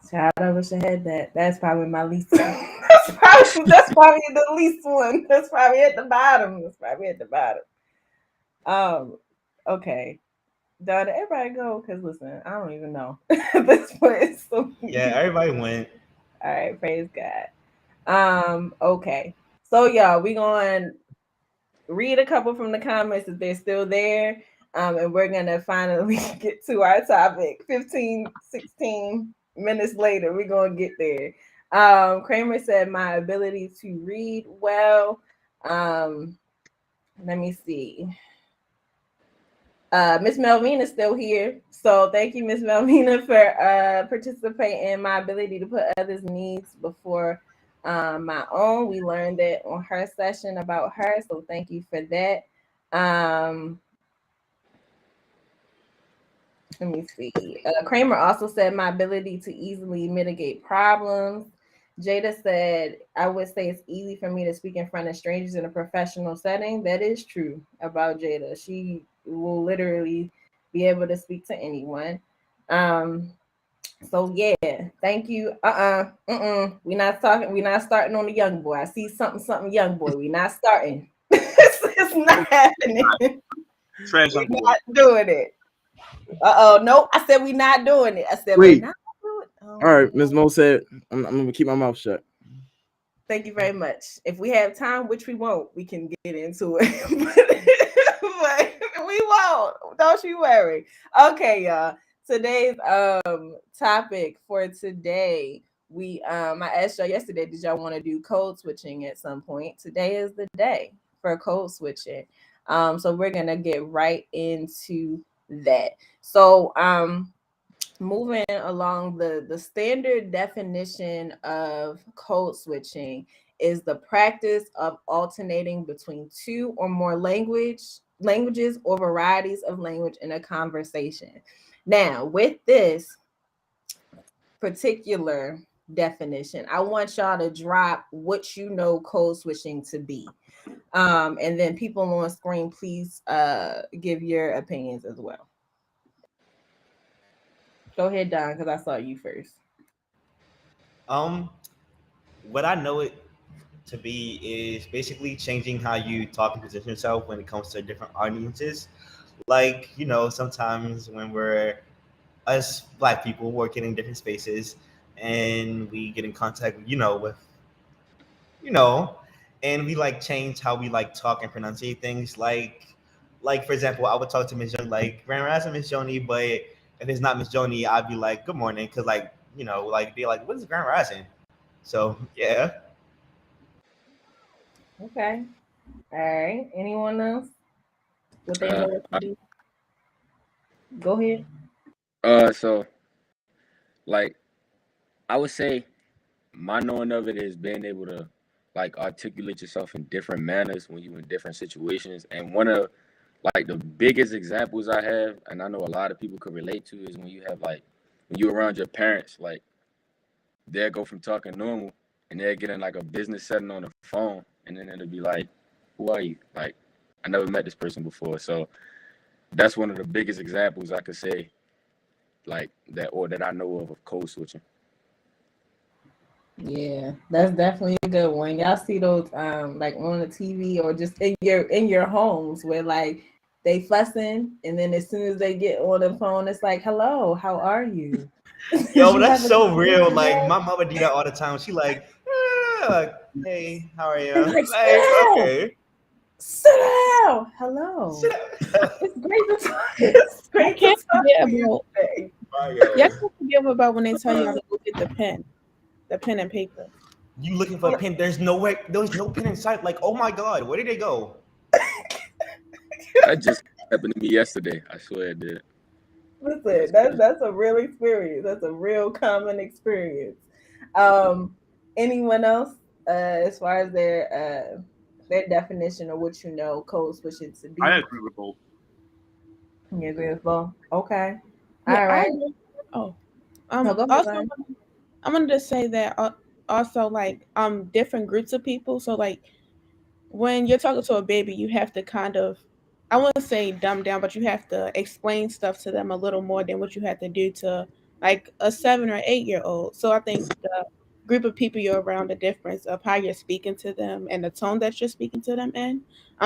Child, I wish I had that. That's probably my least. that's probably the least one. That's probably at the bottom. Okay. Did everybody go? Because listen, I don't even know. This point, so Yeah, everybody went. all right, praise God. Okay. So y'all, we gonna read a couple from the comments if they're still there. And we're gonna finally get to our topic. 15, 16 minutes later, we're gonna get there. Kramer said my ability to read well. Let me see. Miss Melvina is still here. So thank you, Miss Melvina, for participating in my ability to put others' needs before my own. We learned that on her session about her. So thank you for that. Let me see. Kramer also said my ability to easily mitigate problems. Jada said, I would say it's easy for me to speak in front of strangers in a professional setting. That is true about Jada. She will literally be able to speak to anyone. So yeah, thank you. We're not starting on the young boy. I see something young boy. We're not starting. It's not happening. Trash We're young boy. not doing it. Nope. I said we're not doing it. I said Wait. we're not doing it. All right, Ms. Mo said, I'm gonna keep my mouth shut. Thank you very much. If we have time, which we won't, we can get into it. But we won't. Don't you worry. Okay, y'all. Today's topic for today, I asked y'all yesterday, did y'all want to do code switching at some point? Today is the day for code switching. So we're gonna get right into that. So moving along, the standard definition of code switching is the practice of alternating between two or more languages or varieties of language in a conversation. Now, with this particular definition, I want y'all to drop what you know code switching to be. And then people on screen, please give your opinions as well. Go ahead, Don, because I saw you first. What I know it to be is basically changing how you talk and position yourself when it comes to different audiences. Like, sometimes when we're us black people working in different spaces and we get in contact, with, and we like change how we like talk and pronunciate things. Like for example, I would talk to Miss Joni like Grand Rising Miss Joni, but if it's not Miss Joni, I'd be like good morning, because like like be like what is Grand Rising? So yeah. Okay. All right. Anyone else? What they know what to do? Go ahead. So like I would say my knowing of it is being able to like articulate yourself in different manners when you're in different situations. And one of like the biggest examples I have, and I know a lot of people could relate to, is when you have like when you're around your parents, like they'll go from talking normal and they'll get in like a business setting on the phone, and then it'll be like, who are you? Like, I never met this person before. So that's one of the biggest examples I could say, like that, or that I know of code switching. Yeah, that's definitely a good one. Y'all see those like on the TV or just in your homes where like they fussing, and then as soon as they get on the phone, it's like, "Hello, how are you?" Yo, You that's have a so good real. day? Like my mama do that all the time. She like, hey, how are you? It's like, Like, sit down. Hello. Sit down. It's great to talk. It's Y'all great to can't talk forget to you about today. y'all can't forget about when they tell y'all to go get the pen and paper. You looking for a pen? There's no way. There's no pen in sight. Like, oh my god, where did they go? That just happened to me yesterday. I swear it did. Listen, that's a real experience. That's a real common experience. Anyone else, as far as their definition of what you know code switching to be? I agree with both. You agree with both? Okay. Yeah, All right. Oh, No, go ahead, also, Ryan. I wanted to say that also like different groups of people. So like when you're talking to a baby, you have to kind of, I wouldn't say dumb down, but you have to explain stuff to them a little more than what you have to do to like a 7 or 8 year old. So I think the group of people you're around, the difference of how you're speaking to them and the tone that you're speaking to them in.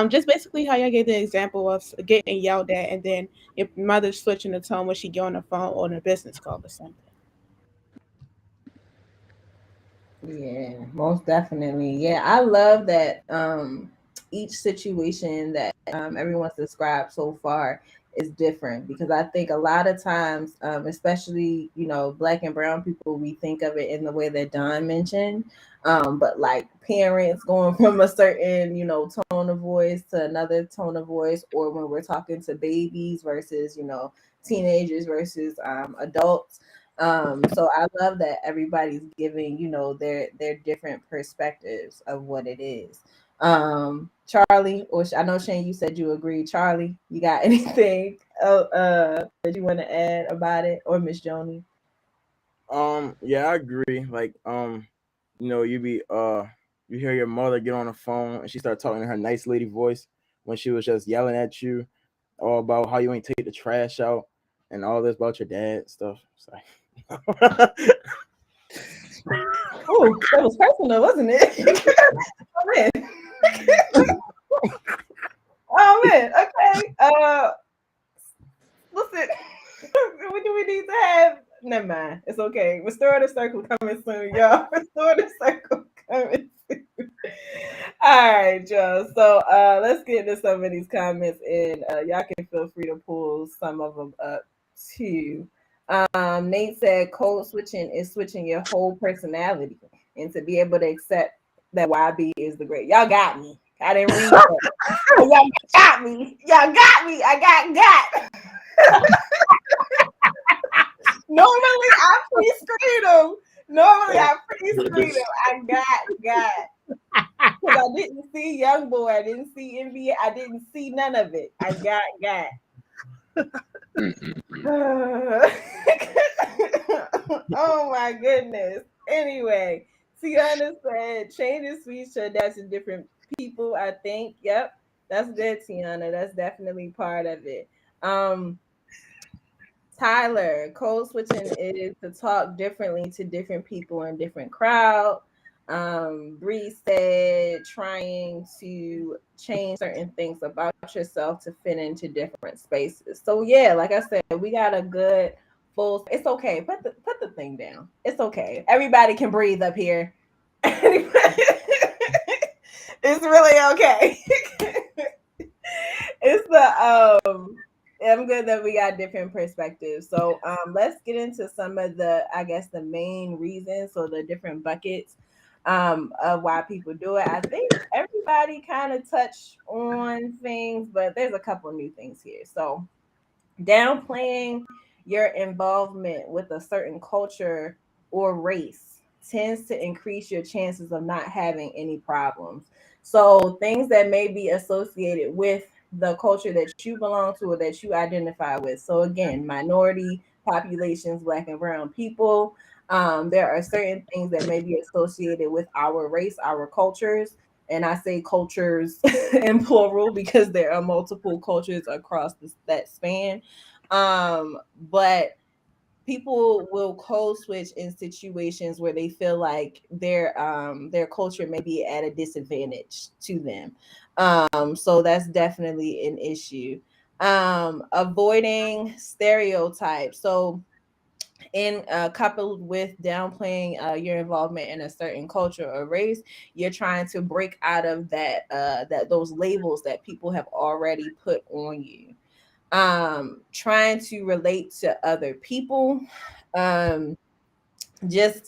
Just basically how y'all gave the example of getting yelled at and then your mother switching the tone when she get on the phone or on a business call or something. Yeah, most definitely. Yeah, I love that each situation that everyone's described so far is different, because I think a lot of times, especially, black and brown people, we think of it in the way that Don mentioned. But like parents going from a certain, tone of voice to another tone of voice, or when we're talking to babies versus, teenagers versus adults. So I love that everybody's giving, their different perspectives of what it is. Charlie, or I know Shane, you said you agree. Charlie, you got anything that you want to add about it, or Miss Joni? Yeah, I agree. Like, you hear your mother get on the phone and she start talking in her nice lady voice when she was just yelling at you all about how you ain't take the trash out and all this about your dad stuff. It's like, Oh, that was personal, wasn't it? Oh man. Oh man. Okay. Listen. What do we need to have? Never mind. It's okay. Restore the circle coming soon, y'all. Restore the circle coming soon. All right, y'all. So let's get into some of these comments, and y'all can feel free to pull some of them up too. Nate said code switching is switching your whole personality, and to be able to accept that YB is the great. Y'all got me. I didn't read that. Y'all got me. Y'all got me. I got. Normally I pre-screen them. I got. Because I didn't see Young Boy. I didn't see NBA. I didn't see none of it. I got. Oh my goodness. Anyway, Tiana said changes speech to adapt to different people. I think. Yep. That's good, Tiana. That's definitely part of it. Tyler, code switching is to talk differently to different people in different crowd. Bree said trying to change certain things about yourself to fit into different spaces. So yeah, like I said, we got a good full. It's okay. Put the thing down. It's okay. Everybody can breathe up here. It's really okay. It's the I'm good that we got different perspectives. So let's get into some of the, I guess, the main reasons, or the different buckets of why people do it. I think everybody kind of touched on things, but there's a couple new things here. So downplaying your involvement with a certain culture or race tends to increase your chances of not having any problems. So things that may be associated with the culture that you belong to or that you identify with. So again, minority populations, black and brown people. There are certain things that may be associated with our race, our cultures. And I say cultures in plural because there are multiple cultures across that span. But people will code switch in situations where they feel like their culture may be at a disadvantage to them. So that's definitely an issue. Avoiding stereotypes. So in coupled with downplaying your involvement in a certain culture or race, you're trying to break out of that those labels that people have already put on you. Trying to relate to other people, just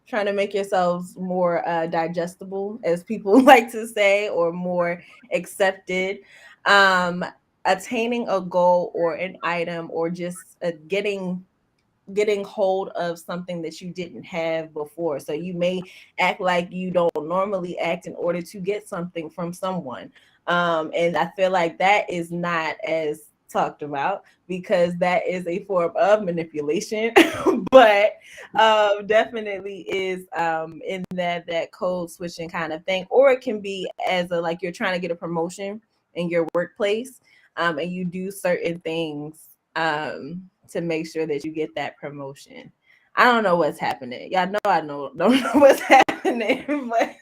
trying to make yourselves more digestible, as people like to say, or more accepted. um Attaining a goal or an item, or just getting hold of something that you didn't have before. So you may act like you don't normally act in order to get something from someone. And I feel like that is not as talked about, because that is a form of manipulation. But definitely is in that code switching kind of thing. Or it can be as a, like, you're trying to get a promotion in your workplace, and you do certain things to make sure that you get that promotion. I don't know what's happening. Y'all know I don't know what's happening, but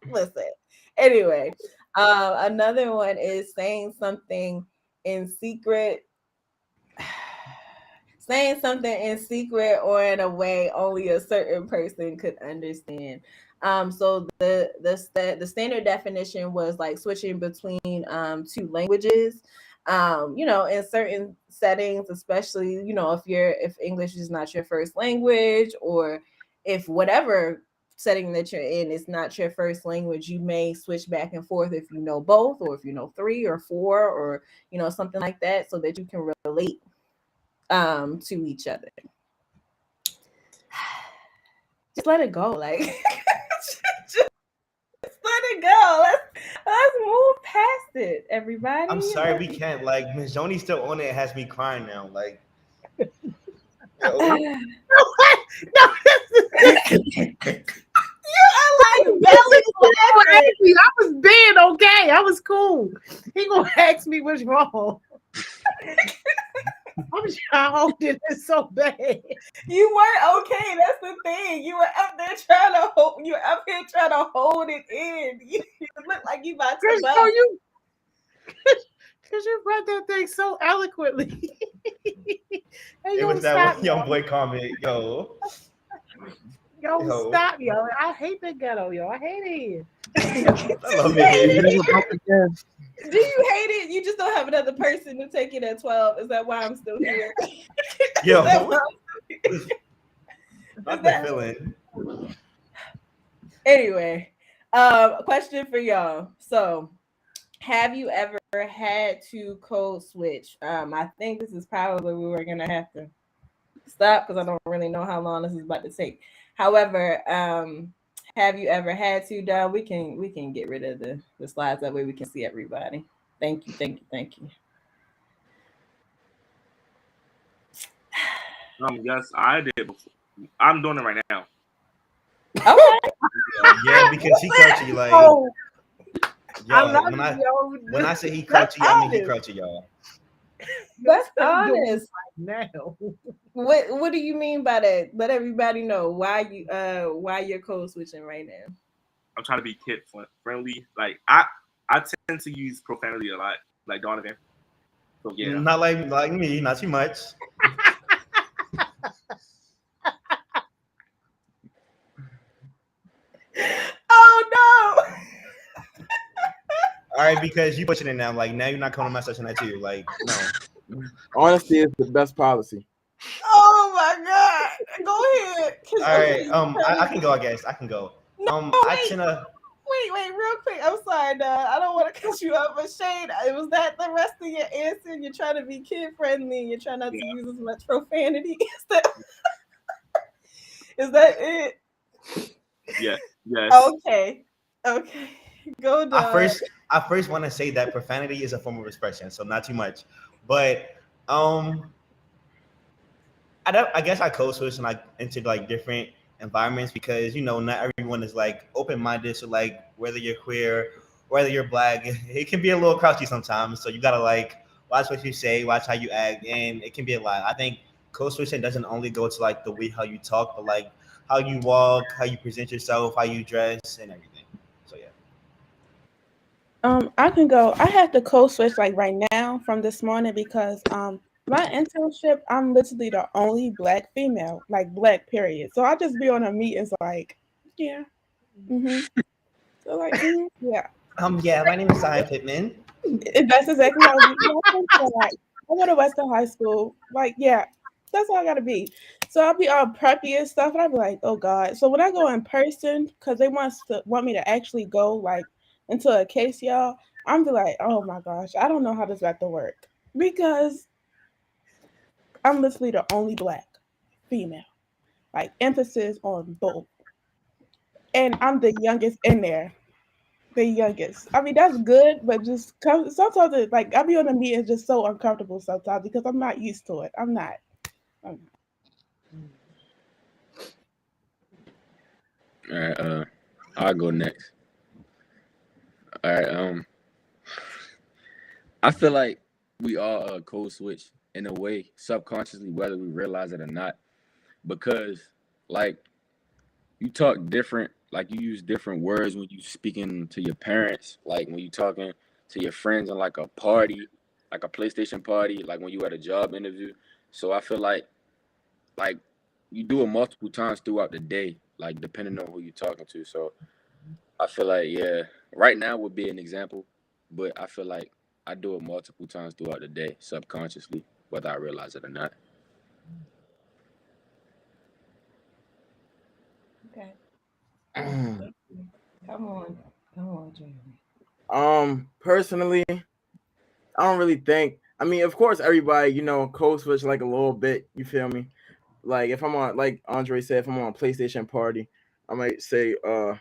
listen. Anyway, another one is saying something in secret. Saying something in secret or in a way only a certain person could understand. So the standard definition was like switching between two languages. In certain settings, especially, if English is not your first language, or if whatever setting that you're in is not your first language, you may switch back and forth if you know both, or if you know three or four, or something like that, so that you can relate to each other. Just let it go, like just let it go. Let's move past it, everybody. I'm sorry, we can't. Like, Miss Joni still on it. Has me crying now. Like, No, You are like belly laughing. I was being okay. I was cool. He gonna ask me what's wrong. I'm trying to hold it so bad. You weren't okay. That's the thing. You were up there trying to hold. You were up here trying to hold it in. You look like you about to bust. Because you read that thing so eloquently. it was that one young boy comment, yo, stop, yo. I hate the ghetto, yo. I hate it. I love it. Do you hate it? You just don't have another person to take it at 12. Is that why I'm still here? Yo, not the feeling. Anyway, question for y'all. So, have you ever had to code switch? I think this is probably where we're gonna have to stop, because I don't really know how long this is about to take. However, have you ever had to, Don? We can get rid of the slides, that way we can see everybody. Thank you. Yes, I did before. I'm doing it right now. Okay. Yeah, because he crouchy, like, when I say he crouchy, I mean he crouchy, y'all. That's honest. Now, what do you mean by that? Let everybody know why you're code switching right now. I'm trying to be kid friendly. Like, I tend to use profanity a lot, like Donovan. So yeah, not like me, not too much. Oh no! All right, because you pushing it now. Like, now you're not coming to my session at you. Like, no. Honesty is the best policy. Oh my god! Go ahead. All right. I can go. I guess I can go. No, wait, real quick. I'm sorry, Dad. I don't want to cut you up, but Shane, was that the rest of your answer? You're trying to be kid friendly. You're trying not to use as much profanity. Is that it? Yes. Okay. Go, Dad. I first want to say that profanity is a form of expression, so not too much. But I guess I code switch into like different environments, because not everyone is like open-minded. So like, whether you're queer, whether you're black, it can be a little crouchy sometimes. So you gotta like watch what you say, watch how you act, and it can be a lot. I think code switching doesn't only go to like the way how you talk, but like how you walk, how you present yourself, how you dress, and everything. So yeah. I can go. I have to code switch like right now from this morning because my internship, I'm literally the only black female, like black period. So I just be on a meetings like, yeah, mm-hmm. So like, yeah. Yeah, my name is Zion Pittman. That's exactly how I like, I go to Western High School. Like, yeah, that's all I gotta be. So I'll be all preppy and stuff, and I'll be like, oh God. So when I go in person, because they want me to actually go like into a case, y'all, I'm be like, oh my gosh, I don't know how this about to work because I'm literally the only black female. Like emphasis on both, and I'm the youngest in there. The youngest. I mean, that's good, but just sometimes like I be on the meeting just so uncomfortable sometimes because I'm not used to it. I'm not. All right, I'll go next. All right, I feel like we all code switch in a way subconsciously, whether we realize it or not, because like you talk different, like you use different words when you speaking to your parents, like when you talking to your friends in like a party, like a PlayStation party, like when you at a job interview. So I feel like you do it multiple times throughout the day, like depending on who you're talking to. So I feel like yeah, right now would be an example, but I feel like I do it multiple times throughout the day, subconsciously, whether I realize it or not. Okay. Come on, Jamie. Personally, I don't really think. I mean, of course, everybody, code switch like a little bit. You feel me? Like if I'm on, like Andre said, if I'm on a PlayStation party, I might say, I'm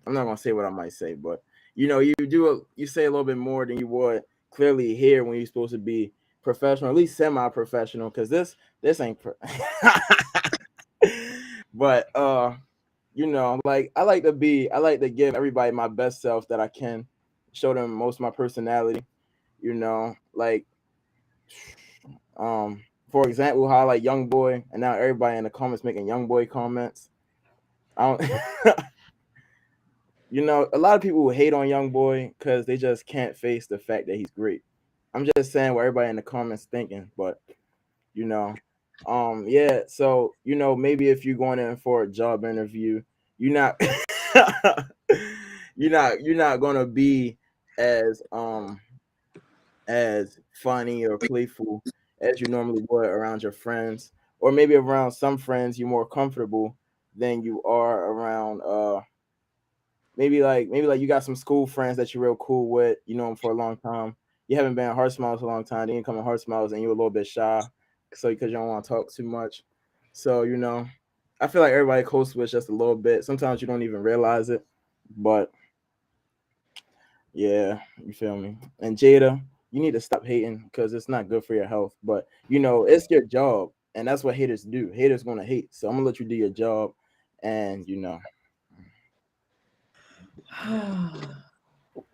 not gonna say what I might say, but you say a little bit more than you would clearly here when you're supposed to be professional, at least semi-professional, because this ain't. But like I like to give everybody my best self that I can, show them most of my personality. Like for example, how I like Young Boy, and now everybody in the comments making Young Boy comments. I don't. A lot of people will hate on Young Boy because they just can't face the fact that he's great. I'm just saying what everybody in the comments thinking, but you know, yeah. So maybe if you're going in for a job interview, you're not, you're not gonna be as as funny or playful as you normally would around your friends, or maybe around some friends you're more comfortable than you are around maybe like you got some school friends that you're real cool with, you know them for a long time. You haven't been at Heart Smiles for a long time, then you come to Heart Smiles and you're a little bit shy, so because you don't want to talk too much. So I feel like everybody code switch just a little bit. Sometimes you don't even realize it, but yeah, you feel me. And Jada, you need to stop hating because it's not good for your health. But it's your job, and that's what haters do. Haters gonna hate, so I'm gonna let you do your job, and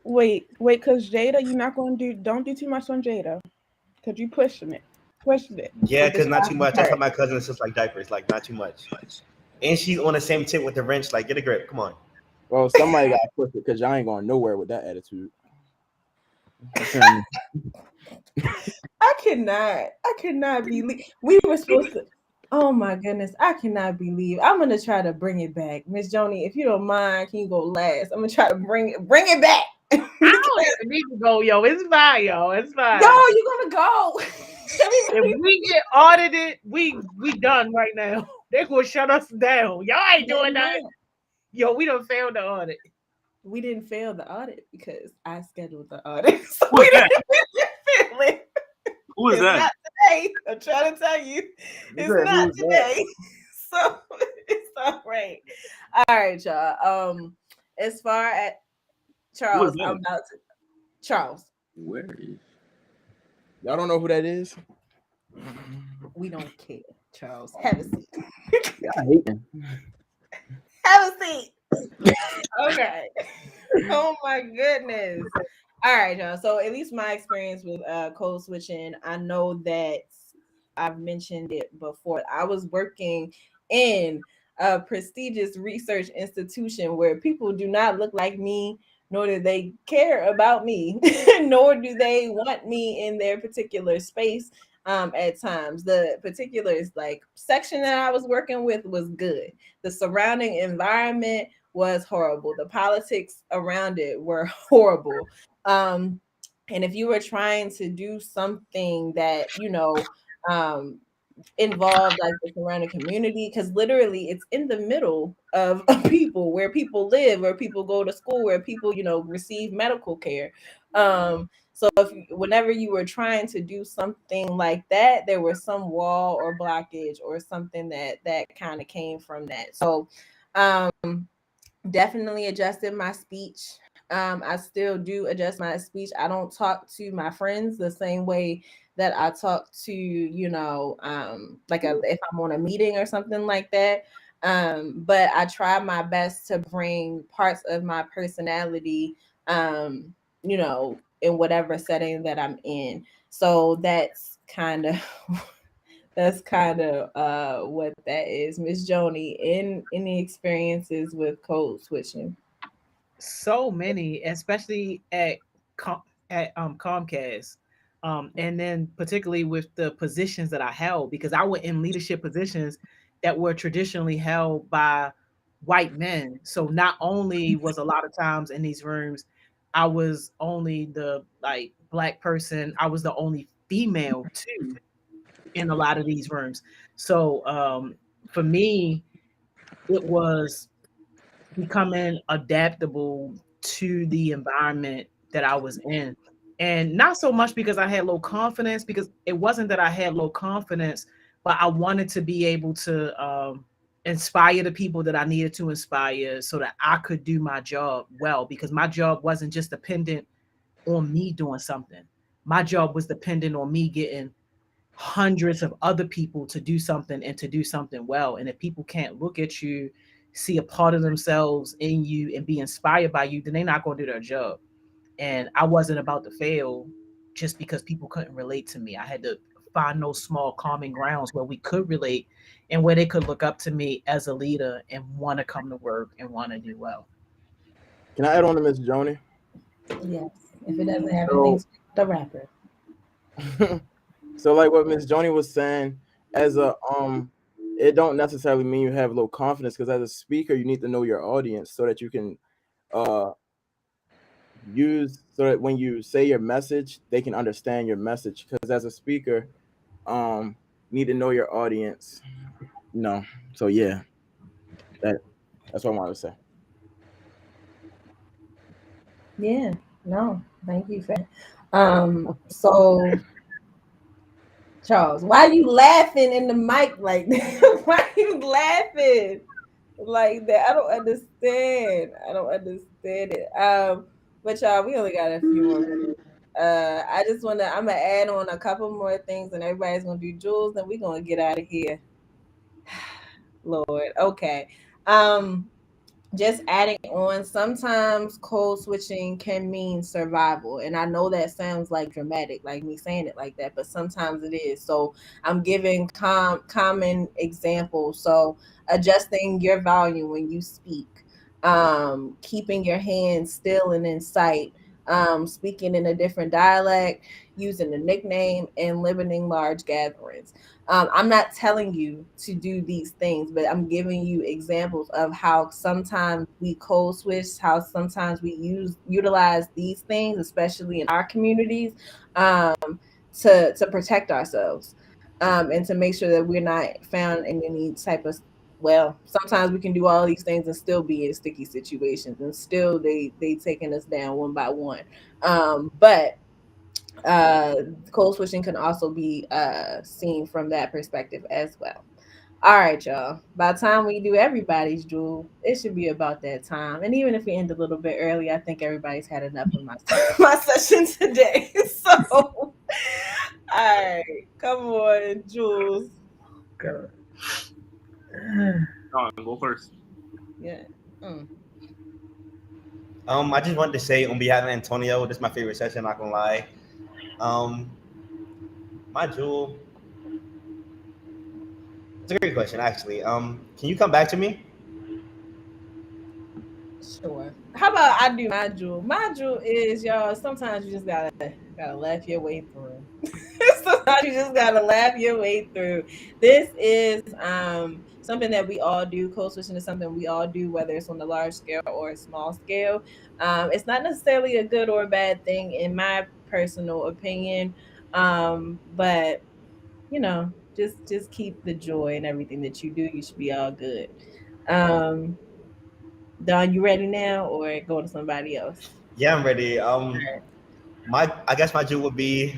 Wait, because Jada, you're not going to don't do too much on Jada because you pushing it. Yeah, With the because not too shopping much. I tell cart. my cousin it's just like diapers, like not too much. And she's on the same tip with the wrench. Like, get a grip. Come on. Well, somebody got to push it because y'all ain't going nowhere with that attitude. You feel me? I cannot believe we were supposed to. Oh my goodness, I cannot believe. I'm gonna try to bring it back, Miss Joni. If you don't mind, can you go last? I'm gonna try to bring it back. I don't even need to go, yo. It's fine, yo. It's fine. Yo, you gonna go? If we get audited, we done right now. They're gonna shut us down. Y'all ain't doing that. Yo, we don't fail the audit. We didn't fail the audit because I scheduled the audit. So we didn't fail it. Who is It's that? not today. I'm trying to tell you, it's not today. So it's all right. All right, y'all. As far as Who is Charles, I'm that? about to Charles. Where is? Y'all don't know who that is? We don't care, Charles. Have a seat. Y'all hating. Have a seat. Okay. Oh my goodness. All right, y'all. So at least my experience with code switching, I know that I've mentioned it before. I was working in a prestigious research institution where people do not look like me, nor do they care about me, nor do they want me in their particular space. At times, the particulars like section that I was working with was good. The surrounding environment was horrible. The politics around it were horrible. And if you were trying to do something that, involved like the surrounding community, because literally it's in the middle of people, where people live, where people go to school, where people receive medical care. So whenever you were trying to do something like that, there was some wall or blockage or something that kind of came from that. So definitely adjusted my speech. I still do adjust my speech. I don't talk to my friends the same way that I talk to, if I'm on a meeting or something like that. But I try my best to bring parts of my personality, in whatever setting that I'm in. So that's kind of what that is. Miss Joni, in any experiences with code switching? So many, especially at Comcast, and then particularly with the positions that I held, because I was in leadership positions that were traditionally held by white men. So not only was a lot of times in these rooms, I was only the like black person, I was the only female too in a lot of these rooms. So for me, it was becoming adaptable to the environment that I was in. And not so much because I had low confidence, because it wasn't that I had low confidence, but I wanted to be able to inspire the people that I needed to inspire so that I could do my job well, because my job wasn't just dependent on me doing something. My job was dependent on me getting hundreds of other people to do something and to do something well. And if people can't look at you, see a part of themselves in you, and be inspired by you, then they're not going to do their job. And I wasn't about to fail just because people couldn't relate to me. I had to find those small common grounds where we could relate and where they could look up to me as a leader and want to come to work and want to do well. Can I add on to Miss Joni? Yes, if it doesn't have anything So, to do with the rapper. so like what Miss Joni was saying, as a it don't necessarily mean you have low confidence, because as a speaker, you need to know your audience so that you can use, so that when you say your message, they can understand your message. Because as a speaker, you need to know your audience. So yeah, that's what I wanted to say. Yeah, no, thank you for that. So Charles, why are you laughing in the mic like that? Why are you laughing like that? I don't understand. I don't understand it. But y'all, we only got a few more minutes. I'm gonna add on a couple more things, and everybody's gonna do Jules, and we're gonna get out of here. Lord, okay. Just adding on, sometimes code switching can mean survival, and I know that sounds like dramatic, like me saying it like that, but sometimes it is. So I'm giving common examples. So adjusting your volume when you speak, keeping your hands still and in sight, speaking in a different dialect, using a nickname, and limiting large gatherings. I'm not telling you to do these things, but I'm giving you examples of how sometimes we code switch, how sometimes we utilize these things, especially in our communities, to protect ourselves, and to make sure that we're not found in any type of, well, sometimes we can do all these things and still be in sticky situations, and still they taking us down one by one. But code switching can also be seen from that perspective as well. All right, y'all. By the time we do everybody's jewel, it should be about that time. And even if we end a little bit early, I think everybody's had enough of my my session today. So, all right, come on, Jules. Go first. Yeah. I just wanted to say on behalf of Antonio, this is my favorite session, not gonna lie. My jewel. It's a great question, actually. Can you come back to me? Sure. How about I do my jewel? My jewel is, y'all, sometimes you just gotta laugh your way through. Sometimes you just gotta laugh your way through. This is something that we all do. Code switching is something we all do, whether it's on the large scale or a small scale. It's not necessarily a good or a bad thing in my personal opinion. But just keep the joy in everything that you do. You should be all good. Um, Don, you ready now, or go to somebody else? Yeah, I'm ready. I guess my jewel would be.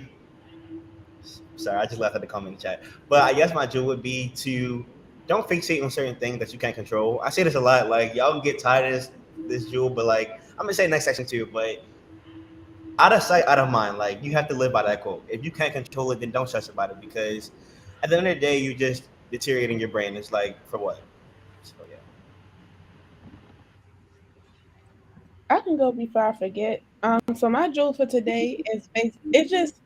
Sorry, I just left at the comment chat. But I guess my jewel would be to don't fixate on certain things that you can't control. I say this a lot. Like y'all can get tired of this jewel, but like I'm gonna say next section too. But out of sight, out of mind. Like you have to live by that quote. If you can't control it, then don't stress about it because at the end of the day, you just deteriorating your brain. It's like for what? So yeah. I can go before I forget. So my jewel for today is it's just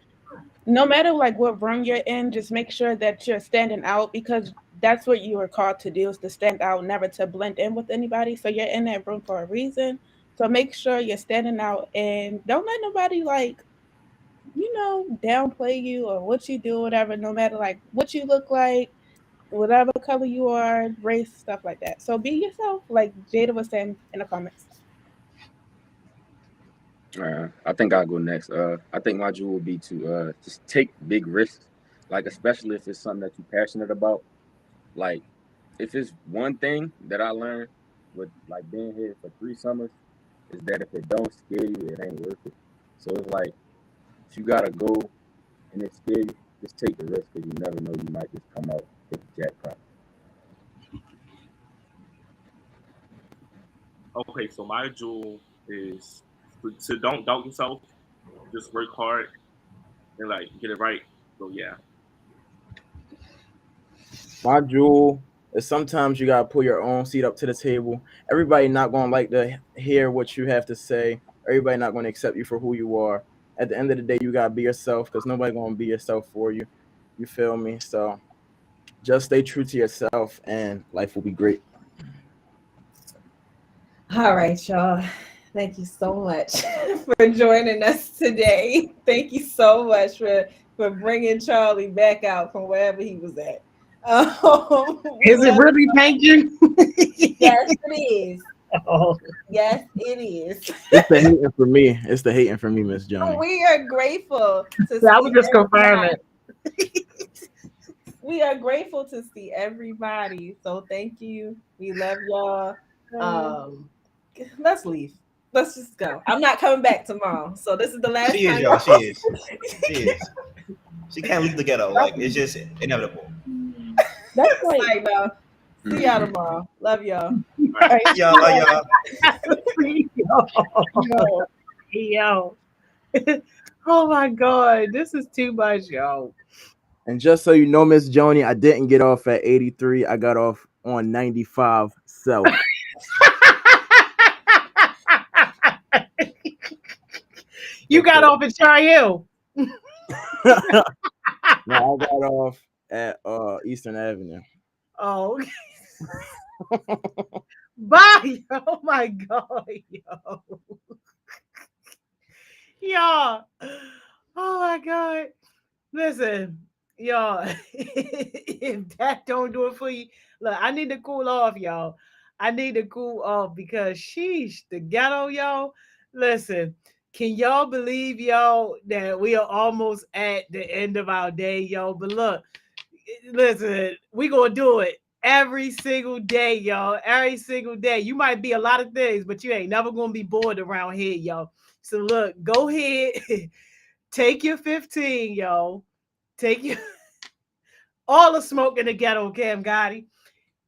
no matter like what room you're in, just make sure that you're standing out because that's what you were called to do is to stand out, never to blend in with anybody. So you're in that room for a reason. So make sure you're standing out and don't let nobody like, downplay you or what you do, whatever, no matter like what you look like, whatever color you are, race, stuff like that. So be yourself, like Jada was saying in the comments. I think I'll go next. I think my jewel would be to just take big risks, like especially if it's something that you're passionate about. Like if it's one thing that I learned with like being here for 3 summers is that if it don't scare you, it ain't worth it. So it's like if you gotta go and it's scary, just take the risk because you never know, you might just come out with the jackpot. Okay, so my jewel is to don't doubt yourself. Just work hard and like get it right. So yeah. My jewel is sometimes you gotta pull your own seat up to the table. Everybody not gonna like to hear what you have to say. Everybody not gonna accept you for who you are. At the end of the day, you gotta be yourself because nobody gonna be yourself for you. You feel me? So just stay true to yourself, and life will be great. All right, y'all. Thank you so much for joining us today. Thank you so much for bringing Charlie back out from wherever he was at. Is it really thank you? Yes, it is. Oh. Yes, it is. It's the hating for me. It's the hating for me, Miss Joni. We are grateful to I see was just confirming. We are grateful to see everybody. So thank you. We love y'all. Let's leave. Let's just go. I'm not coming back tomorrow. So this is the last She is, time. y'all. She is. She is. She can't leave the ghetto. Like it's just inevitable. That's It's like, no. See y'all tomorrow. Love y'all. Y'all, love y'all. Yo. Oh my God. This is too much, yo. And just so you know, Miss Joni, I didn't get off at 83. I got off on 95 South. You got off at Char Hill. No, I got off at Eastern Avenue. Oh, okay. Bye. Oh my God, yo. Y'all. Oh my God. Listen, y'all. If that don't do it for you, look, I need to cool off, y'all. I need to cool off because sheesh, the ghetto, y'all. Listen, can y'all believe, y'all, that we are almost at the end of our day, yo? But look, listen, we gonna do it every single day, y'all. Every single day. You might be a lot of things, but you ain't never gonna be bored around here, y'all. So look, go ahead, take your 15, y'all. Take your all the smoke in the ghetto, Cam Gotti.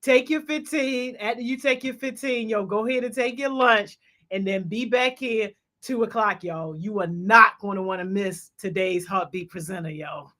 Take your 15. After you take your 15, yo, go ahead and take your lunch and then be back here 2 o'clock, y'all. You are not going to want to miss today's Heartbeat Presenter, y'all.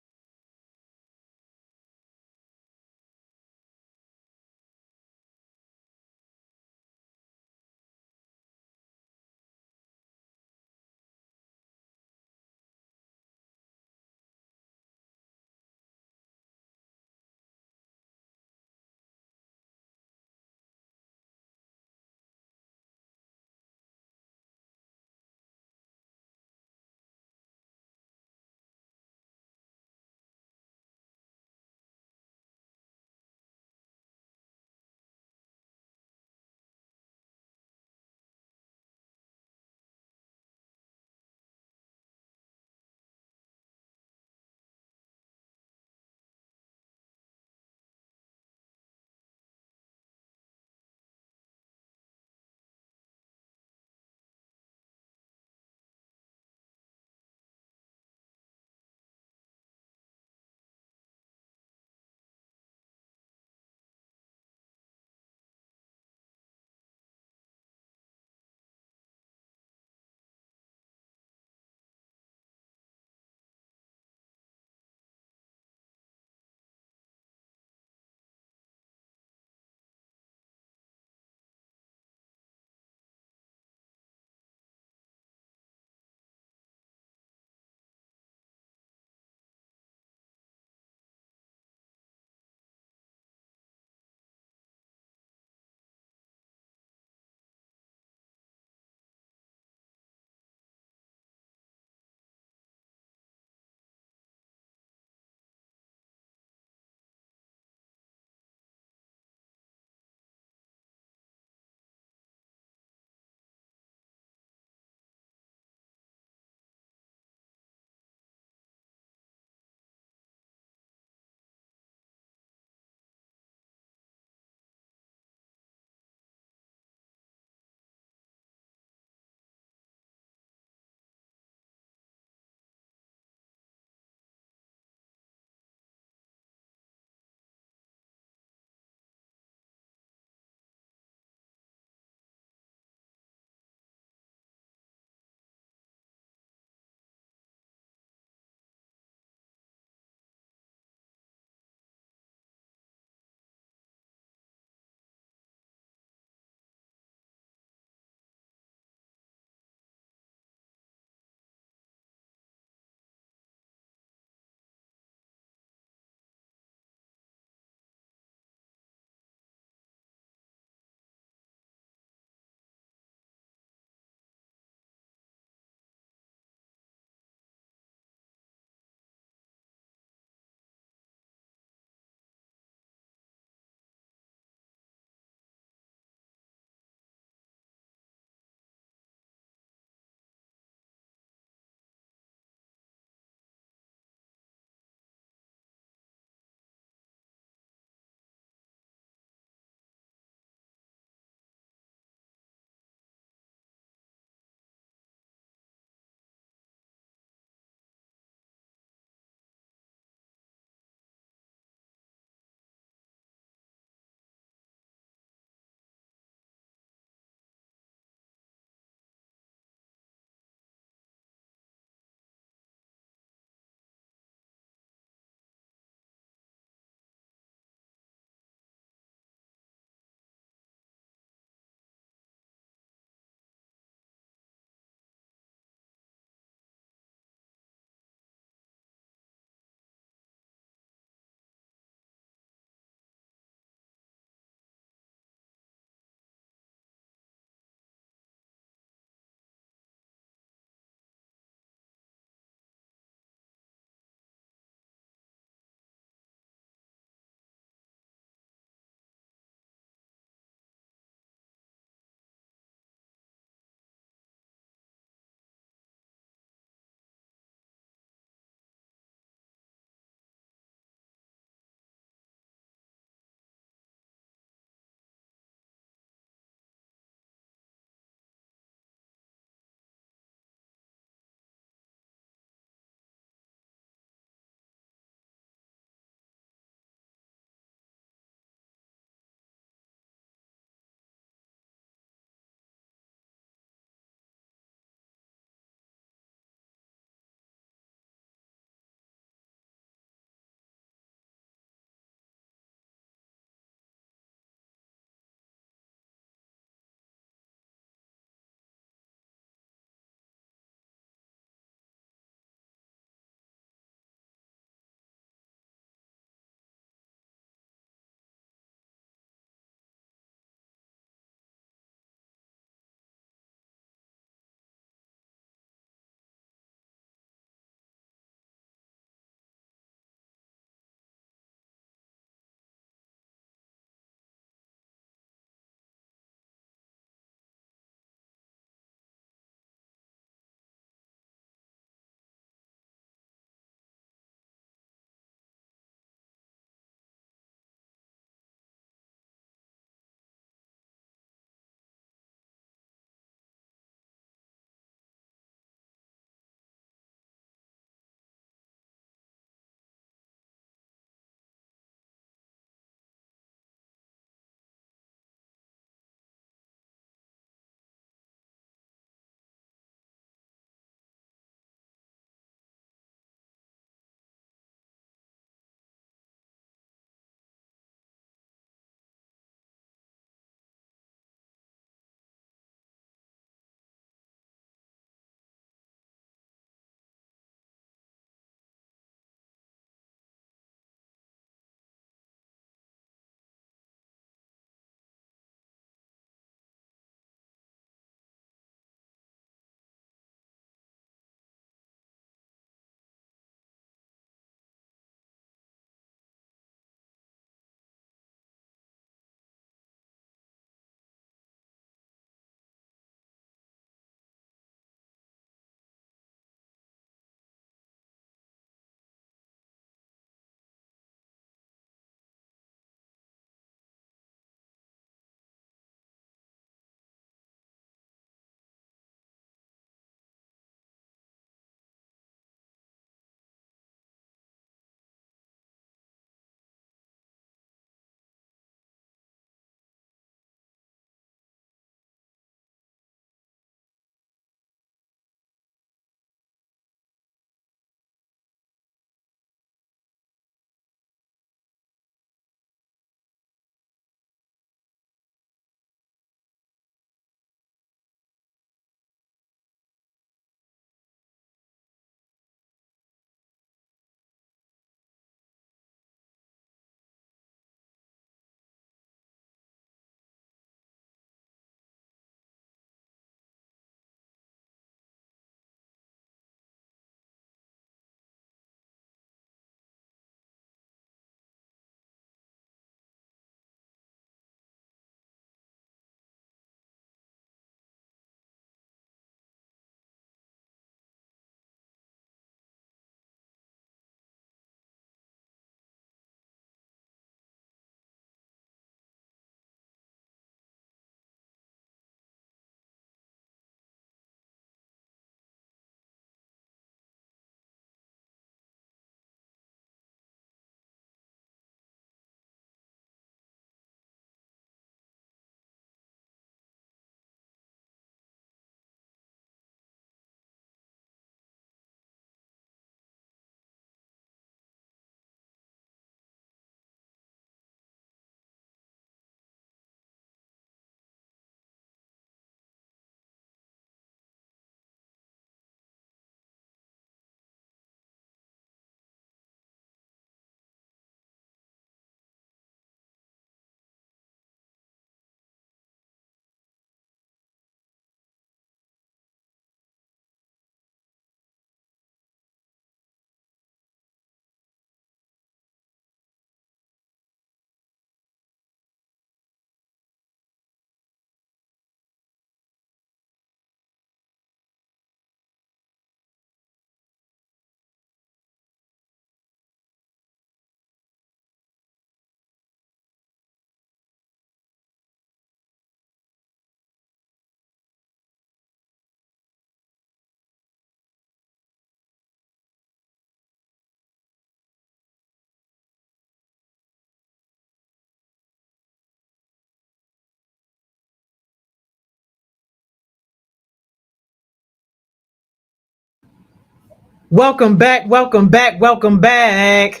Welcome back, welcome back, welcome back.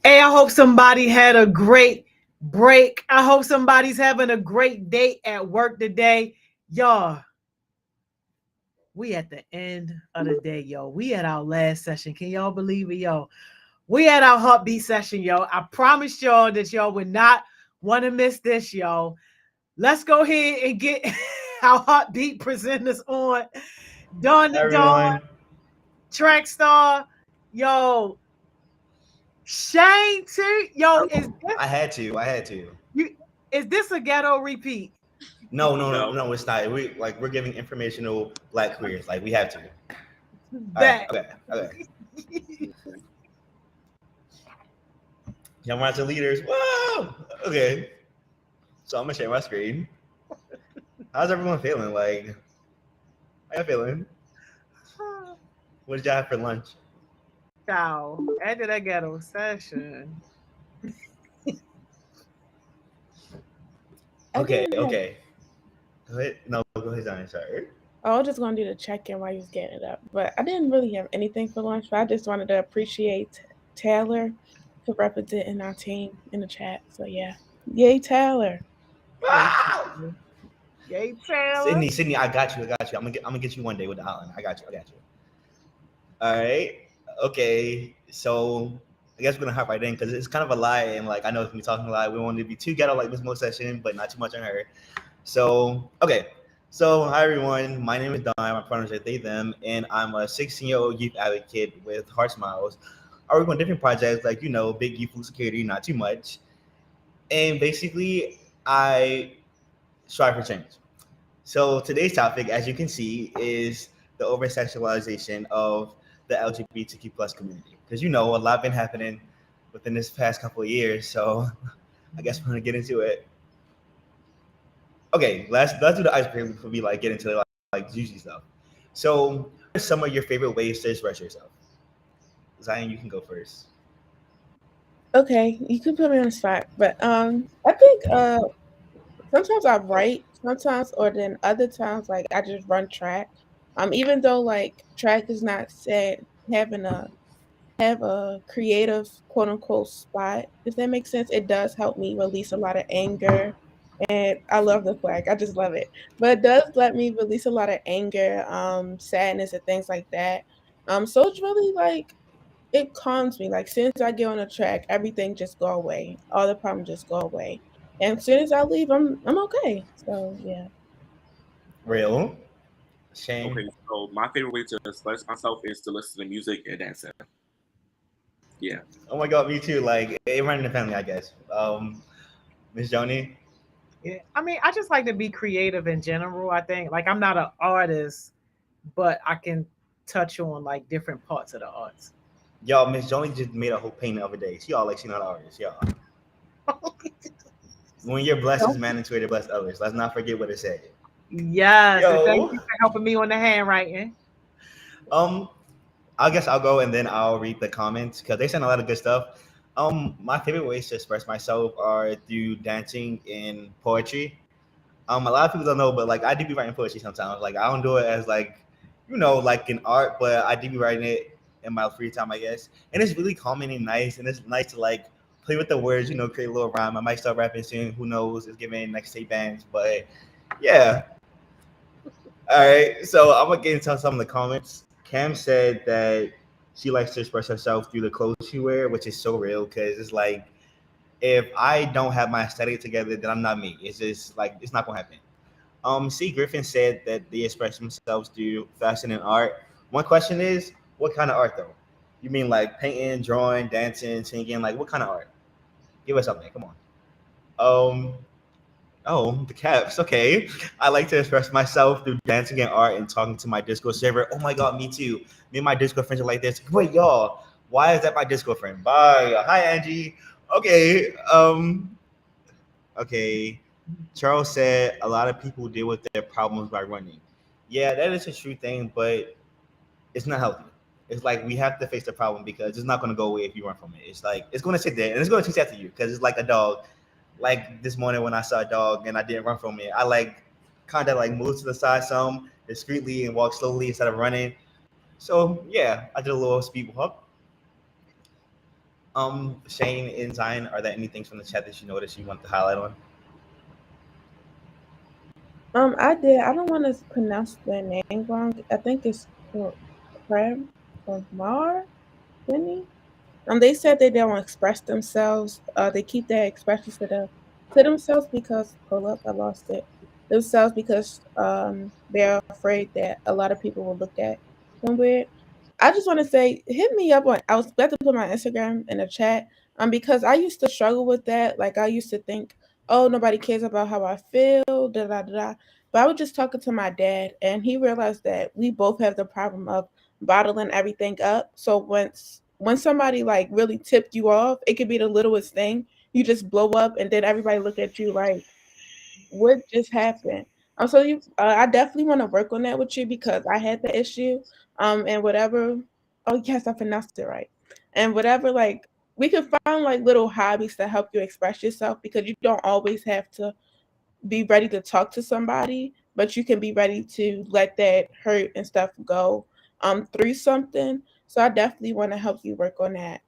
Hey, I hope somebody had a great break. I hope somebody's having a great day at work today. Y'all, we at the end of the day, yo. We at our last session. Can y'all believe it, yo? We at our heartbeat session, yo. I promise y'all that y'all would not want to miss this, yo. Let's go ahead and get our heartbeat presenters on. Dawn to Dawn, Everyone, Track Star, yo. Shane too, yo. I had to. Is this a ghetto repeat? No, it's not. We're giving informational black queers. Like we have to. All right, okay. Young Rising Leaders. Whoa! Okay. So I'm gonna share my screen. How's everyone feeling? Like, how you feeling? What did y'all have for lunch? Ciao. After that ghetto session. Okay. Go ahead. No, go ahead, Johnny. Sorry. I was just gonna do the check-in while you was getting it up, but I didn't really have anything for lunch. But I just wanted to appreciate Taylor for representing our team in the chat. So yeah, yay Taylor! Yay Taylor! Sydney, I got you. I'm gonna get you one day with the island. I got you. All right. Okay. So I guess we're gonna hop right in because it's kind of a lie, and like I know it's me talking a lot. We want to be too ghetto like Miss Mo session, but not too much on her. So okay. So hi everyone. My name is Don. My pronouns are they them, and I'm a 16-year-old youth advocate with Heart Smiles. I work on different projects like big youth food security, not too much, and basically I strive for change. So today's topic, as you can see, is the over sexualization of the LGBTQ plus community. Because a lot been happening within this past couple of years. So I guess we're gonna get into it. Okay, let's do the icebreaker before we get into like juicy stuff. So, what are some of your favorite ways to express yourself? Zion, you can go first. Okay, you can put me on the spot, but I think sometimes I write, sometimes or then other times like I just run track. Even though like track is not said having have a creative quote unquote spot, if that makes sense, it does help me release a lot of anger. And I love the flag. I just love it. But it does let me release a lot of anger, sadness and things like that. So it's really like it calms me. Like, as soon as I get on a track, everything just go away. All the problems just go away. And as soon as I leave, I'm okay. So yeah. Real. Shane. Okay, so my favorite way to express myself is to listen to music and dance. Yeah. Oh my God, me too. Like it ran in the family, I guess. Miss Joni. Yeah, I mean, I just like to be creative in general. I think like I'm not an artist, but I can touch on like different parts of the arts. Y'all, Miss Joni just made a whole painting the other day. She all like she not an artist, y'all. When you're blessed is mandatory to bless others. Let's not forget what it said. Yes, and thank you for helping me on the handwriting. I guess I'll go and then I'll read the comments because they sent a lot of good stuff. My favorite ways to express myself are through dancing and poetry. A lot of people don't know, but like I do be writing poetry sometimes. Like I don't do it as like an art, but I do be writing it in my free time, I guess. And it's really calming and nice, and it's nice to like play with the words, create a little rhyme. I might start rapping soon. Who knows? It's giving next state bands, but yeah. All right, so I'm gonna get into some of the comments. Cam said that she likes to express herself through the clothes she wears, which is so real because it's like if I don't have my aesthetic together, then I'm not me. It's just like it's not gonna happen. C. Griffin said that they express themselves through fashion and art. One question is, what kind of art though? You mean like painting, drawing, dancing, singing? Like what kind of art? Give us something. Come on. Oh, the caps. Okay. I like to express myself through dancing and art and talking to my Discord server. Oh my God, me too. Me and my Discord friends are like this. Wait, y'all, why is that my Discord friend? Bye. Hi, Angie. Okay. Okay. Charles said a lot of people deal with their problems by running. Yeah, that is a true thing, but it's not healthy. It's like we have to face the problem because it's not going to go away if you run from it. It's like it's going to sit there and it's going to chase after you because it's like a dog. Like this morning when I saw a dog and I didn't run from it, I like kind of like moved to the side some discreetly and walked slowly instead of running. So yeah, I did a little speed walk. Shane and Zion, are there any things from the chat that you noticed you want to highlight on? I did. I don't want to pronounce their name wrong. I think it's Krem or Mar, Winnie. They said they don't express themselves. They keep their expressions to themselves because hold up, I lost it. Themselves because they're afraid that a lot of people will look at them weird. I just want to say, hit me up on. I was about to put my Instagram in the chat. Because I used to struggle with that. Like I used to think, oh, nobody cares about how I feel. Da da da. Da. But I was just talking to my dad, and he realized that we both have the problem of bottling everything up. So when somebody like really tipped you off, it could be the littlest thing. You just blow up, and then everybody look at you like, what just happened? So I definitely want to work on that with you because I had the issue. And whatever. Oh yes, I pronounced it right. And whatever, like we could find like little hobbies to help you express yourself because you don't always have to be ready to talk to somebody, but you can be ready to let that hurt and stuff go through something. So I definitely want to help you work on that.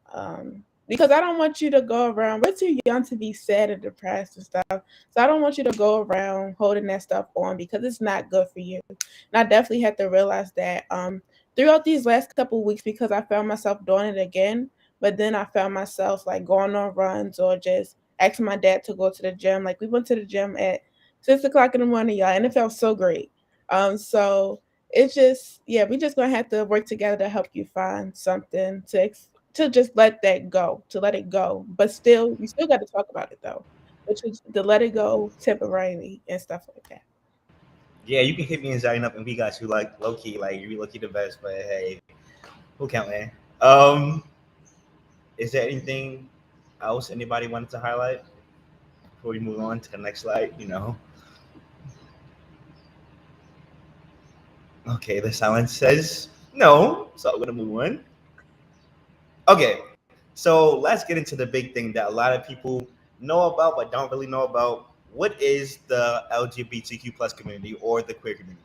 Because I don't want you to go around, we're too young to be sad and depressed and stuff. So I don't want you to go around holding that stuff on because it's not good for you. And I definitely had to realize that throughout these last couple of weeks because I found myself doing it again. But then I found myself like going on runs or just asking my dad to go to the gym. Like we went to the gym at 6 o'clock in the morning, y'all, and it felt so great. So it's just yeah, we just gonna have to work together to help you find something to just let that go, to let it go. But still, you still got to talk about it though, but just to let it go temporarily and stuff like that. Yeah, you can hit me and Zion up, and we got you like low key, like you low key the best. But hey, who count, man? Is there anything else anybody wanted to highlight before we move on to the next slide? Okay, the silence says no, so I'm gonna move on. Okay, so let's get into the big thing that a lot of people know about but don't really know about. What is the LGBTQ plus community or the queer community?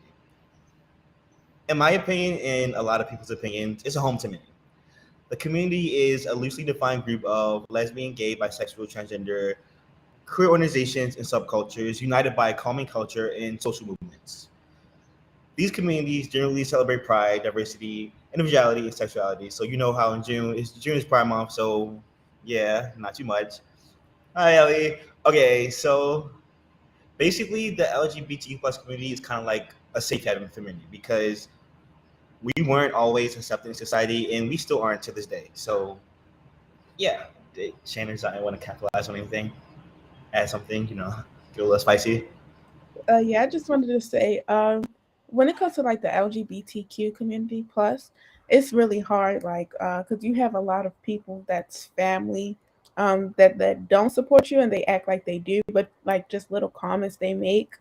In my opinion, and a lot of people's opinions, it's a home to me. The community is a loosely defined group of lesbian, gay, bisexual, transgender, queer organizations and subcultures united by a common culture and social movements. These communities generally celebrate pride, diversity, individuality, and sexuality. So you know how in June is Pride Month, so yeah, not too much. Hi, Ellie. Okay, so basically the LGBTQ plus community is kind of like a safe haven community because we weren't always accepted in society, and we still aren't to this day. So yeah, Shannon's I want to capitalize on anything, add something, get a little spicy. Yeah, I just wanted to say, when it comes to like the LGBTQ community plus, it's really hard, like, because you have a lot of people that's family, that don't support you and they act like they do, but like just little comments they make,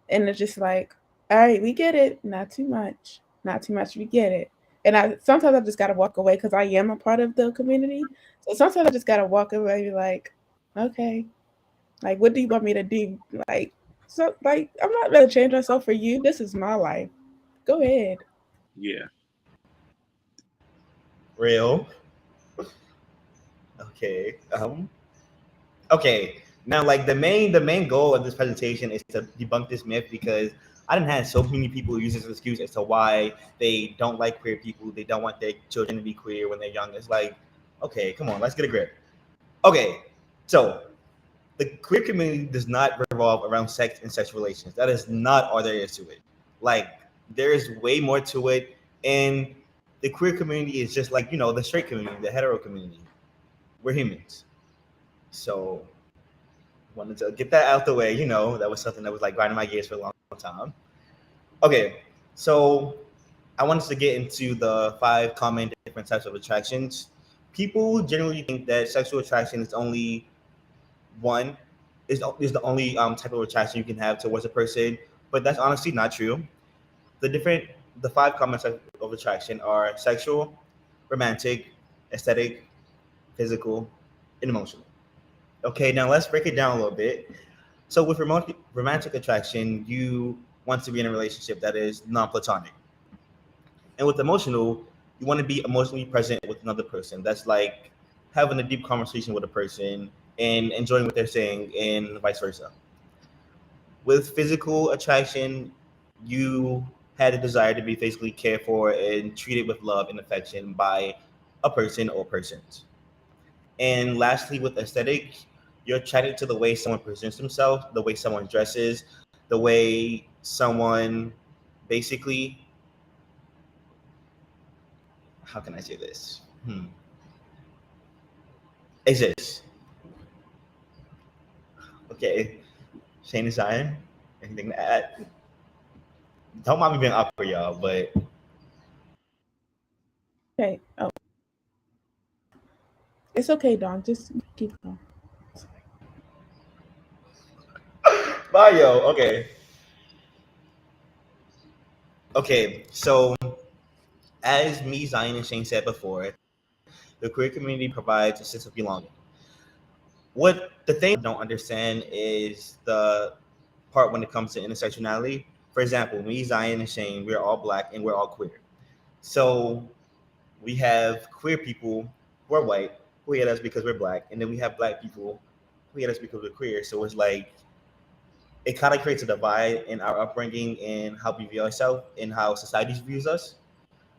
and it's just like, all right, we get it, not too much, not too much, we get it. And I sometimes I just gotta walk away because I am a part of the community, so sometimes I just gotta walk away, and be like, okay, like, what do you want me to do? Like, so, like, I'm not gonna change myself for you. This is my life. Go ahead. Yeah. Real. Okay. Okay. Now, like the main goal of this presentation is to debunk this myth because I didn't have so many people use this excuse as to why they don't like queer people. They don't want their children to be queer when they're young. It's like, okay, come on, let's get a grip. Okay, so the queer community does not revolve around sex and sex relations. That is not all there is to it. Like, there is way more to it, and the queer community is just like the straight community, the hetero community. We're humans, so wanted to get that out the way. That was something that was like grinding my gears for a long time. Okay, so I wanted to get into the 5 common different types of attractions. People generally think that sexual attraction is only one is the only type of attraction you can have towards a person, but that's honestly not true. The 5 common types of attraction are sexual, romantic, aesthetic, physical, and emotional. Okay, now let's break it down a little bit. So with romantic attraction, you want to be in a relationship that is non-platonic. And with emotional, You want to be emotionally present with another person. That's like having a deep conversation with a person and enjoying what they're saying, and vice versa. With physical attraction, you had a desire to be physically cared for and treated with love and affection by a person or persons. And lastly, with aesthetic, you're attracted to the way someone presents themselves, the way someone dresses, the way someone basically, how can I say this? Exists. Okay. Shane and Zion, anything to add? Don't mind me being awkward, y'all, but Okay. Oh, it's okay, Dawn. Just keep going. bye, yo. Okay. Okay. So, as me, Zion, and Shane said before, the queer community provides a sense of belonging. What the thing I don't understand is the part when it comes to intersectionality. For example, me, Zion, and Shane, we're all black and we're all queer. So we have queer people who are white who hate us because we're black, and then we have black people who hate us because we're queer. So it's like it kind of creates a divide in our upbringing and how we view ourselves and how society views us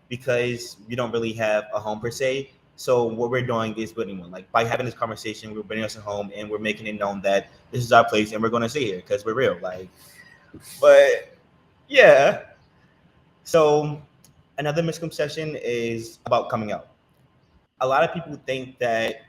because we don't really have a home per se. So what we're doing is building one. Like by having this conversation, we're bringing us a home and we're making it known that this is our place and we're going to stay here because we're real. Like, but yeah. So another misconception is about coming out. A lot of people think that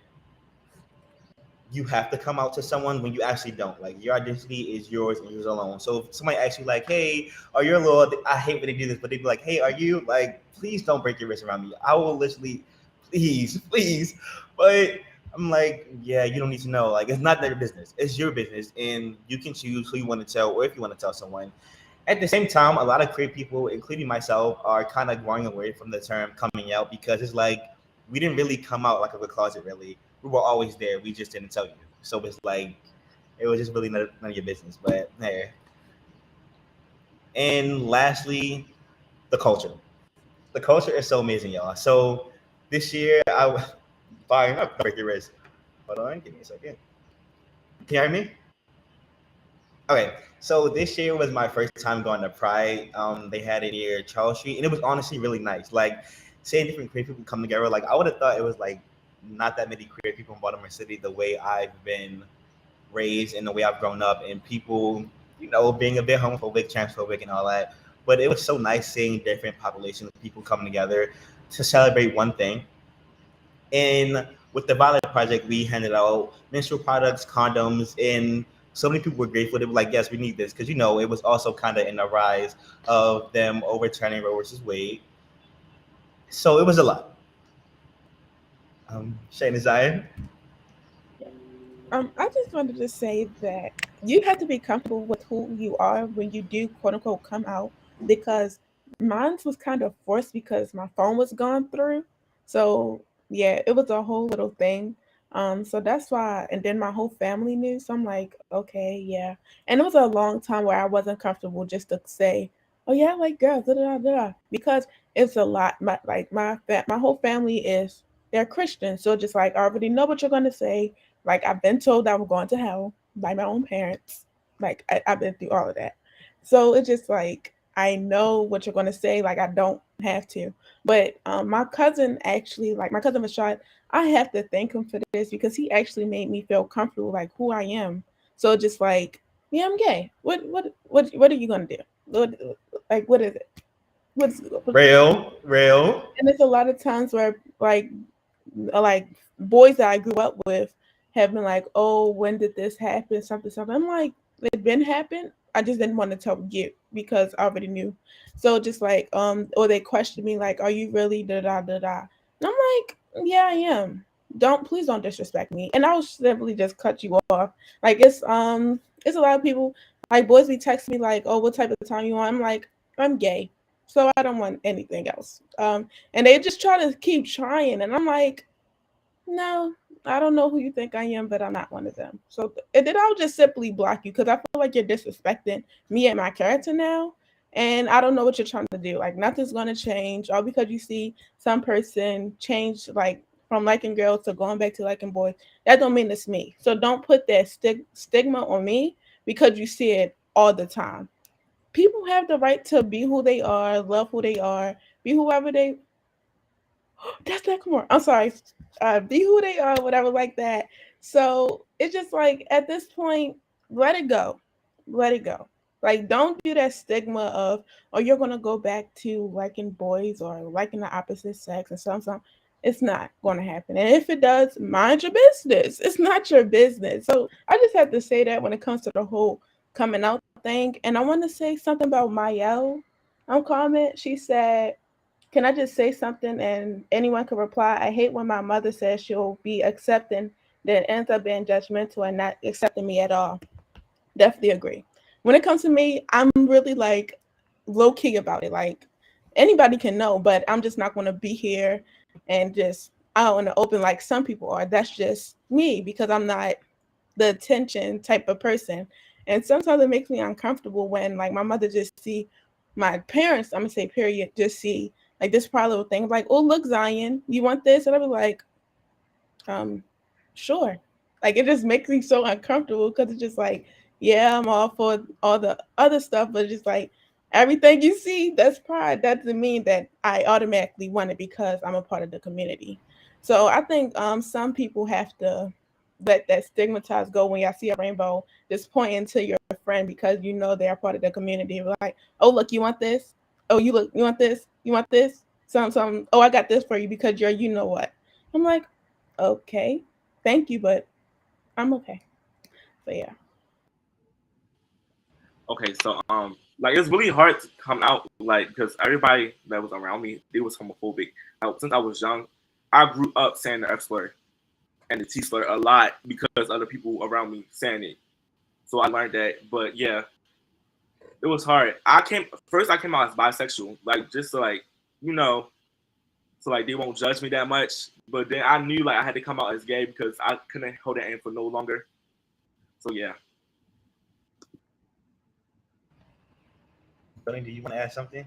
you have to come out to someone when you actually don't. Like your identity is yours and yours alone. So if somebody asks you like, "Hey, are you a Lord?" I hate when they do this, but they'd be like, "Hey, are you?" Like, please don't break your wrist around me. I will literally, please. But I'm like, yeah, you don't need to know. Like, it's not their business. It's your business, and you can choose who you want to tell or if you want to tell someone. At the same time, a lot of queer people, including myself, are kind of going away from the term coming out because it's like we didn't really come out like a closet, really. We were always there. We just didn't tell you. So it's like it was just really none of your business. But hey. And lastly, the culture. The culture is so amazing, y'all. So this year I was buying up break your wrist. Hold on, give me a second. Can you hear me? Okay, so this year was my first time going to Pride. They had it near Charles Street, and it was honestly really nice. Like, seeing different queer people come together. Like, I would have thought it was like not that many queer people in Baltimore City. The way I've been raised and the way I've grown up, and people, being a bit homophobic, transphobic, and all that. But it was so nice seeing different populations of people coming together to celebrate one thing. And with the Violet Project, we handed out menstrual products, condoms, and so many people were grateful. They were like, yes, we need this. Because, it was also kind of in the rise of them overturning Roe versus Wade. So it was a lot. Shane and Zion? I just wanted to say that you have to be comfortable with who you are when you do quote unquote come out, because mine was kind of forced because my phone was gone through. So yeah, it was a whole little thing. So that's why, and then my whole family knew. So I'm like, okay, yeah. And it was a long time where I wasn't comfortable just to say, oh yeah, I like girls, da da da da, because it's a lot. My whole family is, they're Christian, so just like I already know what you're gonna say. Like I've been told that I'm going to hell by my own parents. Like I've been through all of that. So it's just like I know what you're gonna say. Like I don't have to. But my cousin actually, like my cousin Rashad, I have to thank him for this because he actually made me feel comfortable, like who I am. So just like, yeah, I'm gay. What are you gonna do? What is it? What's Real. And there's a lot of times where like boys that I grew up with have been like, "Oh, when did this happen?" Something, something. I'm like, "It been happened. I just didn't want to tell you because I already knew." So just like, or they question me like, "Are you really da da da da?" And I'm like, "Yeah, I am. Please don't disrespect me." And I'll simply just cut you off. Like it's a lot of people like boys be texting me like, "Oh, what type of time you want?" I'm like, "I'm gay." So I don't want anything else. And they just try to keep trying, and I'm like, no, I don't know who you think I am, but I'm not one of them. So and then I'll just simply block you because I feel like you're disrespecting me and my character now. And I don't know what you're trying to do. Like nothing's gonna change all because you see some person change like from liking girls to going back to liking boys. That don't mean it's me. So don't put that stigma on me because you see it all the time. People have the right to be who they are, love who they are, be whoever they. That's not come on. I'm sorry. Be who they are, whatever, like that. So it's just like at this point, let it go, let it go. Like don't do that stigma of oh you're gonna go back to liking boys or liking the opposite sex and some. It's not gonna happen. And if it does, mind your business. It's not your business. So I just have to say that when it comes to the whole coming out thing. And I want to say something about Mayel. Comment. She said can I just say something and anyone can reply? I hate when my mother says she'll be accepting, then ends up being judgmental and not accepting me at all. Definitely agree. When it comes to me, I'm really like low key about it. Like anybody can know, but I'm just not going to be here and just out in the open like some people are. That's just me because I'm not the attention type of person. And sometimes it makes me uncomfortable when like my mother just see my parents, I'm gonna say period, just see like this probably little thing like, oh look, Zion, you want this? And I'll be like, sure. Like it just makes me so uncomfortable because it's just like, yeah, I'm all for all the other stuff, but just like everything you see, that's pride. That doesn't mean that I automatically want it because I'm a part of the community. So I think some people have to let that stigmatized go when y'all see a rainbow, just pointing to your friend because you know they're part of the community. Like, oh look, you want this? Oh, you want this? You want this? Some. Oh, I got this for you because you're you know what. I'm like, okay, thank you, but I'm okay. So yeah. Okay, so like it's really hard to come out like because everybody that was around me they was homophobic. Since I was young, I grew up saying the F slur and the T slur a lot because other people around me saying it. So I learned that. But yeah, it was hard. I came out as bisexual, like just to like you know, so like they won't judge me that much. But then I knew like I had to come out as gay because I couldn't hold it in for no longer. So yeah. Billy, do you want to add something?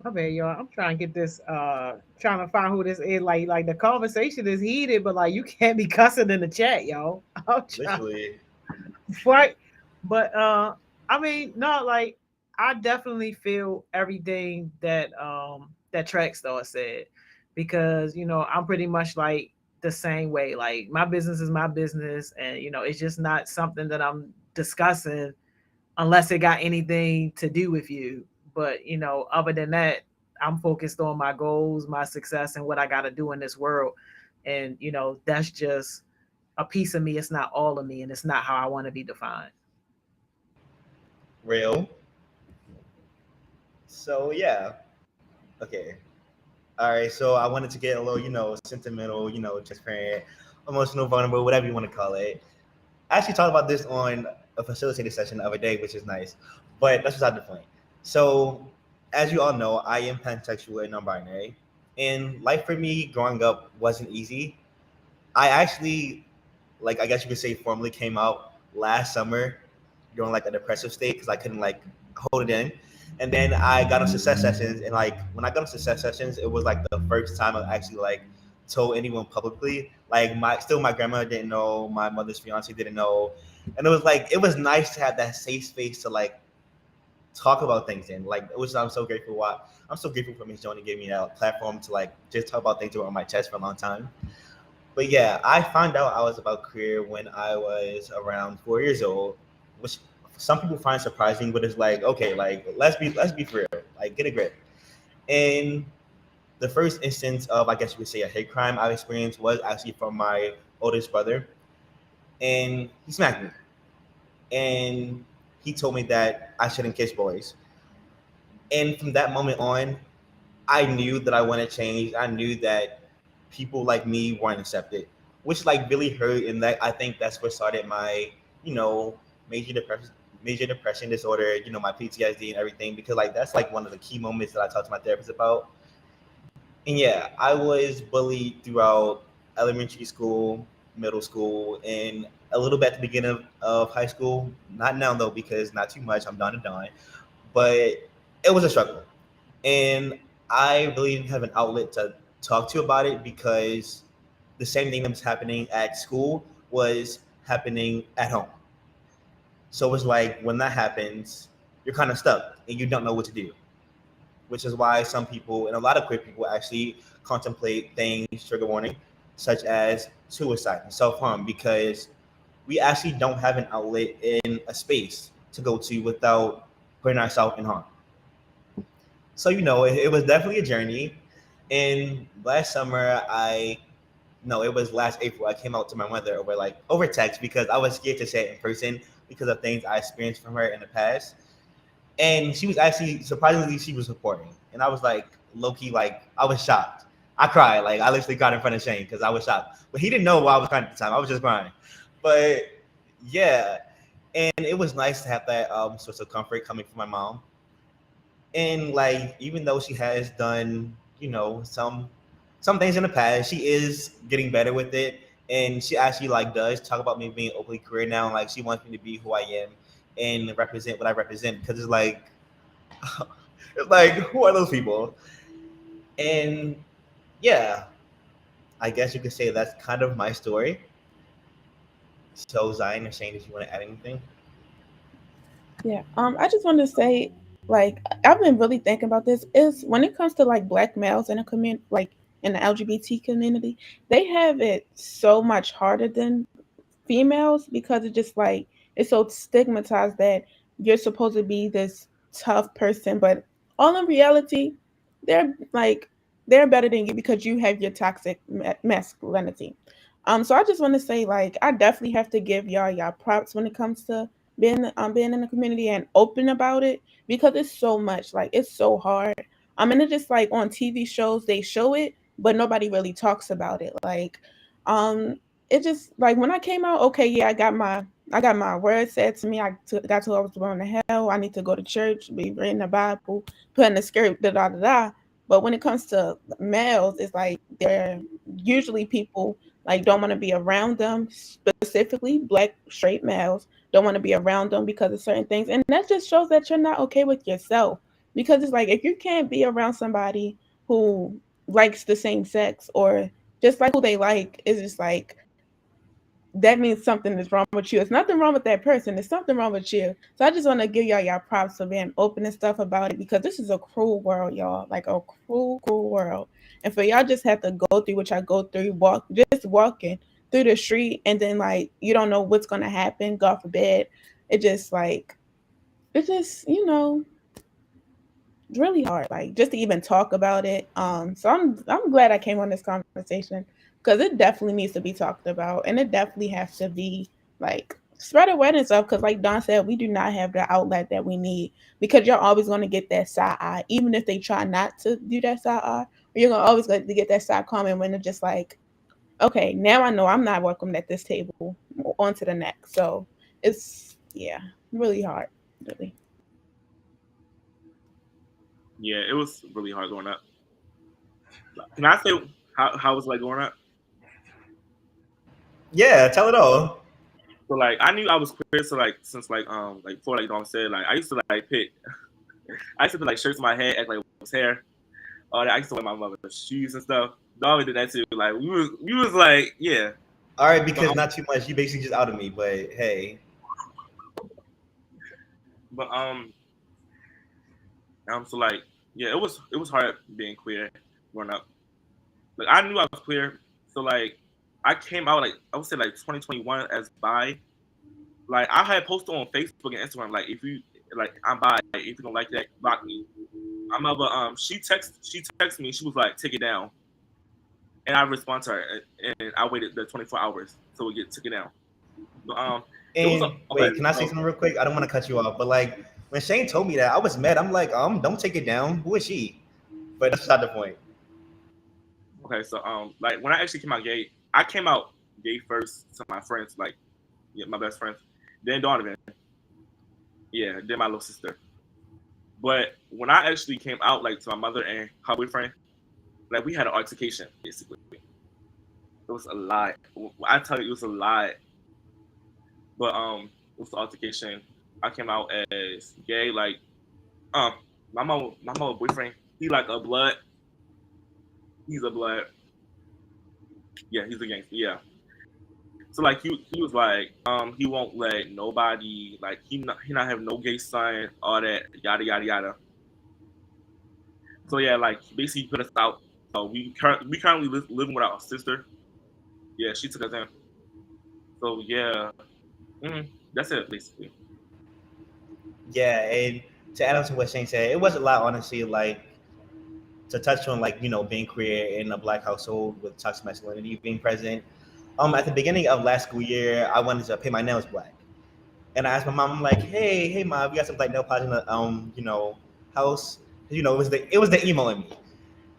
My bad, y'all. I'm trying to get this trying to find who this is. Like the conversation is heated, but like you can't be cussing in the chat, y'all. I'm trying Literally. right. But I mean, no, like I definitely feel everything that that track star said because you know I'm pretty much like the same way. Like my business is my business, and you know it's just not something that I'm discussing unless it got anything to do with you. But you know, other than that, I'm focused on my goals, my success, and what I got to do in this world. And you know, that's just a piece of me. It's not all of me, and it's not how I want to be defined. Real. So yeah. Okay. All right. So I wanted to get a little, sentimental, transparent, emotional, vulnerable, whatever you want to call it. I actually talked about this on a facilitated session the other day, which is nice. But that's beside the point. So, as you all know, I am pansexual and non-binary, and life for me growing up wasn't easy. I actually, like, I guess you could say, formally came out last summer during like a depressive state because I couldn't like hold it in. And then I got on success sessions, and like when I got on success sessions, it was like the first time I actually like told anyone publicly. Like my grandma didn't know, my mother's fiance didn't know, and it was nice to have that safe space to like talk about things in. Like which I'm so grateful. I'm so grateful for Miss Joni giving me that platform to like just talk about things that were on my chest for a long time. But yeah, I found out I was about queer when I was around 4 years old, which some people find surprising, but it's like, okay, like let's be for real, like get a grip. And the first instance of, I guess you could say, a hate crime I experienced was actually from my oldest brother, and he smacked me, and he told me that I shouldn't kiss boys. And from that moment on, I knew that I wanted change. I knew that people like me weren't accepted, which like really hurt. And that I think that's what started my, you know, major depression, major depression disorder, my PTSD and everything, because like that's like one of the key moments that I talked to my therapist about. And yeah, I was bullied throughout elementary school, middle school, and a little bit at the beginning of high school. Not now though, because not too much. I'm done and done. But it was a struggle, and I really didn't have an outlet to talk to about it because the same thing that was happening at school was happening at home. So it's like when that happens, you're kind of stuck and you don't know what to do, which is why some people and a lot of queer people actually contemplate things, trigger warning, such as suicide and self harm, because we actually don't have an outlet in a space to go to without putting ourselves in harm. So, it was definitely a journey. And last summer, no, it was last April, I came out to my mother over text because I was scared to say it in person because of things I experienced from her in the past. And she was actually surprisingly she was supporting, and I was like low key like I was shocked. I cried, like I literally cried in front of Shane because I was shocked, but he didn't know why I was crying at the time. I was just crying, but yeah, and it was nice to have that source of comfort coming from my mom. And like even though she has done some things in the past, she is getting better with it, and she actually like does talk about me being openly queer now. Like she wants me to be who I am and represent what I represent because it's like it's like who are those people? And yeah, I guess you could say that's kind of my story. So Zion or Shane, if you want to add anything. Yeah. I just want to say, like, I've been really thinking about this. Is when it comes to like black males in a community, like in the LGBT community, they have it so much harder than females because it's just like it's so stigmatized that you're supposed to be this tough person, but all in reality, they're like they're better than you because you have your toxic masculinity. So I just want to say like I definitely have to give y'all props when it comes to being in the community and open about it because it's so much like it's so hard. And it's just like on TV shows they show it, but nobody really talks about it. Like um it just like when I came out, okay, yeah, I got my word said to me. Got told I was going to hell. I need to go to church, be reading the Bible, putting the skirt, da da da da. But when it comes to males, it's like they're usually people like don't want to be around them, specifically black straight males don't want to be around them because of certain things. And that just shows that you're not okay with yourself. Because it's like if you can't be around somebody who likes the same sex or just like who they like, it's just like that means something is wrong with you. It's nothing wrong with that person. It's something wrong with you. So I just want to give y'all props for being open and stuff about it because this is a cruel world, y'all. Like a cruel, cruel world. And for y'all just have to go through what y'all go through, just walking through the street and then like you don't know what's gonna happen, God forbid. It just like it's just, really hard, like just to even talk about it. So I'm glad I came on this conversation because it definitely needs to be talked about, and it definitely has to be like spread awareness of. Because like Don said, we do not have the outlet that we need because you're always going to get that side eye, even if they try not to do that side eye. You're gonna always going to get that side comment when they're just like, okay, now I know I'm not welcome at this table. On to the next. So it's really hard, really. Yeah, it was really hard growing up. Can I say how it was like growing up? Yeah, tell it all. So like I knew I was queer, so like since like before like Dawn said, like I used to like pick I used to put like shirts on my head, act like it was hair. All that I used to wear my mother's shoes and stuff. Dawn did that too. Like we was like, yeah. All right, But because not too much. You basically just outed me, but hey. but so like yeah, it was hard being queer growing up. Like I knew I was queer, so like I came out like I would say like 2021 as bi. Like I had posted on Facebook and Instagram like if you like I'm bi, if you don't like that, block me. My mother she texted me, she was like take it down, and I responded to her, and I waited the 24 hours so we took it down. But it was And okay. wait, can I say something real quick? I don't want to cut you off, but like when Shane told me that, I was mad. I'm like, don't take it down. Who is she? But that's not the point. Okay, so like when I actually came out gay, I came out gay first to my friends, like yeah, my best friends, then Donovan, yeah, then my little sister. But when I actually came out like to my mother and her boyfriend, like we had an altercation basically. It was a lot. I tell you, it was a lot. But it was the altercation. I came out as gay. Like, um, my mama boyfriend, he like a blood. He's a blood. Yeah, he's a gangster. Yeah. So like he was like he won't let nobody like he not have no gay son, all that yada yada yada. So yeah, like he basically put us out. So we currently living with our sister. Yeah, she took us in. So yeah, that's it basically. Yeah, and to add on to what Shane said, it was a lot, honestly. Like to touch on, like being queer in a black household with toxic masculinity being present. At the beginning of last school year, I wanted to paint my nails black, and I asked my mom, I'm like, hey, mom, we got some like nail polish in the house. It was the emo in me,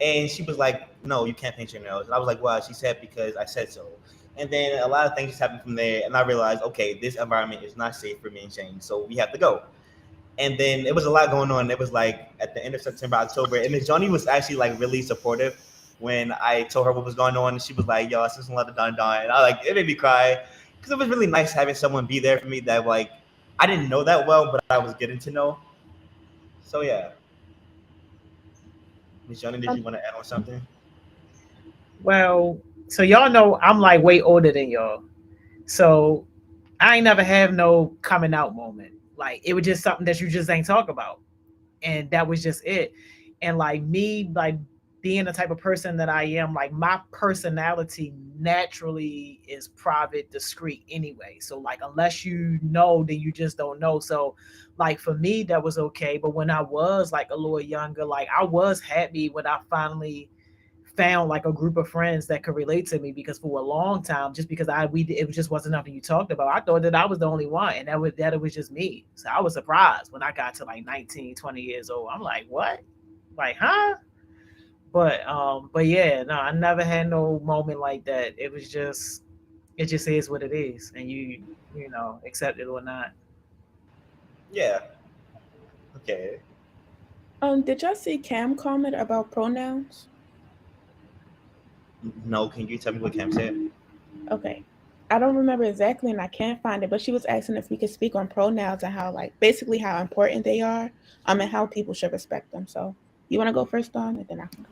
and she was like, no, you can't paint your nails. And I was like, well, she said because I said so. And then a lot of things just happened from there, and I realized, okay, this environment is not safe for me and Shane, so we have to go. And then it was a lot going on. It was like at the end of September, October, and then Johnny was actually like really supportive when I told her what was going on. And she was like, "Yo, this isn't a lot of Don Don," and it made me cry because it was really nice having someone be there for me that like I didn't know that well, but I was getting to know. So yeah, Miss Johnny, did you want to add on something? Well, so y'all know I'm like way older than y'all. So I ain't never have no coming out moment. Like it was just something that you just ain't talk about. And that was just it. And like me, like being the type of person that I am, like my personality naturally is private, discreet anyway. So like unless you know, then you just don't know. So like for me, that was okay. But when I was like a little younger, like I was happy when I finally found like a group of friends that could relate to me, because for a long time, just because it just wasn't nothing you talked about, I thought that I was the only one, and that it was just me. So I was surprised when I got to like 19, 20 years old. I'm like, what? Like, huh? But yeah, no, I never had no moment like that. It just is what it is, and you accept it or not. Yeah. Okay. Did y'all see Cam comment about pronouns? No, can you tell me what Cam said? Okay. I don't remember exactly and I can't find it, but she was asking if we could speak on pronouns and how like basically how important they are, and how people should respect them. So you wanna go first, Dawn, and then I can go.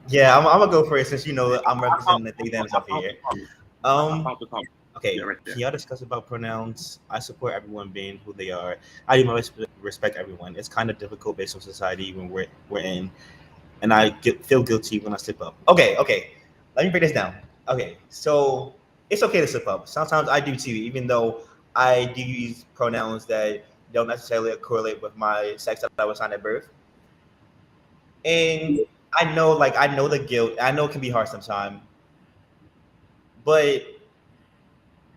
Yeah, I'm gonna go for it since I'm representing the they them stuff here. I Um, found the comment. okay, Yeah, right there. can y'all discuss about pronouns? I support everyone being who they are. I do respect everyone. It's kind of difficult based on society when we're in, and feel guilty when I slip up. Okay. Let me break this down. Okay, so it's okay to slip up. Sometimes I do too, even though I do use pronouns that don't necessarily correlate with my sex that I was assigned at birth. And I know the guilt. I know it can be hard sometimes, but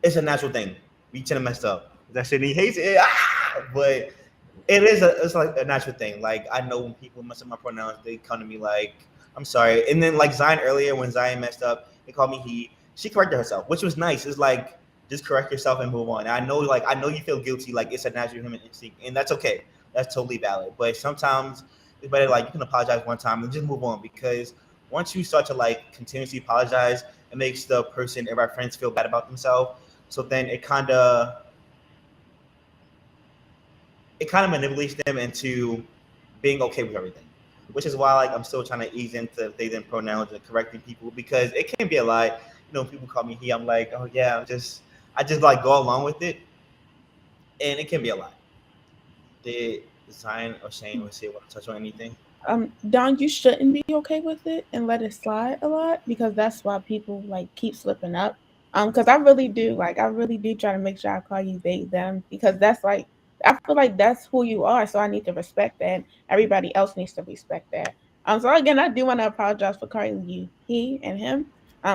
it's a natural thing. We tend to mess up. That shit he hates it, but it's like a natural thing. Like I know when people mess up my pronouns, they come to me like, "I'm sorry." And then like Zion earlier, when Zion messed up, they called me he. She corrected herself, which was nice. It's like just correct yourself and move on. I know you feel guilty. Like it's a natural human instinct, and that's okay. That's totally valid. But sometimes it's better like you can apologize one time and just move on, because once you start to like continuously apologize, it makes the person and our friends feel bad about themselves. So then it kind of manipulates them into being okay with everything, which is why like I'm still trying to ease into they them pronouns and correcting people, because it can be a lie. People call me he, I'm like, oh yeah, I just like go along with it, and it can be a lie. Did Zion or Shane or say want to touch on anything? Don, you shouldn't be okay with it and let it slide a lot, because that's why people like keep slipping up. Because I really do try to make sure I call you they them, because that's like I feel like that's who you are, so I need to respect that. Everybody else needs to respect that. So again, I do want to apologize for calling you he and him,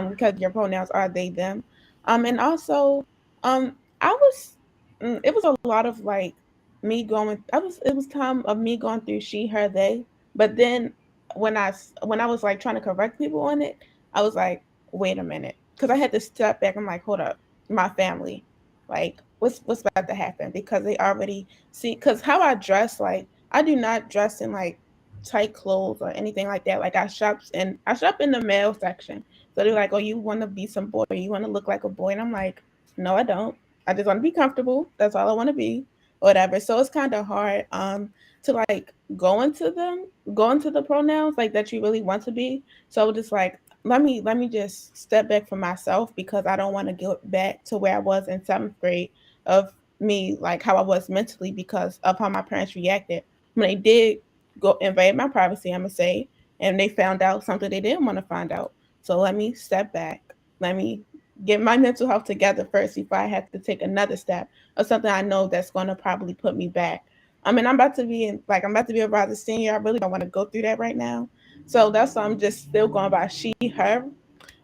because your pronouns are they them. And also, I was, it was a lot of like me going. It was time of me going through she, her, they, but then when I was like trying to correct people on it, I was like, wait a minute, because I had to step back. I'm like, hold up, my family, like what's about to happen, because they already see, because how I dress, like I do not dress in like tight clothes or anything like that. Like I shop in the male section. So they're like, "Oh, you want to be some boy? You want to look like a boy?" And I'm like, "No, I don't. I just want to be comfortable. That's all I want to be, whatever." So it's kind of hard to like go into the pronouns like that you really want to be. So I was just like, let me just step back from myself because I don't want to get back to where I was in seventh grade of me like how I was mentally because of how my parents reacted when they did go invade my privacy, I'm gonna say, and they found out something they didn't want to find out. So let me step back. Let me get my mental health together first before I have to take another step of something I know that's gonna probably put me back. I mean, I'm about to be about a senior. I really don't want to go through that right now. So that's why I'm just still going by she, her.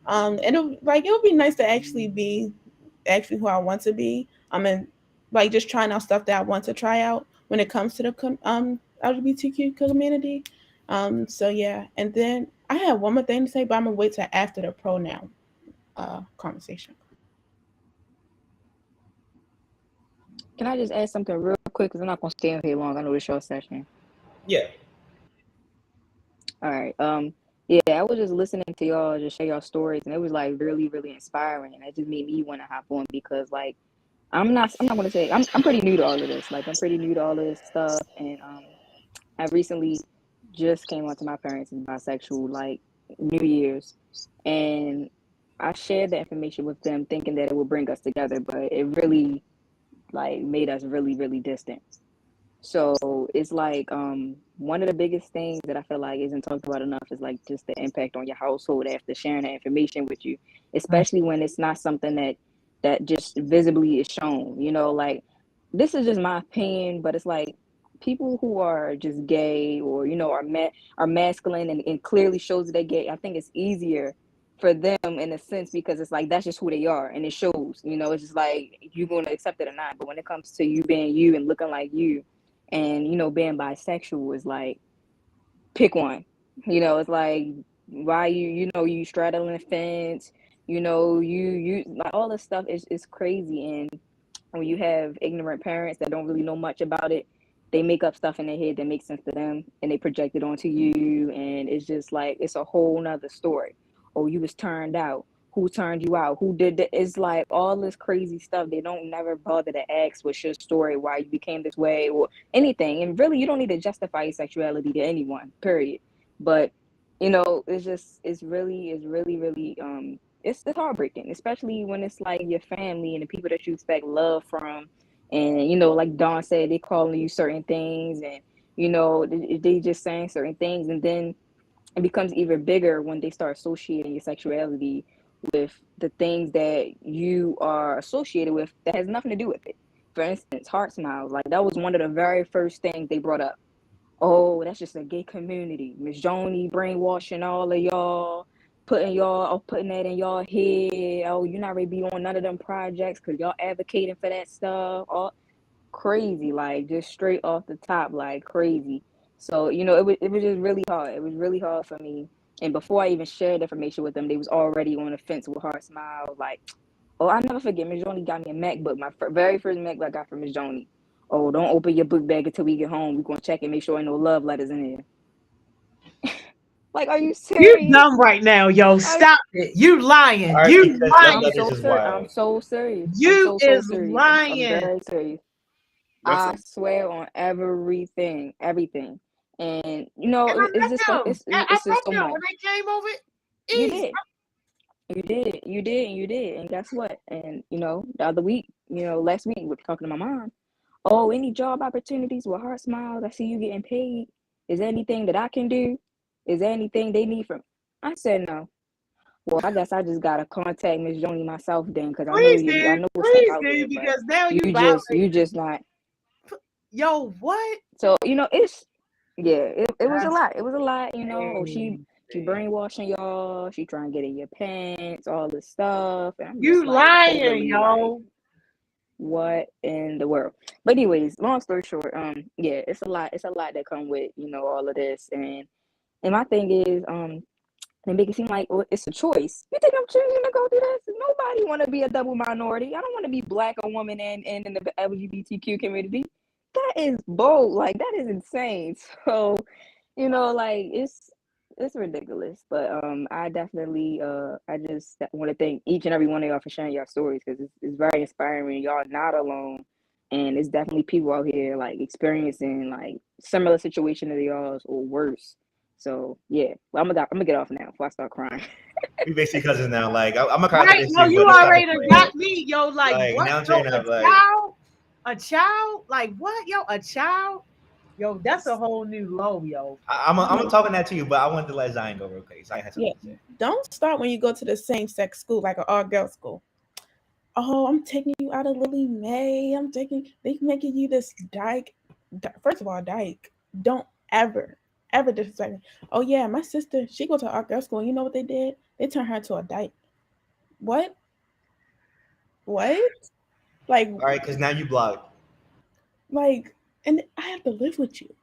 And it would be nice to actually be actually who I want to be. I mean, like just trying out stuff that I want to try out when it comes to the LGBTQ community. So yeah, and then I have one more thing to say, but I'm gonna wait till after the pronoun conversation. Can I just add something real quick? Because I'm not gonna stay on here long. I know it's your session. Yeah. All right. Yeah, I was just listening to y'all just share your stories, and it was like really, really inspiring. And it just made me want to hop on because like I'm not gonna say I'm pretty new to all of this. Like I'm pretty new to all of this stuff, and I recently just came onto my parents as bisexual like New Year's, and I shared the information with them thinking that it would bring us together, but it really like made us really, really distant. So it's like one of the biggest things that I feel like isn't talked about enough is like just the impact on your household after sharing that information with you, especially when it's not something that just visibly is shown. You know, like this is just my opinion, but it's like people who are just gay or are masculine and clearly shows that they're gay. I think it's easier for them in a sense because it's like that's just who they are and it shows. You know, it's just like you're gonna accept it or not. But when it comes to you being you and looking like you and being bisexual is like pick one. It's like why you straddling the fence, you like all this stuff is crazy. And when you have ignorant parents that don't really know much about it, they make up stuff in their head that makes sense to them and they project it onto you, and it's just like it's a whole nother story. Oh, you was turned out. Who turned you out? Who did that? It's like all this crazy stuff. They don't never bother to ask what's your story, why you became this way, or anything. And really, you don't need to justify your sexuality to anyone, period. But it's really it's heartbreaking, especially when it's like your family and the people that you expect love from. And like Dawn said, they calling you certain things, and they just saying certain things, and then it becomes even bigger when they start associating your sexuality with the things that you are associated with that has nothing to do with it. For instance, heart smiles, like that was one of the very first things they brought up. Oh, that's just a gay community. Miss Joni brainwashing all of y'all, putting that in y'all head. Oh, you're not ready to be on none of them projects because y'all advocating for that stuff. All crazy, like just straight off the top, like crazy. So, it was just really hard. It was really hard for me. And before I even shared information with them, they was already on the fence with heart smile. Like, oh, I never forget, Miss Joni got me a MacBook. My very first MacBook I got from Miss Joni. Oh, don't open your book bag until we get home. We're going to check and make sure ain't no love letters in there. Like, are you You serious? dumb right now, yo. Stop it. You lying. Already You says love lying. letters is I'm wild. so serious. I'm You so is serious. I'm lying. very serious. That's I swear on everything. And And I it's just met them. I it's just so met them much. when they came over You east. did. You did. And guess what? And the other week, last week we were talking to my mom. Oh, any job opportunities with Heart Smiles? I see you getting paid. Is there anything that I can do? Is there anything they need from? I said no. Well, I guess I just gotta contact Miss Joni myself then, because I know stuff out there, but Because now you you just not. yo, what? So it's it was a lot. It was a lot. Oh, she Crazy. brainwashing y'all. She trying to get in your pants, all this stuff, and I'm just You like lying, totally like, yo. what in the world? But anyways, long story short, yeah, it's a lot. It's a lot that come with all of this, and my thing is, they make it seem like it's a choice. You think I'm choosing to go through this? Nobody want to be a double minority. I don't want to be black, a woman, and in the LGBTQ community. That is bold. Like that is insane. So You know, like it's ridiculous. But I definitely I just want to thank each and every one of y'all for sharing your stories because it's very inspiring. Y'all not alone, and it's definitely people out here like experiencing like similar situation to y'all's or worse. So yeah, well, I'm gonna get off now before I start crying. We basically cousins now. Like I'm a cry Right? this No, too, you but it's kind already of done funny. got me. Yo, like what? Now I'm Yo, turning up like. a child? Like what? Yo, a child? Yo, that's a whole new low, yo. I'm talking that to you, but I wanted to let Zion go real quick. Zion has Yeah. something to say. Don't start when you go to the same sex school, like an all girls school. Oh, I'm taking you out of Lily Mae. They making you this dyke. First of all, dyke. Don't ever disrespect me. Oh yeah, my sister, she go to art girls school. You know what they did? They turned her into a dyke. What? What? Like, All right, because now you blocked. like, and I have to live with you.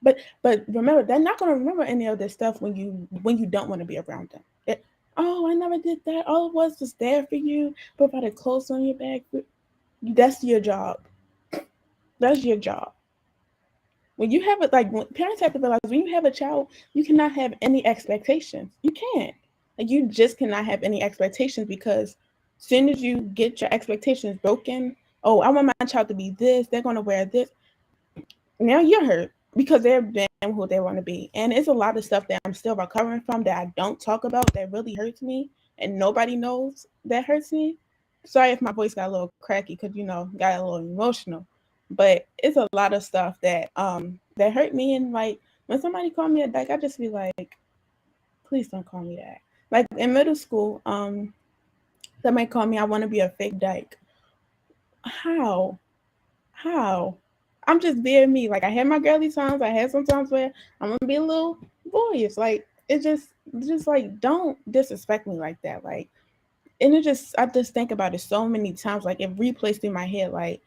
But remember, they're not gonna remember any of this stuff when you don't want to be around them. Oh, I never did that. All it was there for you, provided clothes on your back. That's your job. That's your job. When you have it, like when parents have to realize when you have a child, you cannot have any expectations. You can't. Like you just cannot have any expectations because as soon as you get your expectations broken, oh, I want my child to be this, they're gonna wear this. Now you're hurt because they're being who they want to be. And it's a lot of stuff that I'm still recovering from that I don't talk about that really hurts me and nobody knows that hurts me. Sorry if my voice got a little cracky because got a little emotional. But it's a lot of stuff that hurt me, and like when somebody called me a dyke, I just be like, please don't call me that. Like in middle school, somebody called me I want to be a fake dyke. How? How? I'm just being me. Like I had my girly times. I had some times where I'm gonna be a little boyish. Like it just like don't disrespect me like that. Like and I just think about it so many times. Like it replays through my head. Like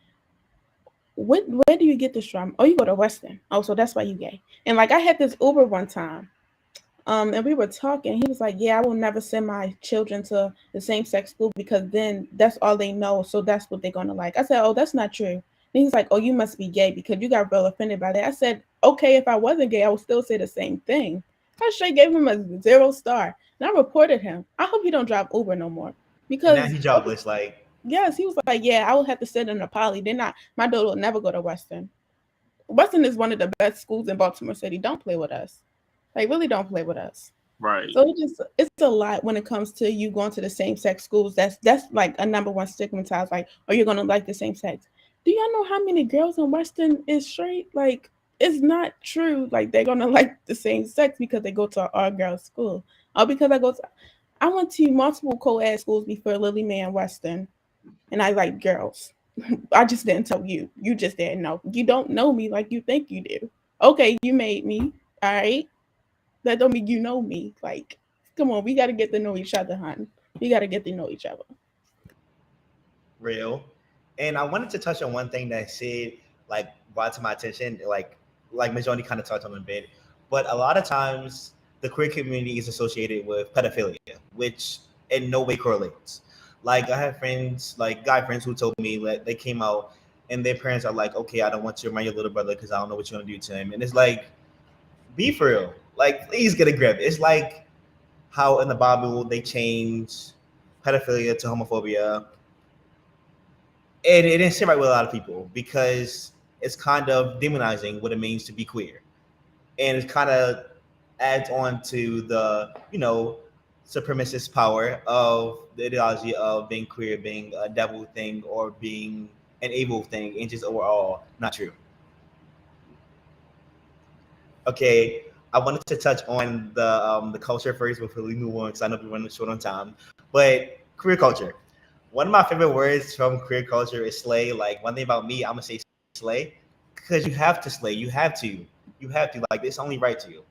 where do you get this from? Oh, you go to Western. Oh, so that's why you gay. And like I had this Uber one time. And we were talking. He was like, "Yeah, I will never send my children to the same sex school because then that's all they know. So that's what they're gonna like." I said, "Oh, that's not true." And he's like, "Oh, you must be gay because you got real offended by that." I said, "Okay, if I wasn't gay, I would still say the same thing." I straight gave him a 0 star, and I reported him. I hope he don't drive Uber no more And now because he jobless. Like yes, he was like, "Yeah, I will have to send him to Poly. They're not. My daughter will never go to Western. Western is one of the best schools in Baltimore City. Don't play with us. Like, really, don't play with us." Right. So it's a lot when it comes to you going to the same sex schools. That's like a number one stigmatized. Like, are you gonna like the same sex? Do y'all know how many girls in Western is straight? Like, it's not true. Like, they're gonna like the same sex because they go to our girls' school. Or because I went to multiple co-ed schools before Lily Mae and Western, and I like girls. I just didn't tell you. You just didn't know. You don't know me like you think you do. Okay, you made me. All right. That don't mean you know me. Like, come on, we got to get to know each other, hon. We got to get to know each other. real. And I wanted to touch on one thing that said, like, brought to my attention, like Ms. Joni kind of touched on a bit, but a lot of times the queer community is associated with pedophilia, which in no way correlates. Like I have friends, like guy friends, who told me that they came out and their parents are like, "Okay, I don't want you around your little brother because I don't know what you're gonna do to him." And it's like, be for real. Like, please get a grip. It's like how in the Bible they change pedophilia to homophobia, and it didn't sit right with a lot of people because it's kind of demonizing what it means to be queer, and it kind of adds on to the supremacist power of the ideology of being queer being a devil thing or being an evil thing, and just overall not true. Okay, I wanted to touch on the culture first before we move on because I know we're running short on time. But queer culture, one of my favorite words from queer culture is slay. Like one thing about me, I'm gonna say slay because you have to slay. You have to like it's only right to you.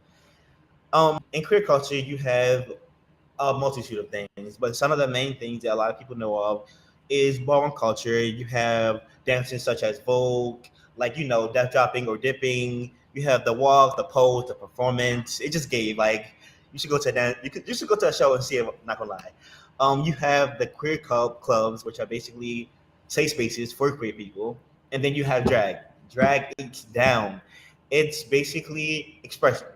In queer culture, you have a multitude of things, but some of the main things that a lot of people know of is ballroom culture. You have dances such as Vogue, like death dropping or dipping. You have the walk, the pose, the performance. It just gave like you should go to a dance. You should go to a show and see it. Not gonna lie. You have the queer clubs, which are basically safe spaces for queer people, and then you have drag. Drag eats down. It's basically expression.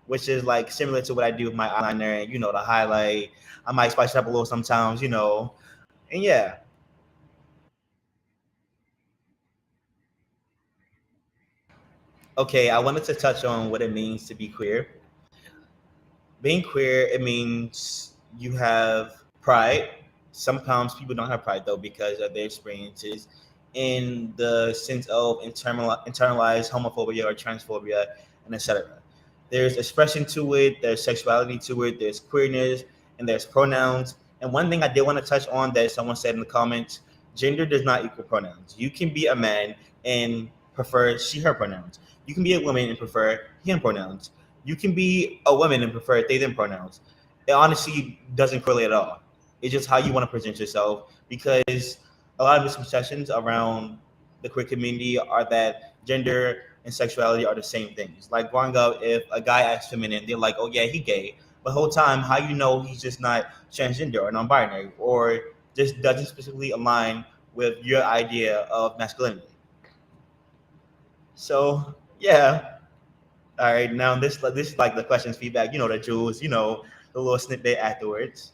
which is like similar to what I do with my eyeliner and the highlight. I might spice it up a little sometimes, and yeah. Okay, I wanted to touch on what it means to be queer. Being queer, it means you have pride. Sometimes people don't have pride though because of their experiences in the sense of internalized homophobia or transphobia and etc. There's expression to it, there's sexuality to it, there's queerness, and there's pronouns. And one thing I did want to touch on that someone said in the comments, gender does not equal pronouns. You can be a man and prefer she, her pronouns. You can be a woman and prefer him pronouns. You can be a woman and prefer they, them pronouns. It honestly doesn't correlate at all. It's just how you want to present yourself because a lot of misconceptions around the queer community are that gender and sexuality are the same things. Like growing up, if a guy acts feminine, they're like, oh yeah, he gay. But the whole time, how you know he's just not transgender or non-binary or just doesn't specifically align with your idea of masculinity. So yeah. All right, now this is like the questions feedback, the jewels, the little snippet afterwards.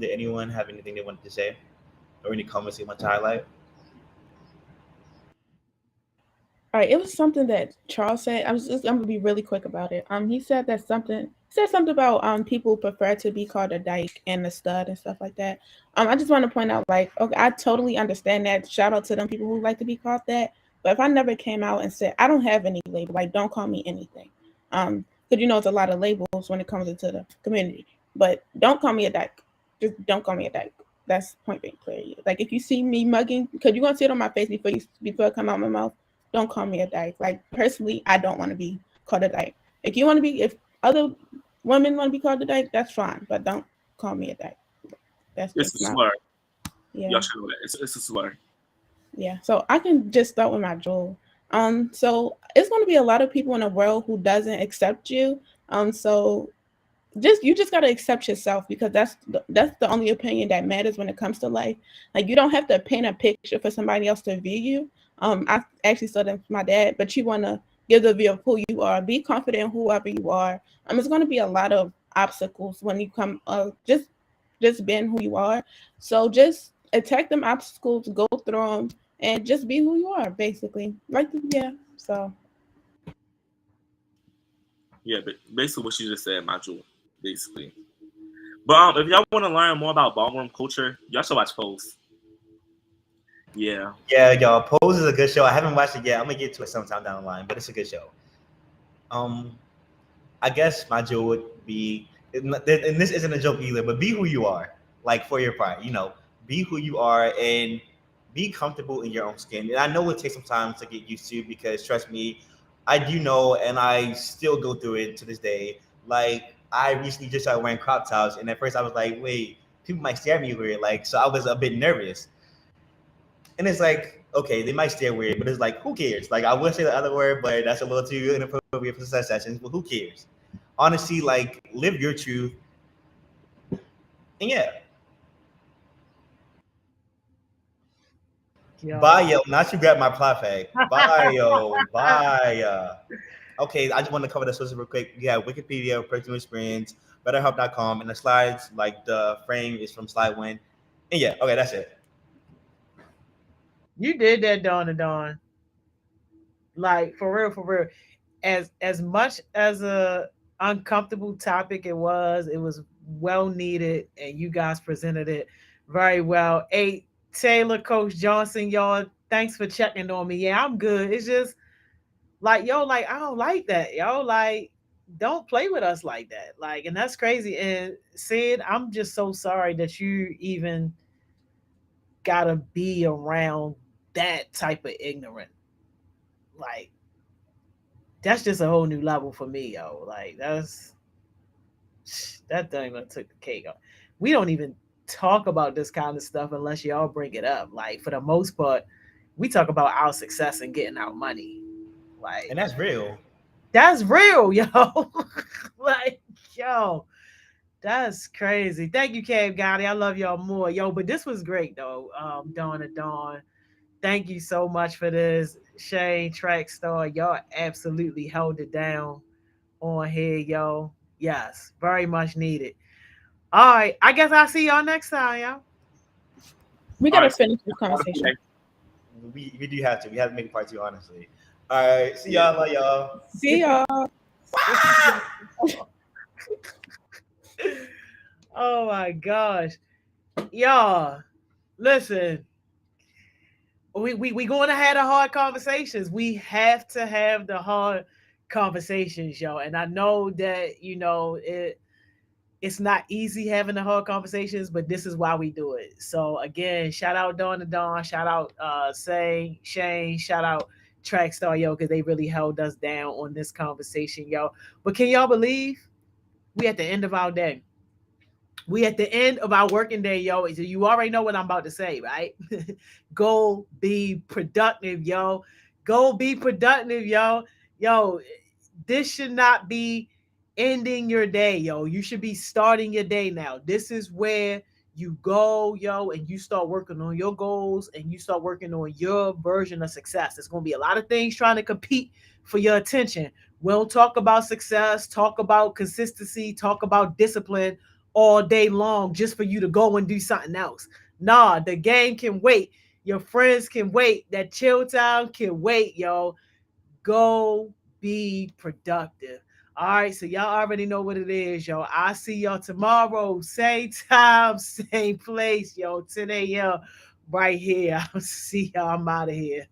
Did anyone have anything they wanted to say or any comments they want to highlight? All right, it was something that Charles said. I'm gonna be really quick about it. He said something about people prefer to be called a dyke and a stud and stuff like that. I just want to point out, like, okay, I totally understand that. Shout out to them people who like to be called that. But if I never came out and said I don't have any label, like don't call me anything, because it's a lot of labels when it comes into the community. But don't call me a dyke. Just don't call me a dyke. That's point blank clear. Like if you see me mugging, because you're gonna see it on my face before it come out my mouth. Don't call me a dyke. Like personally, I don't want to be called a dyke. If other women want to be called a dyke, that's fine. But don't call me a dyke. It's a slur. Yeah. Y'all should know that. It's a slur. Yeah. So I can just start with my jewel. So it's going to be a lot of people in the world who doesn't accept you. So you just got to accept yourself because that's the only opinion that matters when it comes to life. Like you don't have to paint a picture for somebody else to view you. I actually said that for my dad, but you want to give the view of who you are. Be confident in whoever you are. It's going to be a lot of obstacles when you come. Just being who you are. So just attack them obstacles, go through them, and just be who you are. Basically, So. Yeah, but basically what you just said, my jewel, basically. But if y'all want to learn more about ballroom culture, y'all should watch Pose. Yeah. Yeah, y'all. Pose is a good show. I haven't watched it yet. I'm gonna get to it sometime down the line, but it's a good show. I guess my jewel would be, and this isn't a joke either, but be who you are, like for your pride. Be who you are and be comfortable in your own skin. And I know it takes some time to get used to because trust me, I do know, and I still go through it to this day. Like I recently just started wearing crop tops, and at first I was like, wait, people might stare at me weird. Like so, I was a bit nervous. And it's like, okay, they might stare weird, but it's like, who cares? Like, I would say the other word, but that's a little too inappropriate for such sessions. But who cares? Honestly, like, live your truth. And yeah. Bye, yo. Not you grab my plot bag. Bye, yo. Bye. Okay, I just want to cover the sources real quick. You have Wikipedia, personal experience, BetterHelp.com, and the slides, like the frame is from slide one. And yeah, okay, that's it. You did that, Dawn to Dawn. Like for real. As much as a uncomfortable topic it was well needed, and you guys presented it very well. Hey, Taylor, Coach Johnson, y'all, thanks for checking on me. Yeah, I'm good. It's just like yo, like I don't like that, yo. Like, don't play with us like that. Like, and that's crazy. And Sid, I'm just so sorry that you even gotta be around that type of ignorant. Like, that's just a whole new level for me, yo. Like, that thing that took the cake off. We don't even talk about this kind of stuff unless y'all bring it up. Like, for the most part, we talk about our success and getting our money. Like, and that's real. That's real, yo. Like, yo, that's crazy. Thank you, Cave Gotti. I love y'all more, yo. But this was great, though. Dawn to Dawn, thank you so much for this. Shane, Track Star, y'all absolutely held it down on here, yo. Yes, very much needed. All right, I guess I'll see y'all next time, y'all. We All gotta right. finish this conversation. We do have to. We have to make a part two, honestly. All right. See y'all. Bye, y'all. See y'all. Oh my gosh. Y'all, listen. We going to have the hard conversations. We have to have the hard conversations, yo. And I know that, it's not easy having the hard conversations, but this is why we do it. So again, shout out Dawn to Dawn, shout out Shane, shout out Trackstar, yo, because they really held us down on this conversation, yo. But can y'all believe we at the end of our day? We at the end of our working day, yo. So you already know what I'm about to say, right? Go be productive, yo. Go be productive, yo. Yo, this should not be ending your day, yo. You should be starting your day now. This is where you go, yo, and you start working on your goals and you start working on your version of success. There's going to be a lot of things trying to compete for your attention. We'll talk about success, talk about consistency, talk about discipline all day long just for you to go and do something else. Nah, the game can wait. Your friends can wait. That chill time can wait, yo. Go be productive. All right, so y'all already know what it is, yo. I'll see y'all tomorrow, same time, same place, yo, 10 a.m. right here. I'll see y'all. I'm out of here.